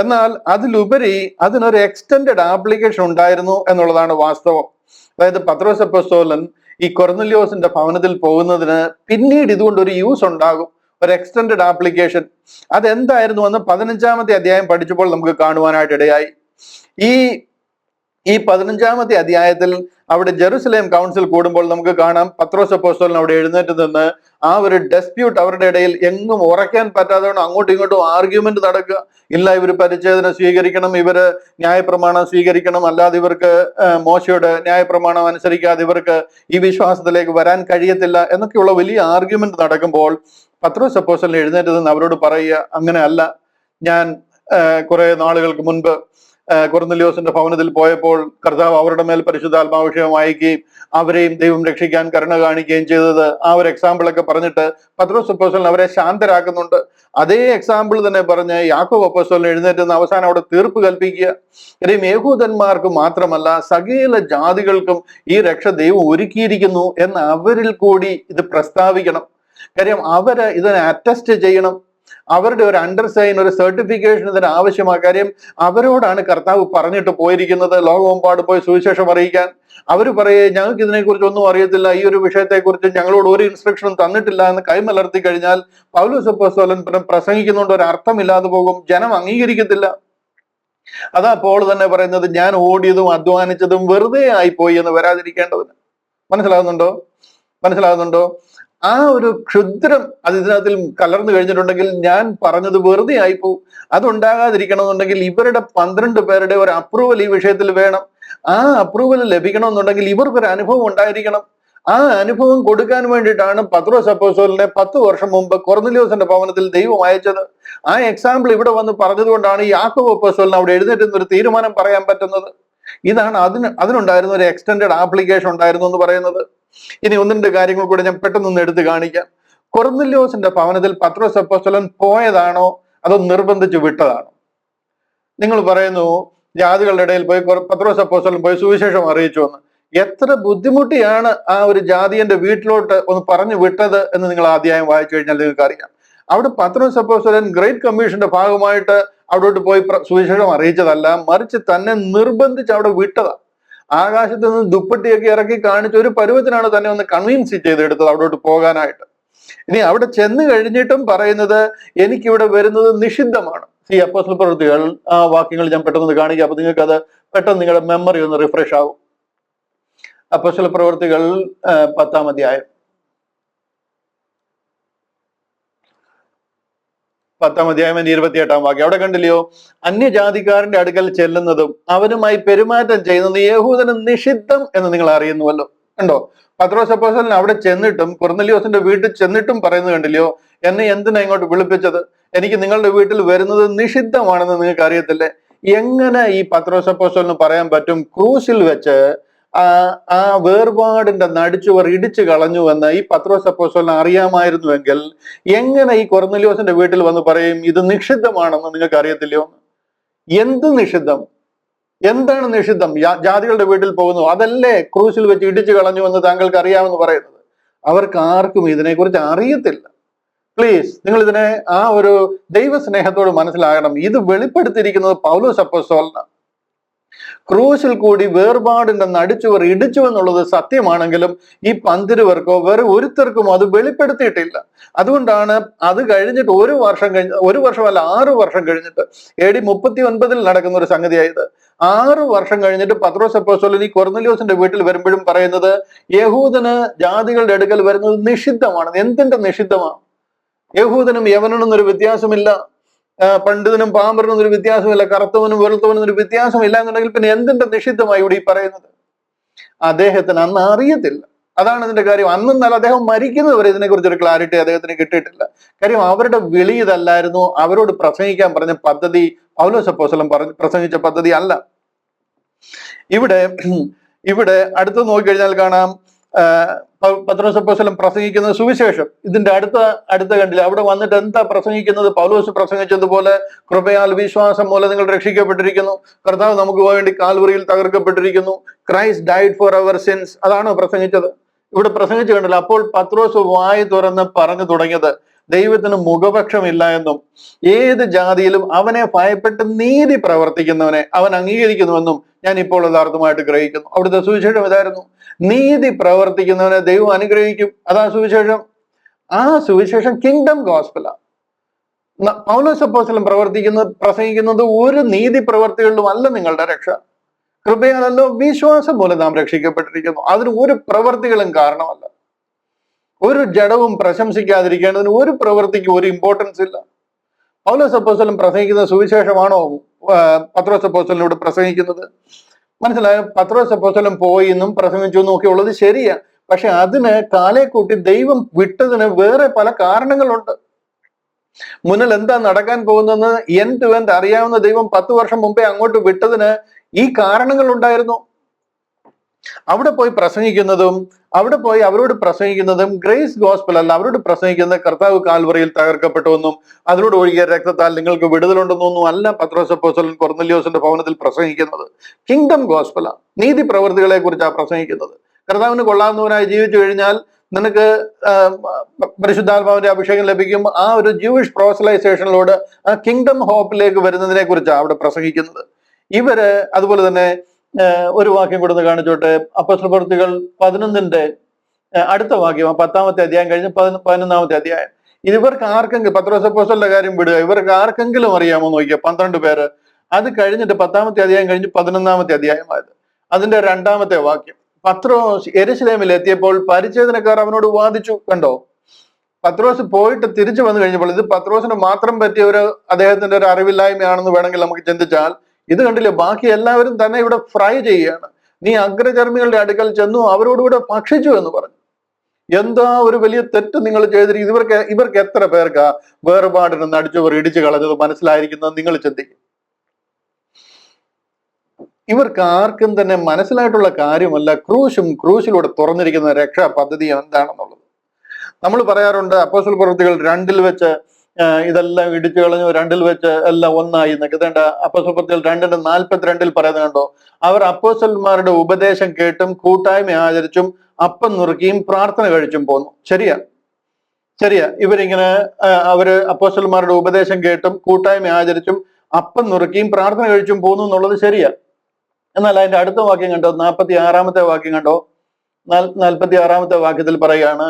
എന്നാൽ അതിലുപരി അതിനൊരു എക്സ്റ്റെൻഡഡ് ആപ്ലിക്കേഷൻ ഉണ്ടായിരുന്നു എന്നുള്ളതാണ് വാസ്തവം. അതായത് പത്രോസ് അപ്പോസ്തലൻ ഈ കൊർന്നല്യോസിന്റെ ഭവനത്തിൽ പോകുന്നതിന് പിന്നീട് ഇതുകൊണ്ട് ഒരു യൂസ് ഉണ്ടാകും, ഒരു എക്സ്റ്റെൻഡഡ് ആപ്ലിക്കേഷൻ. അതെന്തായിരുന്നു എന്ന് 15-ാമത്തെ അധ്യായം പഠിച്ചപ്പോൾ നമുക്ക് കാണുവാനായിട്ട് ഇടയായി. ഈ 15-ാമത്തെ അധ്യായത്തിൽ അവിടെ ജെറുസലേം കൗൺസിൽ കൂടുമ്പോൾ നമുക്ക് കാണാം പത്രോസ് അപ്പോസ്തലൻ അവിടെ എഴുന്നേറ്റ് നിന്ന് ആ ഒരു ഡിസ്പ്യൂട്ട് അവരുടെ ഇടയിൽ എങ്ങും ഉറയ്ക്കാൻ പറ്റാതെ അങ്ങോട്ടും ഇങ്ങോട്ടും ആർഗ്യുമെന്റ് നടക്കുക. ഇല്ല, ഇവർ പരിച്ഛേദന സ്വീകരിക്കണം, ഇവര് ന്യായപ്രമാണം സ്വീകരിക്കണം, അല്ലാതെ ഇവർക്ക് മോശയുടെ ന്യായപ്രമാണം അനുസരിക്കാതെ ഇവർക്ക് ഈ വിശ്വാസത്തിലേക്ക് വരാൻ കഴിയത്തില്ല എന്നൊക്കെയുള്ള വലിയ ആർഗ്യുമെന്റ് നടക്കുമ്പോൾ പത്രോസ് അപ്പോസ്തലൻ എഴുന്നേറ്റ് നിന്ന് അവരോട് പറയുക, അങ്ങനെ അല്ല, ഞാൻ കുറെ നാളുകൾക്ക് മുൻപ് കൊർന്നല്യോസിന്റെ ഭവനത്തിൽ പോയപ്പോൾ കർത്താവ് അവരുടെ മേൽ പരിശുദ്ധാത്മാഭിഷേകം അയക്കുകയും അവരെയും ദൈവം രക്ഷിക്കാൻ കരുണ കാണിക്കുകയും ചെയ്തത്, ആ ഒരു എക്സാമ്പിൾ ഒക്കെ പറഞ്ഞിട്ട് പത്രോസ് അപ്പോസ്തലൻ അവരെ ശാന്തരാക്കുന്നുണ്ട്. അതേ എക്സാമ്പിൾ തന്നെ പറഞ്ഞ് യാക്കോബ് അപ്പോസ്തലൻ എഴുന്നേറ്റ് അവസാനം അവിടെ തീർപ്പ് കൽപ്പിക്കുക. കാര്യം യഹൂദന്മാർക്ക് മാത്രമല്ല സകല ജാതികൾക്കും ഈ രക്ഷ ദൈവം ഒരുക്കിയിരിക്കുന്നു എന്ന് അവരിൽ കൂടി ഇത് പ്രസ്താവിക്കണം. കാര്യം അവര് ഇതിനെ അറ്റസ്റ്റ് ചെയ്യണം. അവരുടെ ഒരു അണ്ടർസൈൻ, ഒരു സർട്ടിഫിക്കേഷൻ ഇതിന് ആവശ്യമായ. കാര്യം അവരോടാണ് കർത്താവ് പറഞ്ഞിട്ട് പോയിരിക്കുന്നത് ലോകമെമ്പാട് പോയി സുവിശേഷം അറിയിക്കാൻ. അവർ പറയേ ഞങ്ങൾക്ക് ഇതിനെക്കുറിച്ച് ഒന്നും അറിയത്തില്ല, ഈ ഒരു വിഷയത്തെക്കുറിച്ച് ഞങ്ങളോട് ഒരു ഇൻസ്ട്രക്ഷനും തന്നിട്ടില്ല എന്ന് കൈമലർത്തി കഴിഞ്ഞാൽ പൗലോസ് അപ്പോസ്തലൻ പ്രസംഗിക്കുന്നതുകൊണ്ട് ഒരു അർത്ഥമില്ലാതെ പോകും, ജനം അംഗീകരിക്കത്തില്ല. അതാ പോൾ തന്നെ പറയുന്നത്, ഞാൻ ഓടിയതും അധ്വാനിച്ചതും വെറുതെ ആയിപ്പോയി എന്ന് വരാതിരിക്കേണ്ടതിന്. മനസ്സിലാകുന്നുണ്ടോ? ആ ഒരു ക്ഷുദ്രം അത് ഇതിനകത്തിൽ കലർന്നു കഴിഞ്ഞിട്ടുണ്ടെങ്കിൽ ഞാൻ പറഞ്ഞത് വെറുതെ ആയിപ്പോവും. അതുണ്ടാകാതിരിക്കണമെന്നുണ്ടെങ്കിൽ ഇവരുടെ 12 പേരുടെ ഒരു അപ്രൂവൽ ഈ വിഷയത്തിൽ വേണം. ആ അപ്രൂവൽ ലഭിക്കണമെന്നുണ്ടെങ്കിൽ ഇവർക്കൊരു അനുഭവം ഉണ്ടായിരിക്കണം. ആ അനുഭവം കൊടുക്കാൻ വേണ്ടിയിട്ടാണ് പത്രോസ് അപ്പോസ്തലനെ 10 വർഷം മുമ്പ് കൊർന്നല്യോസിന്റെ ഭവനത്തിൽ ദൈവം അയച്ചത്. ആ എക്സാമ്പിൾ ഇവിടെ വന്ന് പറഞ്ഞതുകൊണ്ടാണ് യാക്കോബ് അപ്പോസ്തലൻ അവിടെ എഴുന്നേറ്റ് ഒരു തീരുമാനം പറയാൻ പറ്റുന്നത്. ഇതാണ് അതിനുണ്ടായിരുന്ന ഒരു എക്സ്റ്റെൻഡഡ് ആപ്ലിക്കേഷൻ ഉണ്ടായിരുന്നു എന്ന് പറയുന്നത്. ഇനി 1-2 കാര്യങ്ങൾ കൂടെ ഞാൻ പെട്ടെന്നൊന്ന് എടുത്ത് കാണിക്കാം. കൊർന്നല്യോസിന്റെ ഭവനത്തിൽ പത്രോസ് അപ്പോസ്തലൻ പോയതാണോ അതോ നിർബന്ധിച്ച് വിട്ടതാണോ? നിങ്ങൾ പറയുന്നു ജാതികളുടെ ഇടയിൽ പോയി പത്രോസ് അപ്പോസ്തലൻ പോയി സുവിശേഷം അറിയിച്ചു എന്ന്. എത്ര ബുദ്ധിമുട്ടിയാണ് ആ ഒരു ജാതിയന്റെ വീട്ടിലോട്ട് ഒന്ന് പറഞ്ഞു വിട്ടത് എന്ന് നിങ്ങൾ അധ്യായം വായിച്ചു കഴിഞ്ഞാൽ നിങ്ങൾക്ക് അറിയാം. അവിടെ പത്രോസ് അപ്പോസ്തലൻ ഗ്രേറ്റ് കമ്മീഷന്റെ ഭാഗമായിട്ട് അവിടോട്ട് പോയി സുവിശേഷം അറിയിച്ചതല്ല, മറിച്ച് തന്നെ നിർബന്ധിച്ച് അവിടെ വിട്ടതാ. ആകാശത്ത് നിന്ന് ദുപ്പട്ടിയൊക്കെ ഇറക്കി കാണിച്ച ഒരു പരുവത്തിനാണ് തന്നെ ഒന്ന് കൺവിൻസ് ചെയ്തെടുത്തത് അവിടോട്ട് പോകാനായിട്ട്. ഇനി അവിടെ ചെന്ന് കഴിഞ്ഞിട്ടും പറയുന്നത് എനിക്കിവിടെ വരുന്നത് നിഷിദ്ധമാണ്. ഈ അപ്പോസ്തല പ്രവൃത്തികൾ ആ വാക്യങ്ങൾ ഞാൻ പെട്ടെന്ന് കാണിക്കാം, അപ്പൊ നിങ്ങൾക്ക് അത് പെട്ടെന്ന് നിങ്ങളുടെ മെമ്മറി ഒന്ന് റിഫ്രഷ് ആവും. അപ്പോസ്തല പ്രവൃത്തികൾ 10-ാം അധ്യായം 28-ാം വാക്യം അവിടെ കണ്ടില്ലയോ? അന്യജാതിക്കാരന്റെ അടുക്കൽ ചെല്ലുന്നതും അവനുമായി പെരുമാറ്റം ചെയ്യുന്നതും യഹൂദന് നിഷിദ്ധം എന്ന് നിങ്ങൾ അറിയുന്നുവല്ലോ. കണ്ടോ? പത്രോസ് അപ്പോസ്തലൻ അവിടെ ചെന്നിട്ടും കൊർന്നല്യോസിന്റെ വീട്ടിൽ ചെന്നിട്ടും പറയുന്നത് കണ്ടില്ലയോ, എന്നെ എന്തിനാ ഇങ്ങോട്ട് വിളിപ്പിച്ചത്? എനിക്ക് നിങ്ങളുടെ വീട്ടിൽ വരുന്നത് നിഷിദ്ധമാണെന്ന് നിങ്ങൾക്ക് അറിയത്തില്ലേ? എങ്ങനെ ഈ പത്രോസ് അപ്പോസ്തലന് പറയാൻ പറ്റും ക്രൂശിൽ വെച്ച് ആ വേർപാടിന്റെ നടിച്ചുവർ ഇടിച്ചു കളഞ്ഞു എന്ന് ഈ പത്രോസ് അപ്പോസ്തലന് അറിയാമായിരുന്നുവെങ്കിൽ എങ്ങനെ ഈ കൊർന്നല്യോസിന്റെ വീട്ടിൽ വന്ന് പറയും ഇത് നിഷിദ്ധമാണെന്ന് നിങ്ങൾക്ക് അറിയത്തില്ലയോ? എന്ത് നിഷിദ്ധം? എന്താണ് നിഷിദ്ധം? ജാതികളുടെ വീട്ടിൽ പോകുന്നു, അതല്ലേ ക്രൂശിൽ വെച്ച് ഇടിച്ചു കളഞ്ഞു എന്ന് താങ്കൾക്ക് അറിയാമെന്ന് പറയുന്നത്? അവർക്ക് ആർക്കും ഇതിനെക്കുറിച്ച് അറിയത്തില്ല. പ്ലീസ്, നിങ്ങൾ ഇതിനെ ആ ഒരു ദൈവസ്നേഹത്തോട് മനസ്സിലാകണം. ഇത് വെളിപ്പെടുത്തിയിരിക്കുന്നത് പൗലോസ് അപ്പോസ്തലനാണ്. ക്രൂശിൽ കൂടി വേർപാടിന്റെ നടിച്ചുവർ ഇടിച്ചു എന്നുള്ളത് സത്യമാണെങ്കിലും ഈ പന്തിരുവർക്കോ വേറെ ഒരുത്തർക്കും അത് വെളിപ്പെടുത്തിയിട്ടില്ല. അതുകൊണ്ടാണ് അത് കഴിഞ്ഞിട്ട് ഒരു വർഷമല്ല 6 വർഷം കഴിഞ്ഞിട്ട് AD 39 നടക്കുന്ന ഒരു സംഗതിയായത്. 6 വർഷം കഴിഞ്ഞിട്ട് പത്രോസ് അപ്പോസ്തലൻ ഈ കൊർന്നല്യോസിന്റെ വീട്ടിൽ വരുമ്പോഴും പറയുന്നത് യഹൂദന് ജാതികളുടെ അടുക്കൽ വരുന്നത് നിഷിദ്ധമാണ്. എന്തിന്റെ നിഷിദ്ധമാണ്? യഹൂദനും യവനനും ഒരു വ്യത്യാസമില്ല, പണ്ഡിതനും പാമ്പരനും ഒരു വ്യത്യാസമില്ല, കറുത്തവനും വെളുത്തവനും ഒരു വ്യത്യാസമില്ല എന്നുണ്ടെങ്കിൽ പിന്നെ എന്തിന്റെ നിഷിദ്ധമായി ഇവിടെ ഈ പറയുന്നത്? അദ്ദേഹത്തിന് അന്ന് അറിയത്തില്ല. അതാണ് ഇതിന്റെ കാര്യം. അന്നല്ല, അദ്ദേഹം മരിക്കുന്നത് വരെ ഇതിനെക്കുറിച്ച് ഒരു ക്ലാരിറ്റി അദ്ദേഹത്തിന് കിട്ടിയിട്ടില്ല. കാര്യം അവരുടെ വിളി ഇതല്ലായിരുന്നു. അവരോട് പ്രസംഗിക്കാൻ പറഞ്ഞ പദ്ധതി പൗലോസ് അപ്പോസ്തലൻ പ്രസംഗിച്ച പദ്ധതി അല്ല. ഇവിടെ അടുത്ത് നോക്കിക്കഴിഞ്ഞാൽ കാണാം, പത്രോസ് അപ്പോസ്തലൻ പ്രസംഗിക്കുന്ന സുവിശേഷം. ഇതിന്റെ അടുത്ത കണ്ടില്ല, അവിടെ വന്നിട്ട് എന്താ പ്രസംഗിക്കുന്നത്? പൗലോസ് പ്രസംഗിച്ചതുപോലെ കൃപയാൽ വിശ്വാസം മൂലം നിങ്ങൾ രക്ഷിക്കപ്പെട്ടിരിക്കുന്നു, കർത്താവ് നമുക്ക് വേണ്ടി കാൽവറിയിൽ തകർക്കപ്പെട്ടിരിക്കുന്നു, Christ died for our sins. അതാണോ പ്രസംഗിച്ചത്? ഇവിടെ പ്രസംഗിച്ചു കണ്ടില്ല. അപ്പോൾ പത്രോസ് വായി തുറന്ന് പറഞ്ഞു തുടങ്ങിയത് ദൈവത്തിന് മുഖപക്ഷമില്ല എന്നും ഏത് ജാതിയിലും അവനെ ഭയപ്പെട്ട് നീതി പ്രവർത്തിക്കുന്നവനെ അവൻ അംഗീകരിക്കുന്നുവെന്നും ഞാൻ ഇപ്പോൾ യഥാർത്ഥമായിട്ട് ഗ്രഹിക്കുന്നു. അവിടുത്തെ സുവിശേഷം ഇതായിരുന്നു. നീതി പ്രവർത്തിക്കുന്നവനെ ദൈവം അനുഗ്രഹിക്കും. അതാ സുവിശേഷം. ആ സുവിശേഷം കിങ്ഡം ഗോസ്പലാണ്. പൗലോസ് അപ്പോസ്തലൻ പ്രസംഗിക്കുന്നത് ഒരു നീതി പ്രവർത്തികളിലും അല്ല നിങ്ങളുടെ രക്ഷ. കൃപയാലല്ലോ വിശ്വാസം മൂലം നാം രക്ഷിക്കപ്പെട്ടിരിക്കുന്നു. അതിന് ഒരു പ്രവർത്തികളും കാരണമല്ല. ഒരു ജഡവും പ്രശംസിക്കാതിരിക്കേണ്ടതിന് ഒരു പ്രവൃത്തിക്കും ഒരു ഇമ്പോർട്ടൻസ് ഇല്ല. പൗലോസ് അപ്പോസ്തലൻ പ്രസംഗിക്കുന്ന സുവിശേഷമാണോ പത്രോസ് അപ്പോസ്തലനോട് പ്രസംഗിക്കുന്നത്? മനസ്സിലായോ? പത്രോസ് അപ്പോസ്തലൻ പോയി എന്നും പ്രസംഗിച്ചു എന്നും ഒക്കെ ഉള്ളത് ശരിയാ. പക്ഷെ അതിന് കാലേ കൂട്ടി ദൈവം വിട്ടതിന് വേറെ പല കാരണങ്ങളുണ്ട്. മുന്നിൽ എന്താ നടക്കാൻ പോകുന്നതെന്ന് എൻഡ് ടു എൻഡ് അറിയാവുന്ന ദൈവം 10 വർഷം മുമ്പേ അങ്ങോട്ട് വിട്ടതിന് ഈ കാരണങ്ങൾ ഉണ്ടായിരുന്നു. അവിടെ പോയി അവരോട് പ്രസംഗിക്കുന്നതും ഗ്രേസ് ഗോസ്പൽ അല്ല. അവരോട് പ്രസംഗിക്കുന്നത് കർത്താവ് കാൽവറിയിൽ തകർക്കപ്പെട്ടുവെന്നും അതിലൂടെ ഒഴുകിയ രക്തത്താൽ നിങ്ങൾക്ക് വിടുതലുണ്ടെന്നൊന്നും അല്ല പത്രോസ് അപ്പോസ്തലൻ കൊർന്നല്യോസിന്റെ ഭവനത്തിൽ പ്രസംഗിക്കുന്നത്. കിങ്ഡം ഗോസ്പലാണ്. നീതി പ്രവൃത്തികളെ കുറിച്ചാണ് പ്രസംഗിക്കുന്നത്. കർത്താവിന് കൊള്ളാവുന്നവനായി ജീവിച്ചു കഴിഞ്ഞാൽ നിനക്ക് പരിശുദ്ധാത്മാവിന്റെ അഭിഷേകം ലഭിക്കും. ആ ഒരു ജൂയിഷ് പ്രോസലൈസേഷനിലൂടെ ആ കിങ്ഡം ഹോപ്പിലേക്ക് വരുന്നതിനെ കുറിച്ചാണ് അവിടെ പ്രസംഗിക്കുന്നത്. അതുപോലെ തന്നെ ഒരു വാക്യം കൊടുത്ത് കാണിച്ചോട്ടെ. അപ്പോസ്തല പ്രവൃത്തികൾ 11 അടുത്ത വാക്യം, 10-ാമത്തെ അധ്യായം കഴിഞ്ഞ് 11-ാമത്തെ അധ്യായം. ഇവർക്ക് ആർക്കെങ്കിലും, പത്രോസ് അപ്പോസ്തലന്റെ കാര്യം വിടുക, ഇവർക്ക് ആർക്കെങ്കിലും അറിയാമോ നോക്കിയാൽ 12 പേര്. അത് കഴിഞ്ഞിട്ട് 10-ാമത്തെ അധ്യായം കഴിഞ്ഞ് 11-ാമത്തെ അധ്യായമായത്. അതിന്റെ 2-ാമത്തെ വാക്യം, പത്രോസ് യെരൂശലേമിൽ എത്തിയപ്പോൾ പരിച്ഛേദനക്കാർ അവനോട് വാദിച്ചു. കണ്ടോ? പത്രോസ് പോയിട്ട് തിരിച്ചു വന്നു കഴിഞ്ഞപ്പോൾ ഇത് പത്രോസിന് മാത്രം പറ്റിയ അദ്ദേഹത്തിന്റെ ഒരു അറിവില്ലായ്മയാണെന്ന് വേണമെങ്കിൽ നമുക്ക് ചിന്തിച്ചാൽ, ഇത് കണ്ടില്ലേ, ബാക്കി എല്ലാവരും തന്നെ ഇവിടെ ഫ്രൈ ചെയ്യുകയാണ്. നീ അഗ്രചർമ്മികളുടെ അടുക്കൽ ചെന്നു അവരോടുകൂടെ ഭക്ഷിച്ചു എന്ന് പറഞ്ഞു. എന്താ ഒരു വലിയ തെറ്റ് നിങ്ങൾ ചെയ്തിരിക്കും. ഇവർക്ക് എത്ര പേർക്കാ വേർപാടിന് നടിച്ചവർ ഇടിച്ചു കളഞ്ഞത് മനസ്സിലായിരിക്കുന്നത് നിങ്ങൾ ചിന്തിക്കും. ഇവർക്ക് ആർക്കും തന്നെ മനസ്സിലായിട്ടുള്ള കാര്യമല്ല ക്രൂശിലൂടെ തുറന്നിരിക്കുന്ന രക്ഷാ പദ്ധതി എന്താണെന്നുള്ളത്. നമ്മൾ പറയാറുണ്ട് അപ്പോസ്തല പ്രവൃത്തികൾ 2 വെച്ച് ഇതെല്ലാം ഇടിച്ചു കളഞ്ഞു, 2 വെച്ച് എല്ലാം ഒന്നായി എന്നൊക്കെ. ഇതേണ്ട അപ്പോസ്തല പ്രവൃത്തികൾ 2:42 പറയുന്നത് കണ്ടോ? അവർ അപ്പോസ്തലന്മാരുടെ ഉപദേശം കേട്ടും കൂട്ടായ്മ ആചരിച്ചും അപ്പം നുറുക്കിയും പ്രാർത്ഥന കഴിച്ചും പോന്നു. ശരിയാ. ഇവരിങ്ങനെ അപ്പോസ്തലന്മാരുടെ ഉപദേശം കേട്ടും കൂട്ടായ്മ ആചരിച്ചും അപ്പം നുറുക്കിയും പ്രാർത്ഥന കഴിച്ചും പോന്നു എന്നുള്ളത് ശരിയാ. എന്നാൽ അതിന്റെ അടുത്ത വാക്യം കണ്ടോ? 46-ാമത്തെ വാക്യം കണ്ടോ? 46-ാമത്തെ വാക്യത്തിൽ പറയുകയാണ്,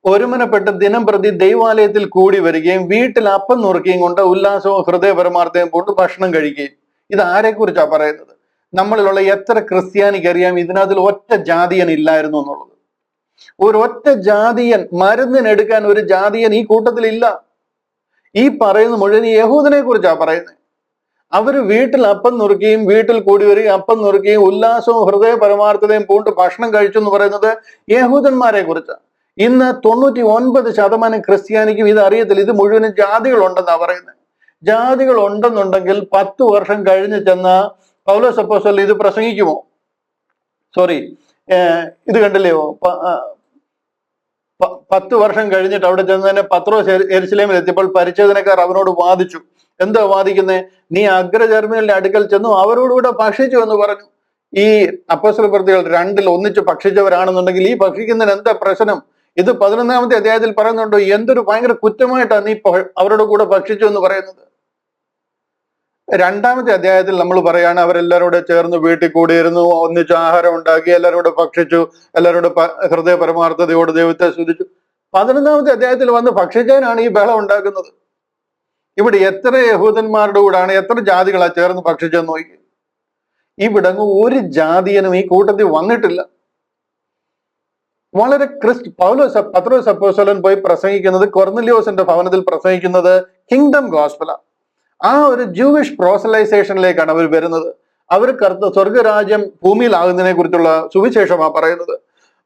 ഒരുമനപ്പെട്ട് ദിനം പ്രതി ദൈവാലയത്തിൽ കൂടി വരികയും വീട്ടിൽ അപ്പം നുറുക്കുകയും കൊണ്ട് ഉല്ലാസവും ഹൃദയപരമാർത്ഥവും കൊണ്ട് ഭക്ഷണം കഴിക്കുകയും. ഇത് ആരെ കുറിച്ചാ പറയുന്നത്? നമ്മളിലുള്ള എത്ര ക്രിസ്ത്യാനിക്ക് അറിയാം ഇതിനകത്തിൽ ഒറ്റ ജാതിയൻ ഇല്ലായിരുന്നു എന്നുള്ളത്. ഒരൊറ്റ ജാതിയൻ, മരുന്നിനെടുക്കാൻ ഒരു ജാതിയൻ ഈ കൂട്ടത്തിലില്ല. ഈ പറയുന്ന മുഴുവൻ യഹൂദനെ കുറിച്ചാ പറയുന്നത്. അവര് വീട്ടിൽ അപ്പം നുറുക്കുകയും വീട്ടിൽ കൂടി വരികയും അപ്പം നുറുക്കുകയും ഉല്ലാസവും ഹൃദയ പരമാർത്ഥതയും പൂണ്ട് ഭക്ഷണം കഴിച്ചു എന്ന് പറയുന്നത് യഹൂദന്മാരെ കുറിച്ചാണ്. ഇന്ന് 99% ക്രിസ്ത്യാനിക്കും ഇത് അറിയത്തില്ല. ഇത് മുഴുവനും ജാതികളുണ്ടെന്നാ പറയുന്നത്. ജാതികൾ ഉണ്ടെന്നുണ്ടെങ്കിൽ 10 വർഷം കഴിഞ്ഞ് ചെന്ന പൗലോസ് അപ്പോസ്തലൻ ഇത് പ്രസംഗിക്കുമോ? ഇത് കണ്ടില്ലയോ? 10 വർഷം കഴിഞ്ഞിട്ട് അവിടെ ചെന്നതിനെ പത്രോസ് യെരുശലേമിൽ എത്തിയപ്പോൾ പരിച്ഛേദനക്കാർ അവനോട് വാദിച്ചു. എന്താ വാദിക്കുന്നേ? നീ അഗ്രചർമ്മികളുടെ അടുക്കൽ ചെന്നു അവരോടുകൂടെ ഭക്ഷിച്ചു എന്ന് പറഞ്ഞു. ഈ അപ്പോസ്തല പ്രവൃത്തികൾ 2 ഒന്നിച്ച് ഭക്ഷിച്ചവരാണെന്നുണ്ടെങ്കിൽ ഈ ഭക്ഷിക്കുന്നതിന് എന്താ പ്രശ്നം? ഇത് 11-ാമത്തെ അധ്യായത്തിൽ പറയുന്നുണ്ടോ എന്തൊരു ഭയങ്കര കുറ്റമായിട്ടാണ് നീ അവരുടെ കൂടെ ഭക്ഷിച്ചു എന്ന് പറയുന്നത്. 2-ാമത്തെ അധ്യായത്തിൽ നമ്മൾ പറയാണ് അവരെല്ലാവരോടെ ചേർന്ന് വീട്ടിൽ കൂടിയിരുന്നു, ഒന്നിച്ച് ആഹാരം ഉണ്ടാക്കി, എല്ലാവരോടും ഭക്ഷിച്ചു, എല്ലാവരോടും ഹൃദയ പരമാർത്ഥതയോട് ദൈവത്തെ സ്തുതിച്ചു. 11-ാമത്തെ അധ്യായത്തിൽ വന്ന് ഭക്ഷിക്കാനാണ് ഈ ബഹളം ഉണ്ടാക്കുന്നത്. ഇവിടെ എത്ര യഹൂദന്മാരുടെ കൂടാണ്, എത്ര ജാതികളാ ചേർന്ന് ഭക്ഷിച്ചെന്ന് നോക്കി. ഇവിടങ്ങ് ഒരു ജാതിയനും ഈ കൂട്ടത്തിൽ വന്നിട്ടില്ല. വളരെ പത്രോസ് അപ്പോസ്തലൻ പോയി പ്രസംഗിക്കുന്നത്, കൊർന്നലിയോസിന്റെ ഭവനത്തിൽ പ്രസംഗിക്കുന്നത് കിങ്ഡം ഗോസ്പലാണ്. ആ ഒരു ജൂവിഷ് പ്രോസലൈസേഷനിലേക്കാണ് അവർ വരുന്നത്. അവർ സ്വർഗരാജ്യം ഭൂമിയിലാകുന്നതിനെ കുറിച്ചുള്ള സുവിശേഷമാണ് പറയുന്നത്.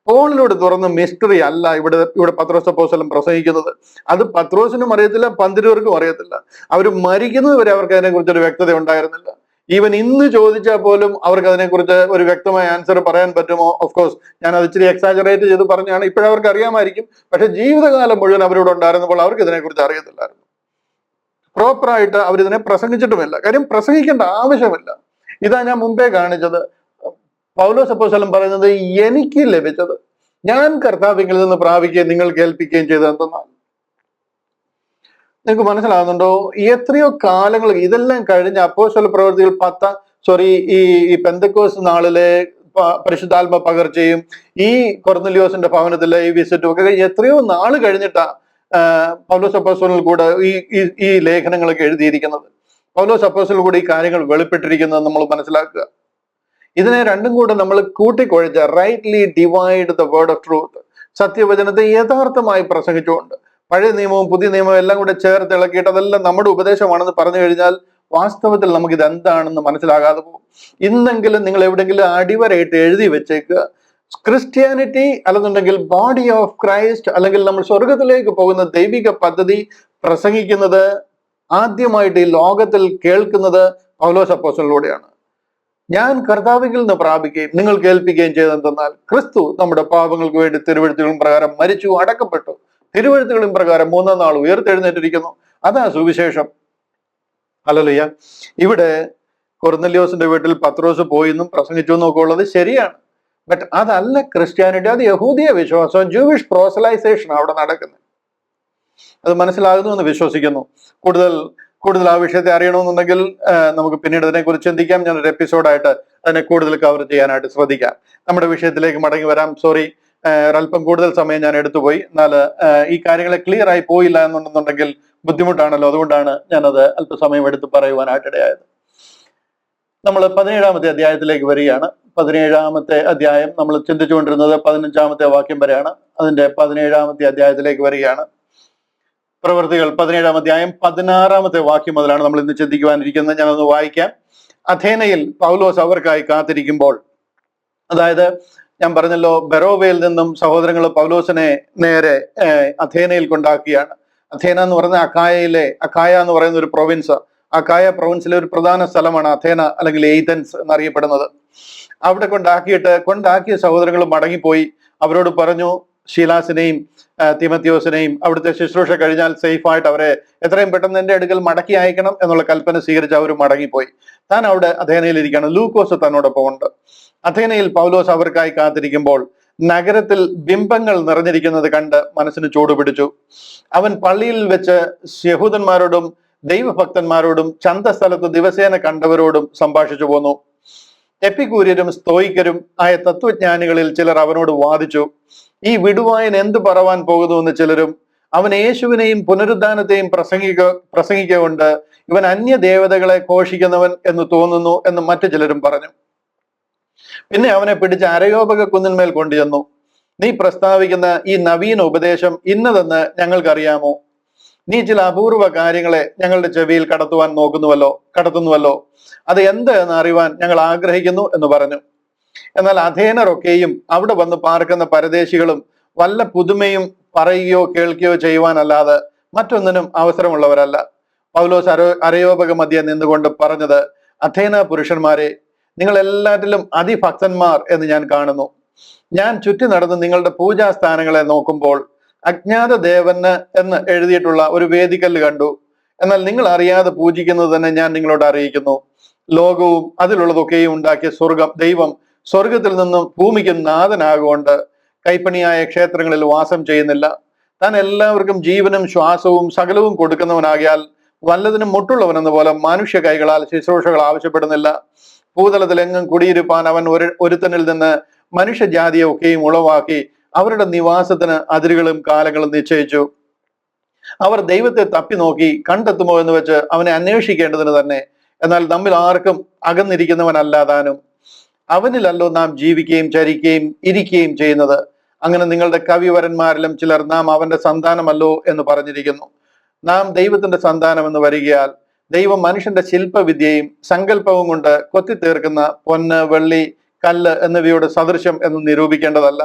പോളിലൂടെ തുറന്ന് മിസ്റ്ററി അല്ല ഇവിടെ പത്രോസ് അപ്പോസ്തലൻ പ്രസംഗിക്കുന്നത്. അത് പത്രോസിനും അറിയത്തില്ല, പന്തിരുവർക്കും അറിയത്തില്ല. അവർ മരിക്കുന്നത് വരെ അവർക്ക് അതിനെക്കുറിച്ച് ഒരു വ്യക്തത ഉണ്ടായിരുന്നില്ല. ഈവൻ ഇന്ന് ചോദിച്ചാൽ പോലും അവർക്ക് അതിനെക്കുറിച്ച് ഒരു വ്യക്തമായ ആൻസർ പറയാൻ പറ്റുമോ? ഓഫ് കോഴ്സ് ഞാൻ അത് ഇച്ചിരി എക്സാജറേറ്റ് ചെയ്ത് പറഞ്ഞാണ്. ഇപ്പോഴവർക്ക് അറിയാമായിരിക്കും, പക്ഷെ ജീവിതകാലം മുഴുവൻ അവരിവിടെ ഉണ്ടായിരുന്നപ്പോൾ അവർക്ക് ഇതിനെക്കുറിച്ച് അറിയത്തില്ലായിരുന്നു. പ്രോപ്പറായിട്ട് അവരിതിനെ പ്രസംഗിച്ചിട്ടുമില്ല. കാര്യം പ്രസംഗിക്കേണ്ട ആവശ്യമില്ല. ഇതാ ഞാൻ മുമ്പേ കാണിച്ചത്. പൗലോസ് അപ്പോസ്തലൻ പറയുന്നത്, എനിക്ക് ലഭിച്ചത് ഞാൻ കർത്താവിൽ നിന്ന് പ്രാപിക്കുകയും നിങ്ങൾ കേൾപ്പിക്കുകയും ചെയ്തതെന്നാൽ. നിങ്ങൾക്ക് മനസ്സിലാകുന്നുണ്ടോ? എത്രയോ കാലങ്ങൾ ഇതെല്ലാം കഴിഞ്ഞ അപ്പോസ്തല പ്രവൃത്തികൾ ഈ പെന്തക്കോസ് നാളിലെ പരിശുദ്ധാത്മ പകർച്ചയും ഈ കൊർന്നലിയോസിന്റെ ഭവനത്തിലെ ഈ വിസിറ്റും ഒക്കെ കഴിഞ്ഞ് എത്രയോ നാൾ കഴിഞ്ഞിട്ടാ പൗലോസ് അപ്പോസ്തലനിൽ കൂടെ ഈ ലേഖനങ്ങളൊക്കെ എഴുതിയിരിക്കുന്നത്. പൗലോസ് അപ്പോസ്തലനിൽ കൂടെ ഈ കാര്യങ്ങൾ വെളിപ്പെട്ടിരിക്കുന്നത് നമ്മൾ മനസ്സിലാക്കുക. ഇതിനെ രണ്ടും കൂടെ നമ്മൾ കൂട്ടിക്കൊഴിച്ച rightly divide the word of truth, സത്യവചനത്തെ യഥാർത്ഥമായി പ്രസംഗിച്ചുകൊണ്ട് പഴയ നിയമവും പുതിയ നിയമവും എല്ലാം കൂടെ ചേർത്ത് ഇളക്കിയിട്ട് അതെല്ലാം നമ്മുടെ ഉപദേശമാണെന്ന് പറഞ്ഞു കഴിഞ്ഞാൽ വാസ്തവത്തിൽ നമുക്ക് ഇത് എന്താണെന്ന് മനസ്സിലാകാതെ പോകും. ഇന്നെങ്കിലും നിങ്ങൾ എവിടെയെങ്കിലും അടിവരയിട്ട് എഴുതി വെച്ചേക്കുക, ക്രിസ്ത്യാനിറ്റി അല്ലെന്നുണ്ടെങ്കിൽ ബോഡി ഓഫ് ക്രൈസ്റ്റ്, അല്ലെങ്കിൽ നമ്മൾ സ്വർഗത്തിലേക്ക് പോകുന്ന ദൈവിക പദ്ധതി പ്രസംഗിക്കുന്നത് ആദ്യമായിട്ട് ഈ ലോകത്തിൽ കേൾക്കുന്നത് പൗലോസ് അപ്പോസ്തലനിലൂടെയാണ്. ഞാൻ കർത്താവിൽ നിന്ന് പ്രാപിക്കുകയും നിങ്ങൾ കേൾപ്പിക്കുകയും ചെയ്തെന്നാൽ ക്രിസ്തു നമ്മുടെ പാപങ്ങൾക്ക് വേണ്ടി തിരുവെഴുത്തുകളും പ്രകാരം മരിച്ചു, അടക്കപ്പെട്ടു, തിരുവെഴുത്തുകളും പ്രകാരം 3-ാം നാൾ ഉയർത്തെഴുന്നേറ്റിരിക്കുന്നു. അതാ സുവിശേഷം. ഹല്ലേലൂയ. ഇവിടെ കൊർന്നലിയോസിന്റെ വീട്ടിൽ പത്രോസ് പോയിന്നും പ്രസംഗിച്ചു എന്നൊക്കെ ഉള്ളത് ശരിയാണ്. ബട്ട് അതല്ല ക്രിസ്ത്യാനിറ്റി. അത് യഹൂദിയ വിശ്വാസം, ജൂവിഷ് പ്രോസലൈസേഷൻ അവിടെ നടക്കുന്നത്. അത് മനസ്സിലാകുന്നു എന്ന് വിശ്വസിക്കുന്നു. കൂടുതൽ ആ വിഷയത്തെ അറിയണമെന്നുണ്ടെങ്കിൽ നമുക്ക് പിന്നീട് അതിനെക്കുറിച്ച് ചിന്തിക്കാം. ഞാനൊരു എപ്പിസോഡായിട്ട് അതിനെ കൂടുതൽ കവർ ചെയ്യാനായിട്ട് ശ്രദ്ധിക്കാം. നമ്മുടെ വിഷയത്തിലേക്ക് മടങ്ങി വരാം. സോറി, ഒരല്പം കൂടുതൽ സമയം ഞാൻ എടുത്തുപോയി. എന്നാൽ ഈ കാര്യങ്ങളെ ക്ലിയർ ആയി പോയില്ല എന്നുണ്ടെന്നുണ്ടെങ്കിൽ ബുദ്ധിമുട്ടാണല്ലോ. അതുകൊണ്ടാണ് ഞാനത് അല്പസമയം എടുത്ത് പറയുവാനായിട്ടിടയായത്. നമ്മൾ 17-ാമത്തെ അധ്യായത്തിലേക്ക് വരികയാണ്. 17-ാമത്തെ അധ്യായം നമ്മൾ ചിന്തിച്ചുകൊണ്ടിരുന്നത് 15-ാമത്തെ വാക്യം വരെയാണ്. അതിന്റെ 17-ാമത്തെ അധ്യായത്തിലേക്ക് വരികയാണ്. പ്രവൃത്തികൾ 17-ാം അധ്യായം 16-ാമത്തെ വാക്യം മുതലാണ് നമ്മൾ ഇന്ന് ചിന്തിക്കുവാനിരിക്കുന്നത്. ഞാനൊന്ന് വായിക്കാം. അഥേനയിൽ പൗലോസ് അവർക്കായി കാത്തിരിക്കുമ്പോൾ, അതായത് ഞാൻ പറഞ്ഞല്ലോ, ബെറോവയിൽ നിന്നും സഹോദരങ്ങൾ പൗലോസിനെ നേരെ അഥേനയിൽ കൊണ്ടാക്കിയാണ്. അഥേന എന്ന് പറയുന്ന അക്കായ എന്ന് പറയുന്ന ഒരു പ്രൊവിൻസ്, അക്കായ പ്രൊവിൻസിലെ ഒരു പ്രധാന സ്ഥലമാണ് അഥേന, അല്ലെങ്കിൽ എയ്തൻസ് എന്നറിയപ്പെടുന്നത്. അവിടെ കൊണ്ടാക്കിയ സഹോദരങ്ങൾ മടങ്ങിപ്പോയി. അവരോട് പറഞ്ഞു, ശീലാസിനെയും തിമത്തിയോസിനെയും അവിടുത്തെ ശുശ്രൂഷ കഴിഞ്ഞാൽ സേഫായിട്ട് അവരെ എത്രയും പെട്ടെന്ന് എന്റെ അടുക്കൽ മടക്കി അയക്കണം എന്നുള്ള കൽപ്പന സ്വീകരിച്ച് അവർ മടങ്ങിപ്പോയി. താൻ അവിടെ അഥേനയിൽ ഇരിക്കുകയാണ്. ലൂക്കോസ് തന്നോടൊപ്പം ഉണ്ട്. അഥേനയിൽ പൗലോസ് അവർക്കായി കാത്തിരിക്കുമ്പോൾ നഗരത്തിൽ ബിംബങ്ങൾ നിറഞ്ഞിരിക്കുന്നത് കണ്ട് മനസ്സിന് ചൂടുപിടിച്ചു. അവൻ പള്ളിയിൽ വെച്ച് യഹൂദന്മാരോടും ദൈവഭക്തന്മാരോടും ചന്തസ്ഥലത്ത് ദിവസേന കണ്ടവരോടും സംഭാഷിച്ചു പോന്നു. എപ്പിക്കൂര്യരും സ്തോയിക്കരും ആയ തത്വജ്ഞാനികളിൽ ചിലർ അവനോട് വാദിച്ചു. ഈ വിടുവായൻ എന്ത് പറവാൻ പോകുന്നുവെന്ന് ചിലരും, അവൻ യേശുവിനെയും പുനരുദ്ധാനത്തെയും പ്രസംഗിക്കൊണ്ട് ഇവൻ അന്യദേവതകളെ ഘോഷിക്കുന്നവൻ എന്ന് തോന്നുന്നു എന്ന് മറ്റു ചിലരും പറഞ്ഞു. പിന്നെ അവനെ പിടിച്ച് അരയോപക കുന്നിന്മേൽ കൊണ്ടുചെന്നു. നീ പ്രസ്താവിക്കുന്ന ഈ നവീന ഉപദേശം ഇന്നതെന്ന് ഞങ്ങൾക്കറിയാമോ? നീ ചില അപൂർവ കാര്യങ്ങളെ ഞങ്ങളുടെ ചെവിയിൽ കടത്തുന്നുവല്ലോ. അത് എന്ത് എന്ന് അറിയുവാൻ ഞങ്ങൾ ആഗ്രഹിക്കുന്നു എന്ന് പറഞ്ഞു. എന്നാൽ അഥേനരൊക്കെയും അവിടെ വന്ന് പാർക്കുന്ന പരദേശികളും വല്ല പുതുമയും പറയുകയോ കേൾക്കുകയോ ചെയ്യുവാനല്ലാതെ മറ്റൊന്നിനും അവസരമുള്ളവരല്ല. പൗലോസ് അരയോപക മധ്യേ നിന്നുകൊണ്ട് പറഞ്ഞത്, അഥേന പുരുഷന്മാരെ, നിങ്ങൾ എല്ലാറ്റിലും അതിഭക്തന്മാർ എന്ന് ഞാൻ കാണുന്നു. ഞാൻ ചുറ്റി നടന്ന് നിങ്ങളുടെ പൂജാസ്ഥാനങ്ങളെ നോക്കുമ്പോൾ അജ്ഞാത ദേവന് എന്ന് എഴുതിയിട്ടുള്ള ഒരു വേദിക്കല്ല് കണ്ടു. എന്നാൽ നിങ്ങൾ അറിയാതെ പൂജിക്കുന്നത് തന്നെ ഞാൻ നിങ്ങളോട് അറിയിക്കുന്നു. ലോകവും അതിലുള്ളതൊക്കെയും ഉണ്ടാക്കിയ ദൈവം സ്വർഗത്തിൽ നിന്നും ഭൂമിക്ക് നാഥനാകൊണ്ട് കൈപ്പണിയായ ക്ഷേത്രങ്ങളിൽ വാസം ചെയ്യുന്നില്ല. താൻ എല്ലാവർക്കും ജീവനും ശ്വാസവും സകലവും കൊടുക്കുന്നവനാകിയാൽ വല്ലതിനും മുട്ടുള്ളവനെന്ന പോലെ മനുഷ്യ കൈകളാൽ ശുശ്രൂഷകൾ ആവശ്യപ്പെടുന്നില്ല. ഭൂതലത്തിലെങ്ങും കുടിയിരുപ്പാൻ അവൻ ഒരുത്തനിൽ നിന്ന് മനുഷ്യജാതിയെ ഒക്കെയും ഉളവാക്കി അവരുടെ നിവാസത്തിന് അതിരുകളും കാലങ്ങളും നിശ്ചയിച്ചു. അവർ ദൈവത്തെ തപ്പി നോക്കി കണ്ടെത്തുമോ എന്ന് വെച്ച് അവനെ അന്വേഷിക്കേണ്ടതിന് തന്നെ. എന്നാൽ നമ്മിൽ ആർക്കും അകന്നിരിക്കുന്നവനല്ല താനും. അവനിലല്ലോ നാം ജീവിക്കുകയും ചരിക്കുകയും ഇരിക്കുകയും ചെയ്യുന്നത്. അങ്ങനെ നിങ്ങളുടെ കവിവരന്മാരിലും ചിലർ നാം അവന്റെ സന്താനമല്ലോ എന്ന് പറഞ്ഞിരിക്കുന്നു. നാം ദൈവത്തിന്റെ സന്താനം എന്ന് വരികയാൽ ദൈവം മനുഷ്യന്റെ ശില്പവിദ്യയും സങ്കല്പവും കൊണ്ട് കൊത്തിത്തീർക്കുന്ന പൊന്ന്, വെള്ളി, കല്ല് എന്നിവയുടെ സദൃശ്യം എന്ന് നിരൂപിക്കേണ്ടതല്ല.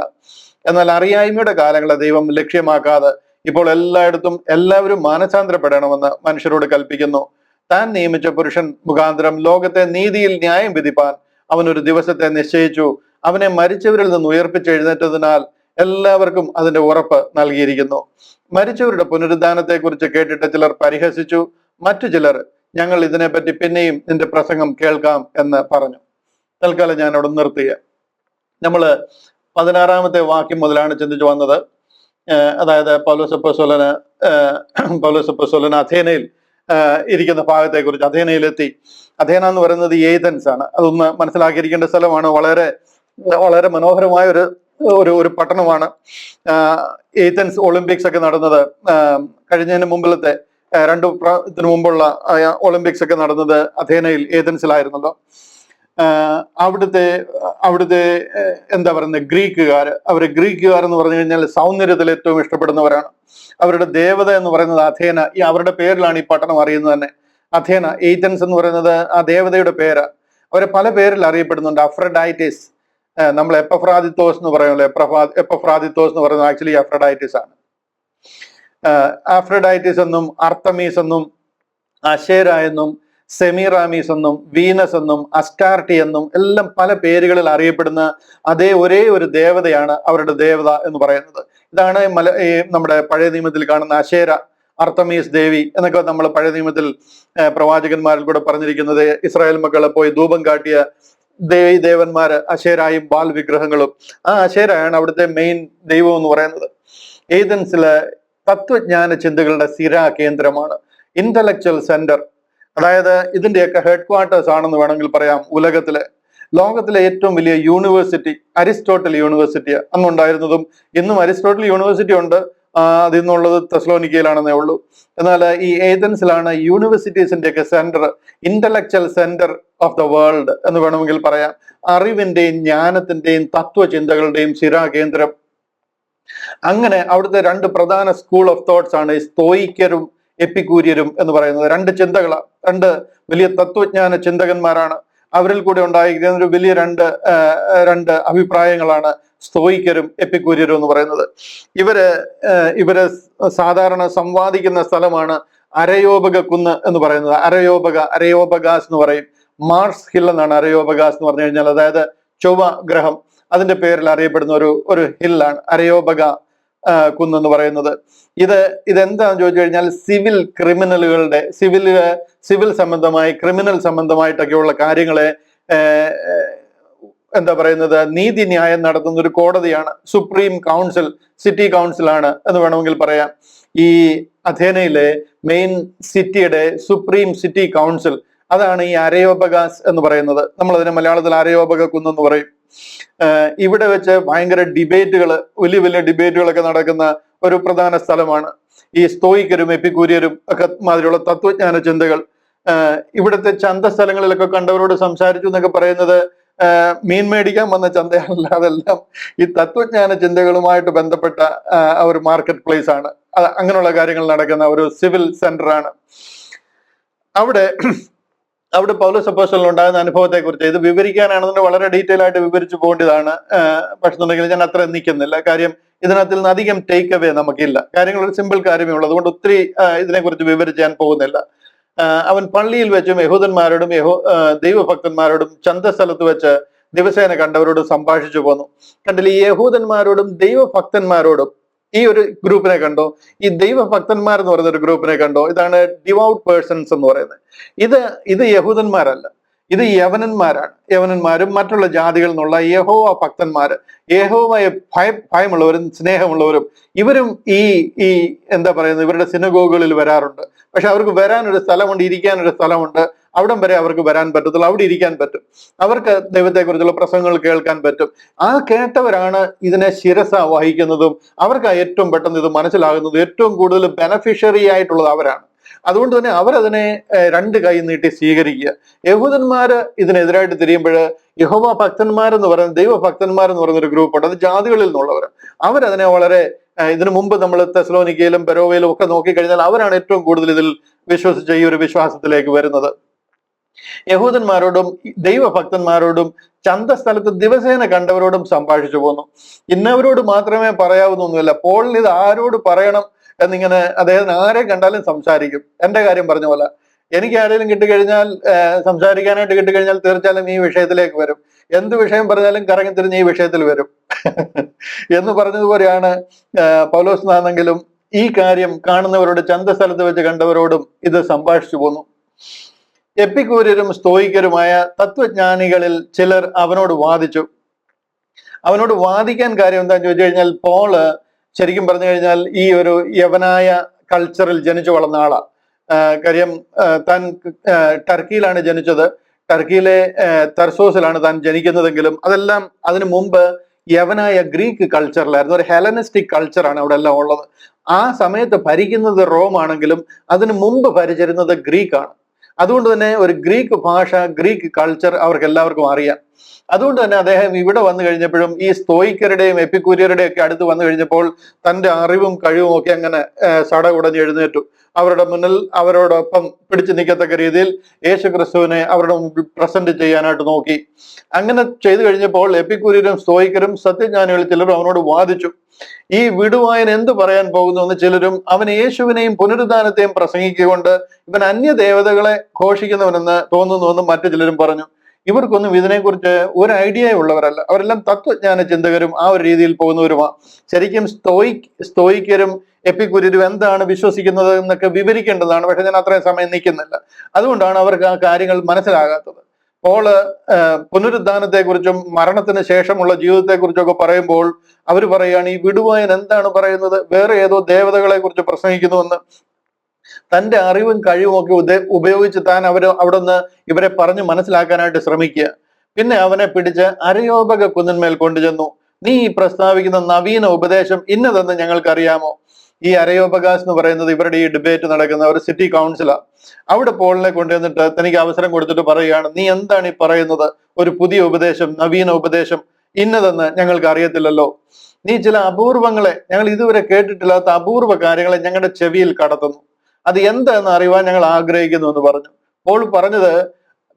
എന്നാൽ അറിയായ്മയുടെ കാലങ്ങളെ ദൈവം ലക്ഷ്യമാക്കാതെ ഇപ്പോൾ എല്ലായിടത്തും എല്ലാവരും മാനസാന്തരപ്പെടണമെന്ന് മനുഷ്യരോട് കൽപ്പിക്കുന്നു. താൻ നിയമിച്ച പുരുഷൻ മുഖാന്തരം ലോകത്തെ നീതിയിൽ ന്യായം വിധിപ്പാൻ അവൻ ഒരു ദിവസത്തെ നിശ്ചയിച്ചു. അവനെ മരിച്ചവരിൽ നിന്ന് ഉയർപ്പിച്ചെഴുന്നേറ്റതിനാൽ എല്ലാവർക്കും അതിന്റെ ഉറപ്പ് നൽകിയിരിക്കുന്നു. മരിച്ചവരുടെ പുനരുദ്ധാനത്തെ കുറിച്ച് കേട്ടിട്ട് ചിലർ പരിഹസിച്ചു. മറ്റു ചിലർ ഞങ്ങൾ ഇതിനെപ്പറ്റി പിന്നെയും നിന്റെ പ്രസംഗം കേൾക്കാം എന്ന് പറഞ്ഞു. തൽക്കാലം ഞാൻ അവിടെ നിർത്തുക. നമ്മള് 16-ാമത്തെ വാക്യം മുതലാണ് ചിന്തിച്ചു വന്നത്. അതായത് പൗലോസപ്പോസ്തലൻ അഥേനയിൽ ഇരിക്കുന്ന ഭാഗത്തെ കുറിച്ച്. അഥേനയിലെത്തി. അഥേന എന്ന് പറയുന്നത് ഏഥൻസ് ആണ്. അതൊന്ന് മനസ്സിലാക്കിയിരിക്കേണ്ട സ്ഥലമാണ്. വളരെ വളരെ മനോഹരമായ ഒരു പട്ടണമാണ്. ഏഥൻസ് ഒളിമ്പിക്സ് ഒക്കെ നടന്നത് കഴിഞ്ഞതിന് മുമ്പിലത്തെ ഇതിനു മുമ്പുള്ള ഒളിമ്പിക്സ് ഒക്കെ നടന്നത് അഥേനയിൽ ഏഥൻസിലായിരുന്നല്ലോ. അവിടുത്തെ എന്താ പറയുന്നത്, ഗ്രീക്കുകാർ എന്ന് പറഞ്ഞു കഴിഞ്ഞാൽ സൗന്ദര്യത്തിൽ ഏറ്റവും ഇഷ്ടപ്പെടുന്നവരാണ്. അവരുടെ ദേവത എന്ന് പറയുന്നത് അഥേന. അവരുടെ പേരിലാണ് ഈ പട്ടണം അറിയുന്നത് തന്നെ. അഥേന, ഏഥൻസ് എന്ന് പറയുന്നത് ആ ദേവതയുടെ പേര്. അവരെ പല പേരിൽ അറിയപ്പെടുന്നുണ്ട്. അഫ്രഡൈറ്റിസ്, നമ്മൾ എപ്പഫ്രാദിത്തോസ് എന്ന് പറയുമല്ലോ. എപ്പഫ്രാദിത്തോസ് എന്ന് പറയുന്നത് ആക്ച്വലി അഫ്രഡൈറ്റിസ് ആണ്. അഫ്രഡൈറ്റിസ് എന്നും അർത്തമീസ് എന്നും അശേര എന്നും സെമിറാമീസ് എന്നും വീനസ് എന്നും അസ്റ്റാർട്ടി എന്നും എല്ലാം പല പേരുകളിൽ അറിയപ്പെടുന്ന ഒരേ ഒരു ദേവതയാണ് അവരുടെ ദേവത എന്ന് പറയുന്നത്. ഇതാണ് നമ്മുടെ പഴയ നിയമത്തിൽ കാണുന്ന അശേര, അർത്തമീസ് ദേവി എന്നൊക്കെ നമ്മൾ പഴയ നിയമത്തിൽ പ്രവാചകന്മാരിൽ കൂടെ പറഞ്ഞിരിക്കുന്നത്. ഇസ്രായേൽ മക്കളെ പോയി ധൂപം കാട്ടിയ ദേവന്മാര് അശേരായും ബാൽ വിഗ്രഹങ്ങളും. ആ അശേരയാണ് അവിടുത്തെ മെയിൻ ദൈവം എന്ന് പറയുന്നത്. ഏഥൻസിലെ തത്വജ്ഞാന ചിന്തകളുടെ സ്ഥിര കേന്ദ്രമാണ്, ഇന്റലക്ച്വൽ സെന്റർ. അതായത് ഇതിന്റെയൊക്കെ ഹെഡ് ക്വാർട്ടേഴ്സ് ആണെന്ന് വേണമെങ്കിൽ പറയാം. ലോകത്തിലെ ഏറ്റവും വലിയ യൂണിവേഴ്സിറ്റി അരിസ്റ്റോട്ടൽ യൂണിവേഴ്സിറ്റി അന്നുണ്ടായിരുന്നതും ഇന്നും അരിസ്റ്റോട്ടൽ യൂണിവേഴ്സിറ്റി ഉണ്ട്. അതിൽ നിന്നുള്ളത് തെസ്സലോനിക്കയിലാണെന്നേ ഉള്ളൂ. എന്നാൽ ഈ ഏഥൻസിലാണ് യൂണിവേഴ്സിറ്റീസിന്റെ ഒക്കെ centre, intellectual centre of the world എന്ന് വേണമെങ്കിൽ പറയാം. അറിവിന്റെയും ജ്ഞാനത്തിന്റെയും തത്വചിന്തകളുടെയും സ്ഥിരാകേന്ദ്രം. അങ്ങനെ അവിടുത്തെ രണ്ട് പ്രധാന സ്കൂൾ ഓഫ് തോട്ട്സ് ആണ് സ്തോയിക്കരും എപ്പിക്കൂര്യരും എന്ന് പറയുന്നത്. രണ്ട് വലിയ തത്വജ്ഞാന ചിന്തകന്മാരാണ്. അവരിൽ കൂടെ ഉണ്ടായിരിക്കുന്ന ഒരു വലിയ രണ്ട് അഭിപ്രായങ്ങളാണ് സ്തോയിക്കരും എപ്പിക്കൂര്യരും എന്ന് പറയുന്നത്. ഇവര് സാധാരണ സംവാദിക്കുന്ന സ്ഥലമാണ് അരയോപക കുന്ന് എന്ന് പറയുന്നത്. അരയോപഗാസ് എന്ന് പറയും. മാർസ് ഹിൽ എന്നാണ് അരയോപഗാസ് എന്ന് പറഞ്ഞു കഴിഞ്ഞാൽ. അതായത് ചൊവ്വ ഗ്രഹം, അതിന്റെ പേരിൽ അറിയപ്പെടുന്ന ഒരു ഹില്ലാണ് അരയോപക കുന്നെന്ന് പറയുന്നത്. ഇതെന്താണെന്ന് ചോദിച്ചു കഴിഞ്ഞാൽ സിവിൽ സംബന്ധമായി ക്രിമിനൽ സംബന്ധമായിട്ടൊക്കെയുള്ള കാര്യങ്ങളെ എന്താ പറയുന്നത്, നീതിന്യായം നടത്തുന്ന ഒരു കോടതിയാണ്. സുപ്രീം കൗൺസിൽ, സിറ്റി കൗൺസിലാണ് എന്ന് വേണമെങ്കിൽ പറയാം. ഈ അഥേനയിലെ മെയിൻ സിറ്റിയുടെ സുപ്രീം സിറ്റി കൗൺസിൽ, അതാണ് ഈ അരയോപഗാസ് എന്ന് പറയുന്നത്. നമ്മൾ അതിനെ മലയാളത്തിൽ അരയോപക കുന്നെന്ന് പറയും. ഇവിടെ വെച്ച് ഭയങ്കര വലിയ വലിയ ഡിബേറ്റുകളൊക്കെ നടക്കുന്ന ഒരു പ്രധാന സ്ഥലമാണ്. ഈ സ്തോയിക്കരും എപ്പിക്കൂര്യരും ഒക്കെ മാതിരിയുള്ള തത്വജ്ഞാന ചിന്തകൾ. ഇവിടുത്തെ ചന്തസ്ഥലങ്ങളിലൊക്കെ കണ്ടവരോട് സംസാരിച്ചു എന്നൊക്കെ പറയുന്നത് മീൻ മേടിക്കാൻ വന്ന ചന്തയല്ല, അതെല്ലാം ഈ തത്വജ്ഞാന ചിന്തകളുമായിട്ട് ബന്ധപ്പെട്ട ഒരു മാർക്കറ്റ് പ്ലേസ് ആണ്. അങ്ങനെയുള്ള കാര്യങ്ങൾ നടക്കുന്ന ഒരു സിവിൽ സെന്റർ ആണ്. അവിടെ പൗലോസ് അപ്പോസ്തലൻ ഉണ്ടാകുന്ന അനുഭവത്തെ കുറിച്ച് ഇത് വിവരിക്കാനാണെന്നുണ്ടെങ്കിൽ വളരെ ഡീറ്റെയിൽ ആയിട്ട് വിവരിച്ചു പോകേണ്ടതാണ്. പക്ഷെ എന്നുണ്ടെങ്കിൽ ഞാൻ അത്ര നിൽക്കുന്നില്ല. കാര്യം ഇതിനകത്തിൽ നിന്ന് അധികം ടേക്ക് അവേ നമുക്കില്ല. കാര്യങ്ങൾ ഒരു സിമ്പിൾ കാര്യമേ ഉള്ളൂ. അതുകൊണ്ട് ഒത്തിരി ഇതിനെക്കുറിച്ച് വിവരിച്ച് ഞാൻ പോകുന്നില്ല. അവൻ പള്ളിയിൽ വെച്ചും യഹൂദന്മാരോടും ദൈവഭക്തന്മാരോടും ചന്തസ്ഥലത്ത് വെച്ച് ദിവസേന കണ്ടവരോട് സംഭാഷിച്ചു പോന്നു. കണ്ടില്ല, ഈ യഹൂദന്മാരോടും ദൈവഭക്തന്മാരോടും ഈ ഒരു ഗ്രൂപ്പിനെ കണ്ടോ? ഈ ദൈവഭക്തന്മാർ എന്ന് പറയുന്ന ഒരു ഗ്രൂപ്പിനെ കണ്ടോ? ഇതാണ് ഡിവൗട്ട് പേഴ്സൺസ് എന്ന് പറയുന്നത്. ഇത് യഹൂദന്മാരല്ല, ഇത് യവനന്മാരാണ്. യവനന്മാരും മറ്റുള്ള ജാതികളിൽ നിന്നുള്ള യഹോവ ഭക്തന്മാര്, യഹോവയെ ഭയമുള്ളവരും സ്നേഹമുള്ളവരും, ഇവരും ഈ ഈ എന്താ പറയുന്നത്, ഇവരുടെ സിനഗോഗുകളിൽ വരാറുണ്ട്. പക്ഷെ അവർക്ക് വരാനൊരു സ്ഥലമുണ്ട്, ഇരിക്കാനൊരു സ്ഥലമുണ്ട്. അവിടം വരെ അവർക്ക് വരാൻ പറ്റത്തുള്ളൂ, അവിടെ ഇരിക്കാൻ പറ്റും. അവർക്ക് ദൈവത്തെക്കുറിച്ചുള്ള പ്രസംഗങ്ങൾ കേൾക്കാൻ പറ്റും. ആ കേട്ടവരാണ് ഇതിനെ ശിരസ വഹിക്കുന്നതും അവർക്ക് ഏറ്റവും പെട്ടെന്ന് ഇത് മനസ്സിലാകുന്നതും ഏറ്റവും കൂടുതൽ ബെനഫിഷ്യറി ആയിട്ടുള്ളത് അവരാണ്. അതുകൊണ്ട് തന്നെ അവരതിനെ രണ്ട് കൈ നീട്ടി സ്വീകരിക്കുക. യഹൂദന്മാര് ഇതിനെതിരായിട്ട് തിരിയുമ്പോൾ യഹോവ ഭക്തന്മാരെന്ന് പറയുന്ന ദൈവഭക്തന്മാരെന്ന് പറയുന്ന ഒരു ഗ്രൂപ്പുണ്ട്, അത് ജാതികളിൽ നിന്നുള്ളവർ. അവരതിനെ വളരെ ഇതിനു മുമ്പ് നമ്മൾ തെസ്സലോനിക്കയിലും ബെരോവയിലും ഒക്കെ നോക്കിക്കഴിഞ്ഞാൽ അവരാണ് ഏറ്റവും കൂടുതൽ ഇതിൽ വിശ്വസിച്ച ഈ ഒരു വിശ്വാസത്തിലേക്ക് വരുന്നത്. യഹൂദന്മാരോടും ദൈവഭക്തന്മാരോടും ചന്തസ്ഥലത്ത് ദിവസേന കണ്ടവരോടും സംഭാഷിച്ചു പോന്നു. ഇന്നവരോട് മാത്രമേ പറയാവുന്നൊന്നുമില്ല. പോളിന് ഇത് ആരോട് പറയണം എന്നിങ്ങനെ അദ്ദേഹം ആരെ കണ്ടാലും സംസാരിക്കും. എന്റെ കാര്യം പറഞ്ഞ പോലെ എനിക്ക് ആരെങ്കിലും കിട്ടിക്കഴിഞ്ഞാൽ, സംസാരിക്കാനായിട്ട് കിട്ടിക്കഴിഞ്ഞാൽ തീർച്ചയായും ഈ വിഷയത്തിലേക്ക് വരും. എന്ത് വിഷയം പറഞ്ഞാലും കറങ്ങി തിരിഞ്ഞ് ഈ വിഷയത്തിൽ വരും എന്ന് പറഞ്ഞതുപോലെയാണ് പൗലോസ് ആണെങ്കിലും ഈ കാര്യം കാണുന്നവരോട് ചന്തസ്ഥലത്ത് വെച്ച് കണ്ടവരോടും ഇത് സംഭാഷിച്ചു പോന്നു. എപ്പിക്കൂര്യരും സ്തോയിക്കരുമായ തത്വജ്ഞാനികളിൽ ചിലർ അവനോട് വാദിച്ചു. അവനോട് വാദിക്കാൻ കാര്യം എന്താണെന്ന് ചോദിച്ചു കഴിഞ്ഞാൽ, പോള് ശരിക്കും പറഞ്ഞു കഴിഞ്ഞാൽ ഈ ഒരു യവനായ കൾച്ചറിൽ ജനിച്ചു വളർന്ന ആളാ. കാര്യം താൻ ടർക്കിയിലാണ് ജനിച്ചത്. ടർക്കിയിലെ തർസോസിലാണ് താൻ ജനിക്കുന്നതെങ്കിലും അതെല്ലാം അതിനു മുമ്പ് യവനായ ഗ്രീക്ക് കൾച്ചറിലായിരുന്നു. ഒരു ഹെലനിസ്റ്റിക് കൾച്ചറാണ് അവിടെ എല്ലാം ഉള്ളത്. ആ സമയത്ത് ഭരിക്കുന്നത് റോം ആണെങ്കിലും അതിനു മുമ്പ് ഭരിച്ചിരുന്നത് ഗ്രീക്കാണ്. അതുകൊണ്ട് തന്നെ ഒരു ഗ്രീക്ക് ഭാഷ, ഗ്രീക്ക് കൾച്ചർ അവർക്ക് എല്ലാവർക്കും അറിയാം. അതുകൊണ്ട് തന്നെ അദ്ദേഹം ഇവിടെ വന്നു കഴിഞ്ഞപ്പോഴും ഈ സ്തോയിക്കരുടെയും എപ്പിക്കൂര്യരുടെയും ഒക്കെ അടുത്ത് വന്നു കഴിഞ്ഞപ്പോൾ തന്റെ അറിവും കഴിവും ഒക്കെ അങ്ങനെ സട ഉടഞ്ഞ് എഴുന്നേറ്റു. അവരുടെ മുന്നിൽ അവരോടൊപ്പം പിടിച്ചു നിൽക്കത്തക്ക രീതിയിൽ യേശു ക്രിസ്തുവിനെ അവരുടെ മുമ്പിൽ പ്രസന്റ് ചെയ്യാനായിട്ട് നോക്കി. അങ്ങനെ ചെയ്തു കഴിഞ്ഞപ്പോൾ എപ്പിക്കൂര്യരും സ്തോയിക്കരും സത്യജ്ഞാനികൾ ചിലരും അവനോട് വാദിച്ചു. ഈ വിടുവായൻ എന്ത് പറയാൻ പോകുന്നു എന്ന് ചിലരും അവൻ യേശുവിനെയും പുനരുദ്ധാനത്തെയും പ്രസംഗിക്കൊണ്ട് ഇവൻ അന്യ ദേവതകളെ ഘോഷിക്കുന്നവനെന്ന് തോന്നുന്നുവെന്ന് മറ്റു ചിലരും പറഞ്ഞു. ഇവർക്കൊന്നും ഇതിനെക്കുറിച്ച് ഒരു ഐഡിയ ഉള്ളവരല്ല. അവരെല്ലാം തത്വജ്ഞാന ചിന്തകരും ആ ഒരു രീതിയിൽ പോകുന്നവരുമാണ്. ശരിക്കും സ്തോയിക്കരും എപ്പിക്കൂര്യരും എന്താണ് വിശ്വസിക്കുന്നത് എന്നൊക്കെ വിവരിക്കേണ്ടതാണ്. പക്ഷെ ഞാൻ അത്രയും സമയം നിൽക്കുന്നില്ല. അതുകൊണ്ടാണ് അവർക്ക് ആ കാര്യങ്ങൾ മനസ്സിലാകാത്തത്. പോള് പുനരുദ്ധാനത്തെക്കുറിച്ചും മരണത്തിന് ശേഷമുള്ള ജീവിതത്തെക്കുറിച്ചൊക്കെ പറയുമ്പോൾ അവർ പറയുകയാണ്, ഈ വിടുവായൻ എന്താണ് പറയുന്നത്, വേറെ ഏതോ ദേവതകളെ കുറിച്ച് പ്രസംഗിക്കുന്നുവെന്ന്. തന്റെ അറിവും കഴിവും ഒക്കെ ഉപയോഗിച്ച് താൻ അവിടെ നിന്ന് ഇവരെ പറഞ്ഞ് മനസ്സിലാക്കാനായിട്ട് ശ്രമിക്കുക. പിന്നെ അവനെ പിടിച്ച് അരയോപക കുന്നിന്മേൽ കൊണ്ടുചെന്നു. നീ ഈ പ്രസ്താവിക്കുന്ന നവീന ഉപദേശം ഇന്നതെന്ന് ഞങ്ങൾക്കറിയാമോ? ഈ അരയോപകാസ് എന്ന് പറയുന്നത് ഇവരുടെ ഈ ഡിബേറ്റ് നടക്കുന്ന ഒരു സിറ്റി കൗൺസിലാ. അവിടെ പോളിനെ കൊണ്ടുവന്നിട്ട് തനിക്ക് അവസരം കൊടുത്തിട്ട് പറയുകയാണ്, നീ എന്താണ് ഈ പറയുന്നത്? ഒരു പുതിയ ഉപദേശം, നവീന ഉപദേശം ഇന്നതെന്ന് ഞങ്ങൾക്ക് അറിയത്തില്ലല്ലോ. നീ ചില അപൂർവങ്ങളെ, ഞങ്ങൾ ഇതുവരെ കേട്ടിട്ടില്ലാത്ത അപൂർവ കാര്യങ്ങളെ ഞങ്ങളുടെ ചെവിയിൽ കടത്തുന്നു. അത് എന്താണെന്ന് അറിയുവാൻ ഞങ്ങൾ ആഗ്രഹിക്കുന്നു എന്ന് പറഞ്ഞു. പോൾ പറഞ്ഞത്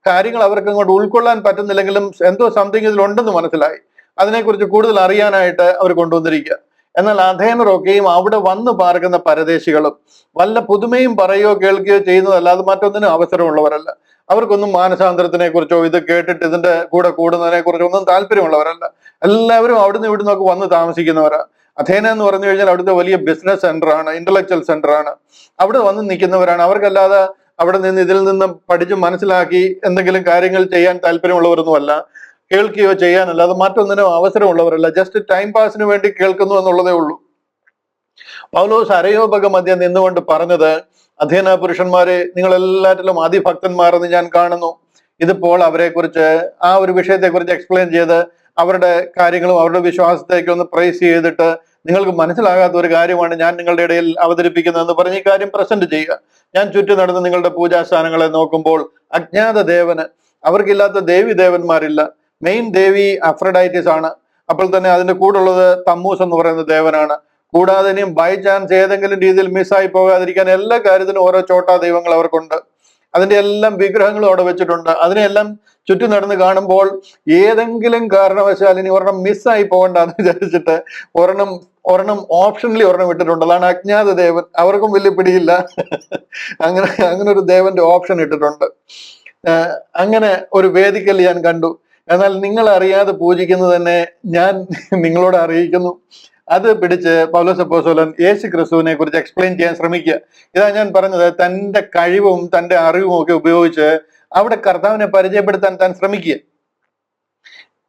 കാര്യങ്ങൾ അവർക്ക് അങ്ങോട്ട് ഉൾക്കൊള്ളാൻ പറ്റുന്നില്ലെങ്കിലും എന്തോ സംതിങ് ഇതിലുണ്ടെന്ന് മനസ്സിലായി. അതിനെക്കുറിച്ച് കൂടുതൽ അറിയാനായിട്ട് അവർ കൊണ്ടുവന്നിരിക്കുക. എന്നാൽ അഥേനറൊക്കെയും അവിടെ വന്നു പാർക്കുന്ന പരദേശികളും വല്ല പുതുമയും പറയുകയോ കേൾക്കുകയോ ചെയ്യുന്നതല്ലാതെ മറ്റൊന്നിനും അവസരമുള്ളവരല്ല. അവർക്കൊന്നും മാനസാന്തരത്തിനെ കുറിച്ചോ ഇത് കേട്ടിട്ട് ഇതിന്റെ കൂടെ കൂടുന്നതിനെ കുറിച്ചോ ഒന്നും താല്പര്യമുള്ളവരല്ല. എല്ലാവരും അവിടുന്ന് ഇവിടുന്ന് ഒക്കെ വന്ന് താമസിക്കുന്നവരാ. അഥേന എന്ന് പറഞ്ഞു കഴിഞ്ഞാൽ അവിടുത്തെ വലിയ ബിസിനസ് സെന്റർ ആണ്, ഇന്റലക്ച്വൽ സെന്റർ ആണ്. അവിടെ വന്ന് നിൽക്കുന്നവരാണ്. അവർക്കല്ലാതെ അവിടെ നിന്ന് ഇതിൽ നിന്ന് പഠിച്ച് മനസ്സിലാക്കി എന്തെങ്കിലും കാര്യങ്ങൾ ചെയ്യാൻ താല്പര്യമുള്ളവരൊന്നുമല്ല. കേൾക്കുകയോ ചെയ്യാനല്ലാതെ മറ്റൊന്നിനും അവസരമുള്ളവരല്ല. ജസ്റ്റ് ടൈം പാസിന് വേണ്ടി കേൾക്കുന്നു എന്നുള്ളതേ ഉള്ളൂ. പൗലോസ് അരയോപക മധ്യ നിന്നുകൊണ്ട് പറഞ്ഞത്, അഥേന പുരുഷന്മാരെ, നിങ്ങൾ എല്ലാറ്റിലും അതിഭക്തന്മാരെന്ന് ഞാൻ കാണുന്നു. ഇതിപ്പോൾ അവരെക്കുറിച്ച് ആ ഒരു വിഷയത്തെക്കുറിച്ച് എക്സ്പ്ലെയിൻ ചെയ്ത് അവരുടെ കാര്യങ്ങളും അവരുടെ വിശ്വാസത്തേക്ക് ഒന്ന് പ്രൈസ് ചെയ്തിട്ട് നിങ്ങൾക്ക് മനസ്സിലാകാത്ത ഒരു കാര്യമാണ് ഞാൻ നിങ്ങളുടെ ഇടയിൽ അവതരിപ്പിക്കുന്നതെന്ന് പറഞ്ഞ് ഈ കാര്യം പ്രസന്റ് ചെയ്യുക. ഞാൻ ചുറ്റും നടന്ന് നിങ്ങളുടെ പൂജാസ്ഥാനങ്ങളെ നോക്കുമ്പോൾ അജ്ഞാത ദേവന്, അവർക്കില്ലാത്ത ദേവി ദേവന്മാരില്ല. മെയിൻ ദേവി അഫ്രഡൈറ്റിസ് ആണ്. അപ്പോൾ തന്നെ അതിന്റെ കൂടെ ഉള്ളത് തമ്മൂസ് എന്ന് പറയുന്ന ദേവനാണ്. കൂടാതെ ഇനിയും ബൈ ചാൻസ് ഏതെങ്കിലും രീതിയിൽ മിസ്സായി പോകാതിരിക്കാൻ എല്ലാ കാര്യത്തിനും ഓരോ ചോട്ടാ ദൈവങ്ങൾ അവർക്കുണ്ട്. അതിന്റെ എല്ലാം വിഗ്രഹങ്ങളും അവിടെ വെച്ചിട്ടുണ്ട്. അതിനെല്ലാം ചുറ്റും നടന്ന് കാണുമ്പോൾ ഏതെങ്കിലും കാരണവശാൽ ഇനി ഒരെണ്ണം മിസ്സായി പോകണ്ടെന്ന് വിചാരിച്ചിട്ട് ഒരെണ്ണം ഓപ്ഷനിൽ ഒരെണ്ണം ഇട്ടിട്ടുണ്ട്. അതാണ് അജ്ഞാത ദേവൻ. അവർക്കും വലിയ പിടിയില്ല. അങ്ങനെ ഒരു ദേവന്റെ ഓപ്ഷൻ ഇട്ടിട്ടുണ്ട്. അങ്ങനെ ഒരു വേദിക്കൽ ഞാൻ കണ്ടു. എന്നാൽ നിങ്ങൾ അറിയാതെ പൂജിക്കുന്നത് തന്നെ ഞാൻ നിങ്ങളോട് അറിയിക്കുന്നു. അത് പിടിച്ച് പൗലോസ് അപ്പോസ്തലൻ യേശു ക്രിസ്തുവിനെ കുറിച്ച് എക്സ്പ്ലെയിൻ ചെയ്യാൻ ശ്രമിക്കുക. ഇതാ ഞാൻ പറഞ്ഞത്, തന്റെ കഴിവും തന്റെ അറിവും ഒക്കെ ഉപയോഗിച്ച് അവിടെ കർത്താവിനെ പരിചയപ്പെടുത്താൻ താൻ ശ്രമിക്കുക.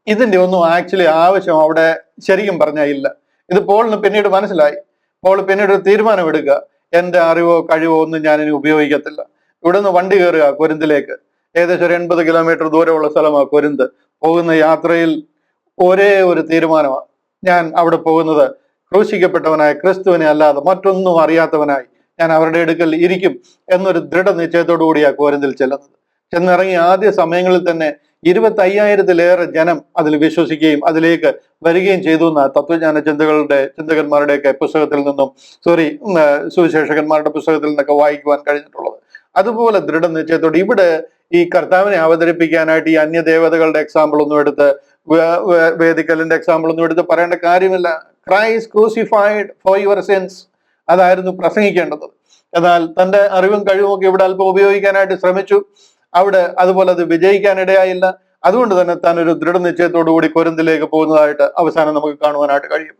ഇതിന്റെ ഒന്നും ആക്ച്വലി ആവശ്യം അവിടെ ശരിക്കും പറഞ്ഞാൽ ഇല്ല. ഇത് പോളിന് പിന്നീട് മനസ്സിലായി. പോൾ പിന്നീട് ഒരു തീരുമാനം എടുക്കുക, എന്റെ അറിവോ കഴിവോ ഒന്നും ഞാൻ ഇനി ഉപയോഗിക്കത്തില്ല. ഇവിടെ നിന്ന് വണ്ടി കയറുക കൊരിന്തിലേക്ക്. ഏകദേശം ഒരു 80 കിലോമീറ്റർ ദൂരമുള്ള സ്ഥലമാണ് കൊരിന്ത്. പോകുന്ന യാത്രയിൽ ഒരേ ഒരു തീരുമാനമാണ്, ഞാൻ അവിടെ പോകുന്നത് ക്രൂശിക്കപ്പെട്ടവനായ ക്രിസ്തുവിനെ അല്ലാതെ മറ്റൊന്നും അറിയാത്തവനായി ഞാൻ അവരുടെ അടുക്കൽ ഇരിക്കും എന്നൊരു ദൃഢനിശ്ചയത്തോടു കൂടിയാണ് കോരിന്തിൽ ചെല്ലുന്നത്. ചെന്നിറങ്ങി ആദ്യ സമയങ്ങളിൽ തന്നെ 25,000-ലേറെ ജനം അതിൽ വിശ്വസിക്കുകയും അതിലേക്ക് വരികയും ചെയ്തു എന്ന തത്വജ്ഞാന ചിന്തകന്മാരുടെയൊക്കെ പുസ്തകത്തിൽ നിന്നും സുവിശേഷകന്മാരുടെ പുസ്തകത്തിൽ നിന്നൊക്കെ വായിക്കുവാൻ കഴിഞ്ഞിട്ടുള്ളത്. അതുപോലെ ദൃഢനിശ്ചയത്തോടെ ഇവിടെ ഈ കർത്താവിനെ അവതരിപ്പിക്കാനായിട്ട് ഈ അന്യദേവതകളുടെ എക്സാമ്പിൾ ഒന്നും എടുത്ത് വേദിക്കലിന്റെ എക്സാമ്പിൾ ഒന്നും എടുത്ത് പറയേണ്ട കാര്യമില്ല. Christ crucified for your since, അതായിരുന്നു പ്രസംഗിക്കേണ്ടത്. എന്നാൽ തന്റെ അറിവും കഴിവും ഒക്കെ ഇവിടെ അല്പം ഉപയോഗിക്കാനായിട്ട് ശ്രമിച്ചു. അവിടെ അതുപോലെ അത് വിജയിക്കാനിടയായില്ല. അതുകൊണ്ട് തന്നെ താൻ ഒരു ദൃഢനിശ്ചയത്തോടു കൂടി കൊരിന്തിലേക്ക് പോകുന്നതായിട്ട് അവസാനം നമുക്ക് കാണുവാനായിട്ട് കഴിയും.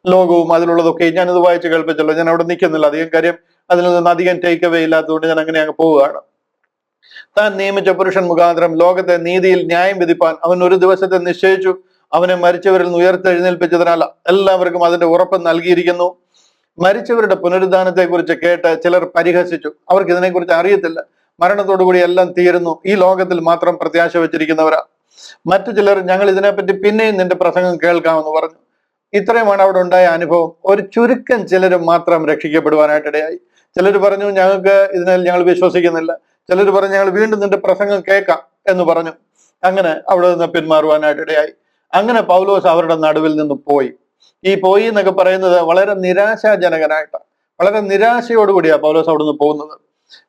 ലോകവും അതിലുള്ളതൊക്കെ ഞാനിത് വായിച്ച് കേൾപ്പിച്ചല്ലോ, ഞാൻ അവിടെ നിൽക്കുന്നില്ല. അധികം കാര്യം അതിൽ നിന്ന് അധികം ടേക്ക് അവേ ഇല്ലാത്തതുകൊണ്ട് ഞാൻ അങ്ങനെ അങ്ങ് പോവുകയാണ്. താൻ നിയമിച്ച പുരുഷൻ മുഖാന്തരം ലോകത്തെ നീതിയിൽ ന്യായം വിധിപ്പാൻ അവൻ ഒരു ദിവസത്തെ നിശ്ചയിച്ചു. അവനെ മരിച്ചവരിൽ നിന്ന് ഉയർത്തെഴുന്നേൽപ്പിച്ചതിനാൽ എല്ലാവർക്കും അതിന്റെ ഉറപ്പ് നൽകിയിരിക്കുന്നു. മരിച്ചവരുടെ പുനരുദ്ധാനത്തെ കുറിച്ച് കേട്ട് ചിലർ പരിഹസിച്ചു. അവർക്ക് ഇതിനെക്കുറിച്ച് അറിയത്തില്ല. മരണത്തോടുകൂടി എല്ലാം തീരുന്നു, ഈ ലോകത്തിൽ മാത്രം പ്രത്യാശ വെച്ചിരിക്കുന്നവരാ. മറ്റു ചിലർ ഞങ്ങൾ ഇതിനെപ്പറ്റി പിന്നെയും നിന്റെ പ്രസംഗം കേൾക്കാമെന്ന് പറഞ്ഞു. ഇത്രയുമാണ് അവിടെ ഉണ്ടായ അനുഭവം. ഒരു ചുരുക്കം ചിലർ മാത്രം രക്ഷിക്കപ്പെടുവാനായിട്ടിടയായി. ചിലർ പറഞ്ഞു ഞങ്ങൾക്ക് ഇതിനാൽ ഞങ്ങൾ വിശ്വസിക്കുന്നില്ല. ചിലർ പറഞ്ഞു ഞങ്ങൾ വീണ്ടും നിന്റെ പ്രസംഗം കേൾക്കാം എന്ന് പറഞ്ഞു. അങ്ങനെ അവിടെ നിന്ന് പിന്മാറുവാനായിട്ടിടയായി. അങ്ങനെ പൗലോസ് അവരുടെ നടുവിൽ നിന്ന് പോയി. ഈ പോയി എന്നൊക്കെ പറയുന്നത് വളരെ നിരാശാജനകനായിട്ടാണ്. വളരെ നിരാശയോടുകൂടിയാണ് പൗലോസ് അവിടെ നിന്ന് പോകുന്നത്.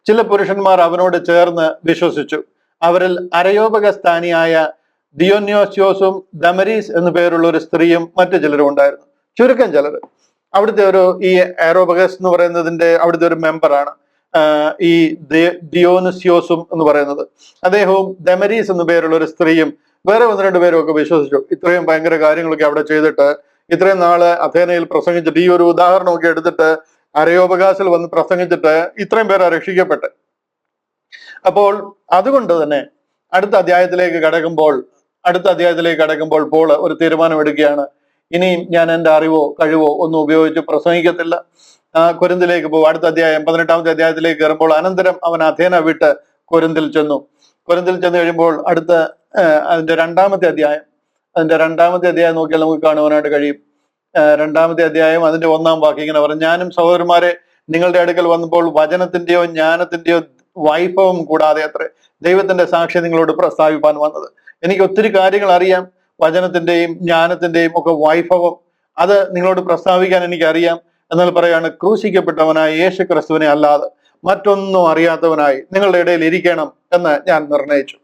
ചില പുരുഷന്മാർ അവനോട് ചേർന്ന് വിശ്വസിച്ചു. അവരിൽ അരയോപകസ്ഥാനിയായ ദിയോന്യോസ്യോസും ദമരീസ് എന്നു പേരുള്ള ഒരു സ്ത്രീയും മറ്റു ചിലരും ഉണ്ടായിരുന്നു. ചുരുക്കം ചിലർ. അവിടുത്തെ ഈ എറോബഗസ് എന്ന് പറയുന്നതിന്റെ അവിടുത്തെ ഒരു മെമ്പറാണ് ഈ ദിയോനുസ്യോസും എന്ന് പറയുന്നത്. അദ്ദേഹവും ദമരീസ് എന്നു പേരുള്ള ഒരു സ്ത്രീയും വേറെ 1-2 പേരും ഒക്കെ വിശ്വസിച്ചു. ഇത്രയും ഭയങ്കര കാര്യങ്ങളൊക്കെ അവിടെ ചെയ്തിട്ട്, ഇത്രയും നാള് അഥേനയിൽ പ്രസംഗിച്ചിട്ട്, ഈ ഒരു ഉദാഹരണമൊക്കെ എടുത്തിട്ട് അരയോപകാശിൽ വന്ന് പ്രസംഗിച്ചിട്ട് ഇത്രയും പേരെ രക്ഷിക്കപ്പെട്ട്. അപ്പോൾ അതുകൊണ്ട് തന്നെ അടുത്ത അധ്യായത്തിലേക്ക് കടക്കുമ്പോൾ പോൾ ഒരു തീരുമാനം എടുക്കുകയാണ്. ഇനിയും ഞാൻ എൻ്റെ അറിവോ കഴിവോ ഒന്നും ഉപയോഗിച്ച് പ്രസംഗിക്കത്തില്ല. കൊരിന്തിലേക്ക് പോകും. അടുത്ത അധ്യായം 18-ാമത്തെ അധ്യായത്തിലേക്ക് കയറുമ്പോൾ അനന്തരം അവൻ അഥേന വിട്ട് കൊരിന്തിൽ ചെന്നു കഴിയുമ്പോൾ അടുത്ത അതിന്റെ രണ്ടാമത്തെ അധ്യായം നോക്കിയാൽ നമുക്ക് കാണുവാനായിട്ട് കഴിയും. 2-ാമത്തെ അധ്യായം അതിന്റെ 1-ാം വാക്യം ഇങ്ങനെ പറഞ്ഞു: ഞാനും സഹോദരന്മാരെ നിങ്ങളുടെ അടുക്കൽ വന്നപ്പോൾ വചനത്തിന്റെയോ ജ്ഞാനത്തിന്റെയോ വൈഭവം കൂടാതെ അത്രേ ദൈവത്തിന്റെ സാക്ഷി നിങ്ങളോട് പ്രസ്താവിപ്പാൻ വന്നത്. എനിക്ക് ഒത്തിരി കാര്യങ്ങൾ അറിയാം, വചനത്തിന്റെയും ജ്ഞാനത്തിന്റെയും ഒക്കെ വൈഭവം അത് നിങ്ങളോട് പ്രസ്താവിക്കാൻ എനിക്കറിയാം. എന്നാൽ പറയാണ്, ക്രൂശിക്കപ്പെട്ടവനായ യേശു ക്രിസ്തുവിനെ അല്ലാതെ മറ്റൊന്നും അറിയാത്തവനായി നിങ്ങളുടെ ഇടയിൽ ഇരിക്കണം എന്ന് ഞാൻ നിർണയിച്ചു.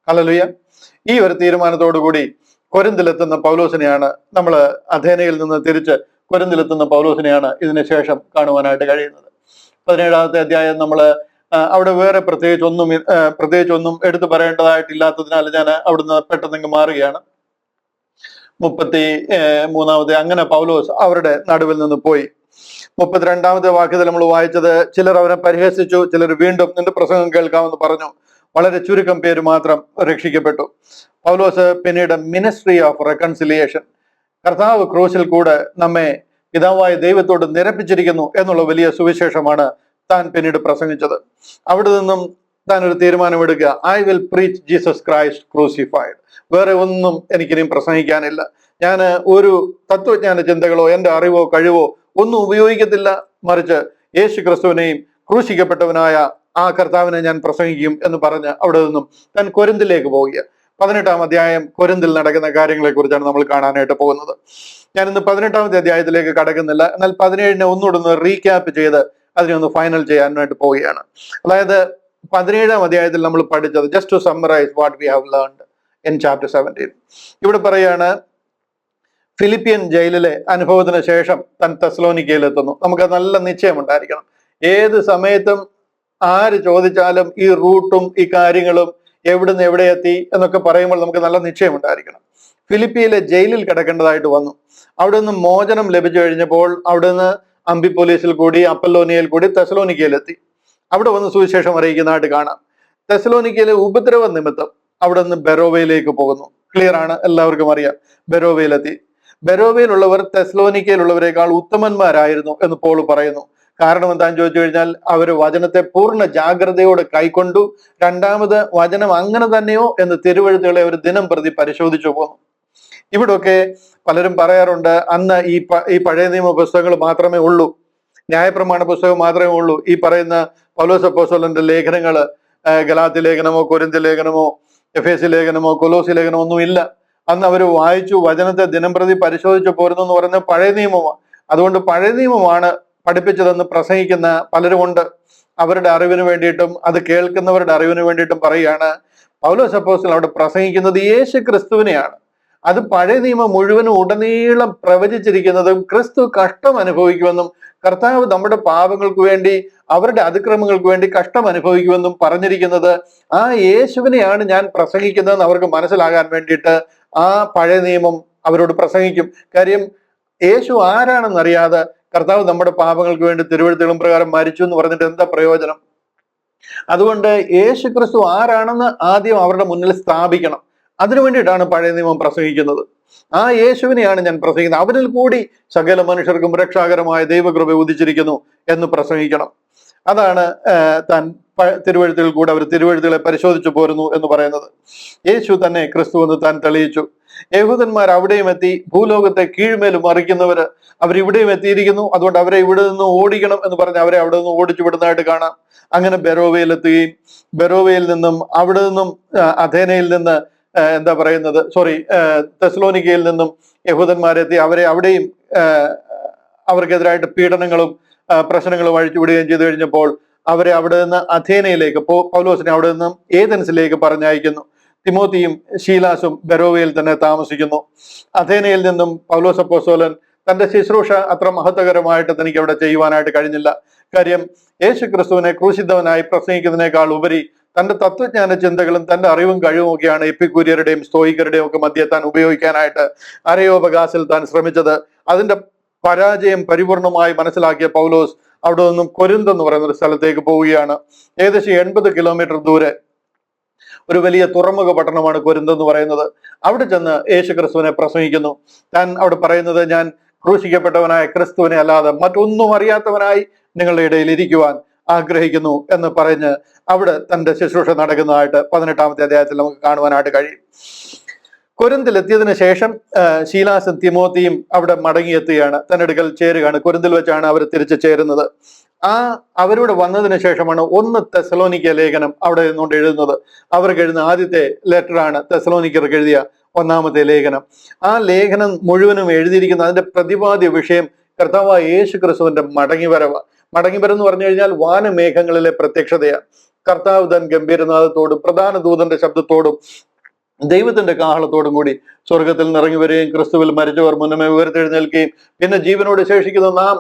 ഹല്ലേലൂയ. ഈ ഒരു തീരുമാനത്തോടു കൂടി കൊരിന്തിലെത്തുന്ന പൗലോസിനെയാണ് നമ്മൾ അഥേനയിൽ നിന്ന് തിരിച്ച് കൊരിന്തിലെത്തുന്ന പൗലോസിനെയാണ് ഇതിന് ശേഷം കാണുവാനായിട്ട് കഴിയുന്നത്. 17-ാമത്തെ അധ്യായം നമ്മൾ അവിടെ വേറെ പ്രത്യേകിച്ചൊന്നും എടുത്തു പറയേണ്ടതായിട്ടില്ലാത്തതിനാൽ ഞാൻ അവിടുന്ന് പെട്ടെന്ന് മാറുകയാണ്. 33-ാമത്തെ അങ്ങനെ പൗലോസ് അവരുടെ നടുവിൽ നിന്ന് പോയി. 32-ാമത്തെ വാക്യത്തിൽ നമ്മൾ വായിച്ചത്, ചിലർ അവനെ പരിഹസിച്ചു, ചിലർ വീണ്ടും നിന്റെ പ്രസംഗം കേൾക്കാമെന്ന് പറഞ്ഞു. വളരെ ചുരുക്കം പേര് മാത്രം രക്ഷിക്കപ്പെട്ടു. പൗലോസ് പിന്നീട് മിനിസ്ട്രി ഓഫ് റെക്കൺസിലിയേഷൻ, കർത്താവ് ക്രൂശിൽ കൂടെ നമ്മെ പിതാവായ ദൈവത്തോട് നിരപ്പിച്ചിരിക്കുന്നു എന്നുള്ള വലിയ സുവിശേഷമാണ് താൻ പിന്നീട് പ്രസംഗിച്ചത്. അവിടെ നിന്നും താൻ ഒരു തീരുമാനമെടുക്കുക, I will preach Jesus Christ crucified. വേറെ ഒന്നും എനിക്കിനിയും പ്രസംഗിക്കാനില്ല. ഞാൻ ഒരു തത്വജ്ഞാന ചിന്തകളോ എൻ്റെ അറിവോ കഴിവോ ഒന്നും ഉപയോഗിക്കത്തില്ല. മറിച്ച് യേശു ക്രിസ്തുവിനെയും ക്രൂശിക്കപ്പെട്ടവനായ ആ കർത്താവിനെ ഞാൻ പ്രസംഗിക്കും എന്ന് പറഞ്ഞ് അവിടെ നിന്നും താൻ കൊരിന്തിലേക്ക് പോവുക. 18-ാം അധ്യായം കൊരിന്തിൽ നടക്കുന്ന കാര്യങ്ങളെ കുറിച്ചാണ് നമ്മൾ കാണാനായിട്ട് പോകുന്നത്. ഞാൻ ഇന്ന് 18-ാമത്തെ അധ്യായത്തിലേക്ക് കടക്കുന്നില്ല. എന്നാൽ 17-നെ ഒന്നുകൂടെ റീക്യാപ്പ് ചെയ്ത് അതിനെ ഒന്ന് ഫൈനൽ ചെയ്യാനായിട്ട് പോവുകയാണ്. അതായത് 17-ാം അധ്യായത്തിൽ നമ്മൾ പഠിച്ചത്, just to summarize what we have learned in chapter 17. ഇവിടെ പറയാണ്, ഫിലിപ്പിയൻ ജയിലിലെ അനുഭവത്തിന് ശേഷം താൻ തെസ്സലോനിക്കയിലെത്തുന്നു. നമുക്ക് നല്ല നിശ്ചയമുണ്ടായിരിക്കണം. ഏത് സമയത്തും ആര് ചോദിച്ചാലും ഈ റൂട്ടും ഈ കാര്യങ്ങളും എവിടുന്ന് എവിടെ എത്തി എന്നൊക്കെ പറയുമ്പോൾ നമുക്ക് നല്ല നിശ്ചയമുണ്ടായിരിക്കണം. ഫിലിപ്പിയിലെ ജയിലിൽ കിടക്കേണ്ടതായിട്ട് വന്നു. അവിടെ നിന്ന് മോചനം ലഭിച്ചു കഴിഞ്ഞപ്പോൾ അവിടെ നിന്ന് അംബിപോലീസിൽ കൂടി അപ്പല്ലോനിയയിൽ കൂടി തെസലോനിക്കയിലെത്തി. അവിടെ വന്ന് സുവിശേഷം അറിയിക്കുന്നതായിട്ട് കാണാം. തെസലോനിക്കയിലെ ഉപദ്രവ നിമിത്തം അവിടെ നിന്ന് ബെരോവയിലേക്ക് പോകുന്നു. ക്ലിയർ ആണ്, എല്ലാവർക്കും അറിയാം. ബെരോവയിലെത്തി. ബെരോവയിലുള്ളവർ തെസലോനിക്കയിലുള്ളവരെക്കാൾ ഉത്തമന്മാരായിരുന്നു എന്ന് പോൾ പറയുന്നു. കാരണം എന്താന്ന് ചോദിച്ചു കഴിഞ്ഞാൽ അവർ വചനത്തെ പൂർണ്ണ ജാഗ്രതയോടെ കൈക്കൊണ്ടു. രണ്ടാമത് വചനം അങ്ങനെ തന്നെയോ എന്ന് തിരുവഴുത്തുകളെ ഒരു ദിനം പ്രതി പരിശോധിച്ചു പോന്നു. ഇവിടൊക്കെ പലരും പറയാറുണ്ട്, അന്ന് ഈ പഴയ നിയമ പുസ്തകങ്ങൾ മാത്രമേ ഉള്ളൂ, ന്യായപ്രമാണ പുസ്തകം മാത്രമേ ഉള്ളൂ. ഈ പറയുന്ന പൗലോസ് അപ്പോസ്തലന്റെ ലേഖനങ്ങള്, ഗലാത്യ ലേഖനമോ കൊരിന്ത്യ ലേഖനമോ എഫേസ്യ ലേഖനമോ കൊലോസി ലേഖനമോ ഒന്നും ഇല്ല. അന്ന് അവർ വായിച്ചു വചനത്തെ ദിനംപ്രതി പരിശോധിച്ചു പോരുന്നു എന്ന് പറയുന്നത് പഴയ നിയമമാണ്. അതുകൊണ്ട് പഴയ നിയമമാണ് പഠിപ്പിച്ചതെന്ന് പ്രസംഗിക്കുന്ന പലരുമുണ്ട്. അവരുടെ അറിവിന് വേണ്ടിയിട്ടും അത് കേൾക്കുന്നവരുടെ അറിവിന് വേണ്ടിയിട്ടും പറയുകയാണ്, പൗലോസ് അപ്പോസ്തലൻ അവിടെ പ്രസംഗിക്കുന്നത് യേശു ക്രിസ്തുവിനെയാണ്. അത് പഴയ നിയമം മുഴുവനും ഉടനീളം പ്രവചിച്ചിരിക്കുന്നതും ക്രിസ്തു കഷ്ടം അനുഭവിക്കുമെന്നും കർത്താവ് നമ്മുടെ പാപങ്ങൾക്ക് വേണ്ടി അവരുടെ അതിക്രമങ്ങൾക്ക് വേണ്ടി കഷ്ടം അനുഭവിക്കുമെന്നും പറഞ്ഞിരിക്കുന്നത് ആ യേശുവിനെയാണ് ഞാൻ പ്രസംഗിക്കുന്നതെന്ന് അവർക്ക് മനസ്സിലാകാൻ വേണ്ടിയിട്ട് ആ പഴയ നിയമം അവരോട് പ്രസംഗിക്കും. കാര്യം യേശു ആരാണെന്നറിയാതെ കർത്താവ് നമ്മുടെ പാപങ്ങൾക്ക് വേണ്ടി തിരുവഴുത്തുകളും പ്രകാരം മരിച്ചു എന്ന് പറഞ്ഞിട്ട് എന്താ പ്രയോജനം? അതുകൊണ്ട് യേശു ക്രിസ്തു ആരാണെന്ന് ആദ്യം അവരുടെ മുന്നിൽ സ്ഥാപിക്കണം. അതിനു വേണ്ടിയിട്ടാണ് പഴയ നിയമം പ്രസംഗിക്കുന്നത്. ആ യേശുവിനെയാണ് ഞാൻ പ്രസംഗിക്കുന്നത്, അവനിൽ കൂടി സകല മനുഷ്യർക്കും രക്ഷാകരമായ ദൈവകൃപ ഉദിച്ചിരിക്കുന്നു എന്ന് പ്രസംഗിക്കണം. അതാണ് താൻ തിരുവഴുത്തുകളിൽ കൂടെ അവർ തിരുവഴുത്തുകളെ പരിശോധിച്ചു പോരുന്നു എന്ന് പറയുന്നത്. യേശു തന്നെ ക്രിസ്തു എന്ന് താൻ തെളിയിച്ചു. യഹൂദന്മാർ അവിടെയും എത്തി. ഭൂലോകത്തെ കീഴ്മേലും മറിക്കുന്നവര് അവരിവിടെയും എത്തിയിരിക്കുന്നു. അതുകൊണ്ട് അവരെ ഇവിടെ നിന്ന് ഓടിക്കണം എന്ന് പറഞ്ഞ് അവരെ അവിടെ നിന്ന് ഓടിച്ചു വിടുന്നതായിട്ട് കാണാം. അങ്ങനെ ബെരോവയിലെത്തുകയും ബെരോവയിൽ നിന്നും അവിടെ നിന്നും അഥേനയിൽ നിന്ന് തെസ്സലോനിക്കയിൽ നിന്നും യഹൂദന്മാരെത്തി. അവരെ അവിടെയും അവർക്കെതിരായിട്ട് പീഡനങ്ങളും പ്രശ്നങ്ങളും അഴിച്ചുവിടുകയും ചെയ്തു കഴിഞ്ഞപ്പോൾ അവരെ അവിടെ നിന്ന് അഥേനയിലേക്ക് പൗലോസിനെ അവിടെ നിന്നും ഏഥൻസിലേക്ക് പറഞ്ഞയക്കുന്നു. തിമോത്തിയും ശീലാസും ബെരോവയിൽ തന്നെ താമസിക്കുന്നു. അഥേനയിൽ നിന്നും പൗലോസ് അപ്പോസ്തലൻ തന്റെ ശുശ്രൂഷ അത്ര മഹത്വകരമായിട്ട് തനിക്ക് അവിടെ ചെയ്യുവാനായിട്ട് കഴിഞ്ഞില്ല. കാര്യം യേശു ക്രിസ്തുവിനെ ക്രൂശിതവനായി പ്രസംഗിക്കുന്നതിനേക്കാൾ ഉപരി തന്റെ തത്വജ്ഞാന ചിന്തകളും തന്റെ അറിവും കഴിവും ഒക്കെയാണ് എപ്പിക്കൂര്യരുടെയും സ്തോയിക്കരുടെയും ഒക്കെ മധ്യേ താൻ ഉപയോഗിക്കാനായിട്ട് അരയോപകാശിൽ താൻ ശ്രമിച്ചത്. അതിന്റെ പരാജയം പരിപൂർണമായി മനസ്സിലാക്കിയ പൗലോസ് അവിടെ നിന്നും കൊരിന്ത് എന്ന് പറയുന്ന ഒരു സ്ഥലത്തേക്ക് പോവുകയാണ്. ഏകദേശം 80 കിലോമീറ്റർ ദൂരെ ഒരു വലിയ തുറമുഖ പട്ടണമാണ് കൊരിന്ത് എന്ന് പറയുന്നത്. അവിടെ ചെന്ന് യേശു ക്രിസ്തുവിനെ പ്രസംഗിക്കുന്നു. താൻ അവിടെ പറയുന്നത്, ഞാൻ ക്രൂശിക്കപ്പെട്ടവനായ ക്രിസ്തുവിനെ അല്ലാതെ മറ്റൊന്നും അറിയാത്തവനായി നിങ്ങളുടെ ഇടയിൽ ഇരിക്കുവാൻ ആഗ്രഹിക്കുന്നു എന്ന് പറഞ്ഞ് അവിടെ തന്റെ ശുശ്രൂഷ നടക്കുന്നതായിട്ട് 18-ാമത്തെ അധ്യായത്തിൽ നമുക്ക് കാണുവാനായിട്ട് കഴിയും. കൊരിന്തിലെത്തിയതിനു ശേഷം ശീലാസും തിമോത്തിയും അവിടെ മടങ്ങിയെത്തുകയാണ്, തന്റെ അടുക്കൽ ചേരുകയാണ്. കൊരിന്തിൽ വെച്ചാണ് അവർ തിരിച്ചു ചേരുന്നത്. അവരോട് വന്നതിന് ശേഷമാണ് 1 തെസ്സലോനിക്ക ലേഖനം അവിടെ നിന്നുകൊണ്ട് എഴുതുന്നത്. അവർക്ക് എഴുതുന്ന ആദ്യത്തെ ലെറ്ററാണ് തെസ്സലോനിക്കർക്ക് എഴുതിയ 1-ാമത്തെ ലേഖനം. ആ ലേഖനം മുഴുവനും എഴുതിയിരിക്കുന്ന അതിന്റെ പ്രതിപാദ്യ വിഷയം കർത്താവായ യേശു ക്രിസ്തുവിന്റെ മടങ്ങിവരവ്. മടങ്ങിവരെന്ന് പറഞ്ഞു കഴിഞ്ഞാൽ വാനമേഘങ്ങളിലെ പ്രത്യക്ഷതയാണ്. കർത്താവ് തൻ ഗംഭീരനാഥത്തോടും പ്രധാന ദൂതന്റെ ശബ്ദത്തോടും ദൈവത്തിന്റെ കാഹളത്തോടും കൂടി സ്വർഗത്തിൽ നിറങ്ങി വരികയും ക്രിസ്തുവിൽ മരിച്ചവർ മുന്നമേ ഉയർത്തെഴുന്നേൽക്കുകയും പിന്നെ ജീവനോട് ശേഷിക്കുന്ന നാം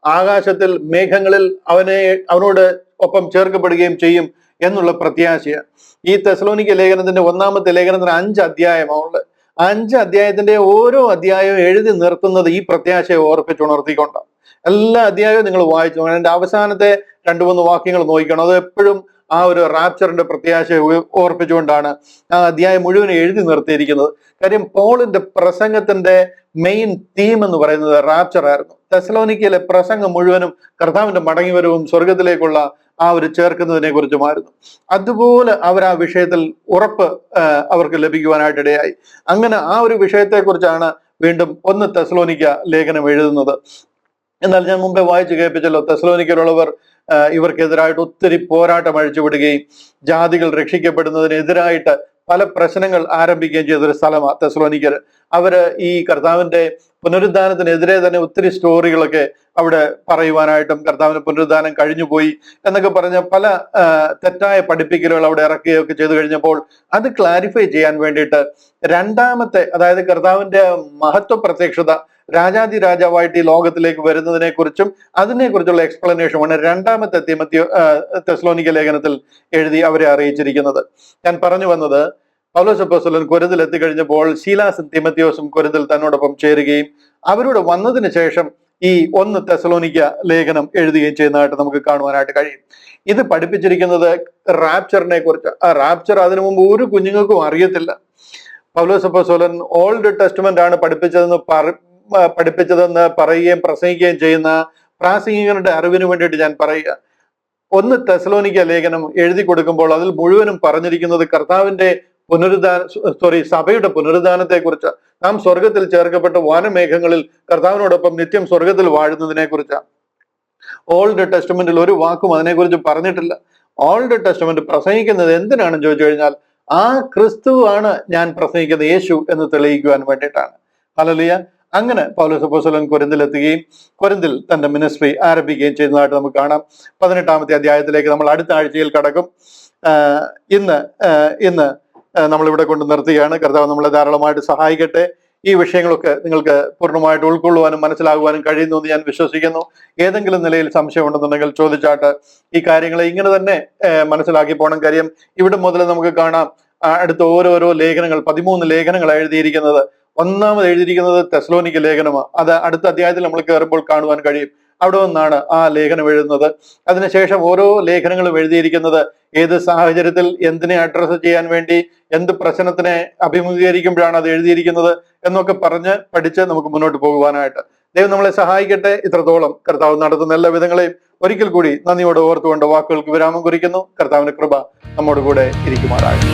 ആകാശത്തിൽ മേഘങ്ങളിൽ അവനോട് ഒപ്പം ചേർക്കപ്പെടുകയും ചെയ്യും എന്നുള്ള പ്രത്യാശയാണ്. ഈ തെസ്സലോനിക്ക ലേഖനത്തിന്റെ 1-ാമത്തെ ലേഖനത്തിന് 5 അധ്യായമാണുള്ളത്. 5 അധ്യായത്തിന്റെ ഓരോ അധ്യായവും എഴുതി നിർത്തുന്നത് ഈ പ്രത്യാശയെ ഓർപ്പിച്ചുണർത്തിക്കൊണ്ടാണ്. എല്ലാ അധ്യായവും നിങ്ങൾ വായിച്ചു. അതിന്റെ അവസാനത്തെ 2-3 വാക്യങ്ങൾ നോക്കണം. അത് എപ്പോഴും ആ ഒരു റാപ്ചറിന്റെ പ്രത്യാശയെ ഓർപ്പിച്ചുകൊണ്ടാണ് ആ അധ്യായം മുഴുവൻ എഴുതി നിർത്തിയിരിക്കുന്നത്. കാര്യം പോളിന്റെ പ്രസംഗത്തിന്റെ മെയിൻ തീം എന്ന് പറയുന്നത് റാപ്ചർ ആയിരുന്നു. തെസ്സലോനിക്കയിലെ പ്രസംഗം മുഴുവനും കർത്താവിന്റെ മടങ്ങിവരവും സ്വർഗത്തിലേക്കുള്ള ആ ഒരു ചേർക്കുന്നതിനെ കുറിച്ചുമായിരുന്നു. അതുപോലെ അവർ ആ വിഷയത്തിൽ ഉറപ്പ് അവർക്ക് ലഭിക്കുവാനായിട്ടിടയായി. അങ്ങനെ ആ ഒരു വിഷയത്തെക്കുറിച്ചാണ് വീണ്ടും 1 തെസ്സലോനിക്ക ലേഖനം എഴുതുന്നത്. എന്നാൽ ഞാൻ മുമ്പേ വായിച്ചു കേൾപ്പിച്ചല്ലോ, തെസ്സലോനിക്കയിലുള്ളവർ ഇവർക്കെതിരായിട്ട് ഒത്തിരി പോരാട്ടം അഴിച്ചുവിടുകയും ജാതികൾ രക്ഷിക്കപ്പെടുന്നതിനെതിരായിട്ട് പല പ്രശ്നങ്ങൾ ആരംഭിക്കുകയും ചെയ്തൊരു സ്ഥലമാണ് തെസ്സലോനിക്കർ. അവര് ഈ കർത്താവിന്റെ പുനരുദ്ധാനത്തിനെതിരെ തന്നെ ഒത്തിരി സ്റ്റോറികളൊക്കെ അവിടെ പറയുവാനായിട്ടും കർത്താവിന്റെ പുനരുദ്ധാനം കഴിഞ്ഞുപോയി എന്നൊക്കെ പറഞ്ഞ പല തെറ്റായ പഠിപ്പിക്കലുകൾ അവിടെ ഇറക്കുകയൊക്കെ ചെയ്തു കഴിഞ്ഞപ്പോൾ അത് ക്ലാരിഫൈ ചെയ്യാൻ വേണ്ടിയിട്ട് 2-ാമത്തെ, അതായത് കർത്താവിന്റെ മഹത്വ പ്രത്യക്ഷത രാജാതി രാജാവായിട്ട് ഈ ലോകത്തിലേക്ക് വരുന്നതിനെ കുറിച്ചും അതിനെക്കുറിച്ചുള്ള എക്സ്പ്ലനേഷനാണ് 2-ാമത്തെ തെസ്സലോനിക്ക ലേഖനത്തിൽ എഴുതി അവരെ അറിയിച്ചിരിക്കുന്നത്. ഞാൻ പറഞ്ഞു വന്നത്, പൗലോസ് അപ്പോസ്തലൻ കൊരിന്തിൽ എത്തിക്കഴിഞ്ഞപ്പോൾ ശീലാസും തിമത്തിയോസും കൊരിന്തിൽ തന്നോടൊപ്പം ചേരുകയും അവരോട് വന്നതിന് ശേഷം ഈ 1 തെസലോനിക്ക ലേഖനം എഴുതുകയും ചെയ്യുന്നതായിട്ട് നമുക്ക് കാണുവാനായിട്ട് കഴിയും. ഇത് പഠിപ്പിച്ചിരിക്കുന്നത് റാപ്ചറിനെ കുറിച്ച്. ആ റാപ്ചർ അതിനു മുമ്പ് ഒരു കുഞ്ഞുങ്ങൾക്കും അറിയത്തില്ല. പൗലോസ് അപ്പോസ്തലൻ ഓൾഡ് ടെസ്റ്റ്മെന്റ് ആണ് പഠിപ്പിച്ചതെന്ന് പറയുകയും പ്രസംഗിക്കുകയും ചെയ്യുന്ന പ്രാസംഗികരുടെ അറിവിന് വേണ്ടിയിട്ട് ഞാൻ പറയുക. 1 തെസലോനിക്ക ലേഖനം എഴുതി കൊടുക്കുമ്പോൾ അതിൽ മുഴുവനും പറഞ്ഞിരിക്കുന്നത് കർത്താവിന്റെ സഭയുടെ പുനരുദ്ധാനത്തെ കുറിച്ച്, നാം സ്വർഗത്തിൽ ചേർക്കപ്പെട്ട വാനമേഘങ്ങളിൽ കർത്താവിനോടൊപ്പം നിത്യം സ്വർഗത്തിൽ വാഴുന്നതിനെ കുറിച്ചാണ്. ഓൾഡ് ടെസ്റ്റ്മെന്റിൽ ഒരു വാക്കും അതിനെക്കുറിച്ച് പറഞ്ഞിട്ടില്ല. ഓൾഡ് ടെസ്റ്റ്മെന്റ് പ്രസംഗിക്കുന്നത് എന്തിനാണെന്ന് ചോദിച്ചു കഴിഞ്ഞാൽ ആ ക്രിസ്തുവാണ് ഞാൻ പ്രസംഗിക്കുന്ന യേശു എന്ന് തെളിയിക്കുവാൻ വേണ്ടിയിട്ടാണ്. ഹല്ലേലൂയ. അങ്ങനെ പൗലോസ് അപ്പോസ്തലൻ കൊരിന്തിലെത്തുകയും കൊരിന്തിൽ തന്റെ മിനിസ്ട്രി ആരംഭിക്കുകയും ചെയ്യുന്നതായിട്ട് നമുക്ക് കാണാം. 18-ാമത്തെ അധ്യായത്തിലേക്ക് നമ്മൾ അടുത്ത ആഴ്ചയിൽ കടക്കും. ഇന്ന് നമ്മളിവിടെ കൊണ്ട് നിർത്തുകയാണ്. കർത്താവ് നമ്മളെ ധാരാളമായിട്ട് സഹായിക്കട്ടെ. ഈ വിഷയങ്ങളൊക്കെ നിങ്ങൾക്ക് പൂർണ്ണമായിട്ട് ഉൾക്കൊള്ളുവാനും മനസ്സിലാകുവാനും കഴിയുന്നു എന്ന് ഞാൻ വിശ്വസിക്കുന്നു. ഏതെങ്കിലും നിലയിൽ സംശയം ഉണ്ടെന്നുണ്ടെങ്കിൽ ചോദിച്ചാട്ട് ഈ കാര്യങ്ങളെ ഇങ്ങനെ തന്നെ മനസ്സിലാക്കി പോകണം. കാര്യം ഇവിടെ മുതൽ നമുക്ക് കാണാം അടുത്ത ഓരോരോ ലേഖനങ്ങൾ 13 ലേഖനങ്ങൾ എഴുതിയിരിക്കുന്നത്. ഒന്നാമത് എഴുതിയിരിക്കുന്നത് തെസ്സലോനിക്ക ലേഖനമാണ്. അത് അടുത്ത അധ്യായത്തിൽ നമ്മൾ കയറുമ്പോൾ കാണുവാൻ കഴിയും. അവിടെ നിന്നാണ് ആ ലേഖനം എഴുതുന്നത്. അതിനുശേഷം ഓരോ ലേഖനങ്ങളും എഴുതിയിരിക്കുന്നത് ഏത് സാഹചര്യത്തിൽ എന്തിനെ അഡ്രസ്സ് ചെയ്യാൻ വേണ്ടി, എന്ത് പ്രശ്നത്തിനെ അഭിമുഖീകരിക്കുമ്പോഴാണ് അത് എഴുതിയിരിക്കുന്നത് എന്നൊക്കെ പറഞ്ഞ് പഠിച്ച് നമുക്ക് മുന്നോട്ട് പോകുവാനായിട്ട് ദൈവം നമ്മളെ സഹായിക്കട്ടെ. ഇത്രത്തോളം കർത്താവ് നടത്തുന്ന എല്ലാ വിധങ്ങളെയും ഒരിക്കൽ കൂടി നന്ദിയോടെ ഓർത്തുകൊണ്ട് വാക്കുകൾക്ക് വിരാമം കുറിക്കുന്നു. കർത്താവിന്റെ കൃപ നമ്മോട് കൂടെ ഇരിക്കുമാറാകട്ടെ.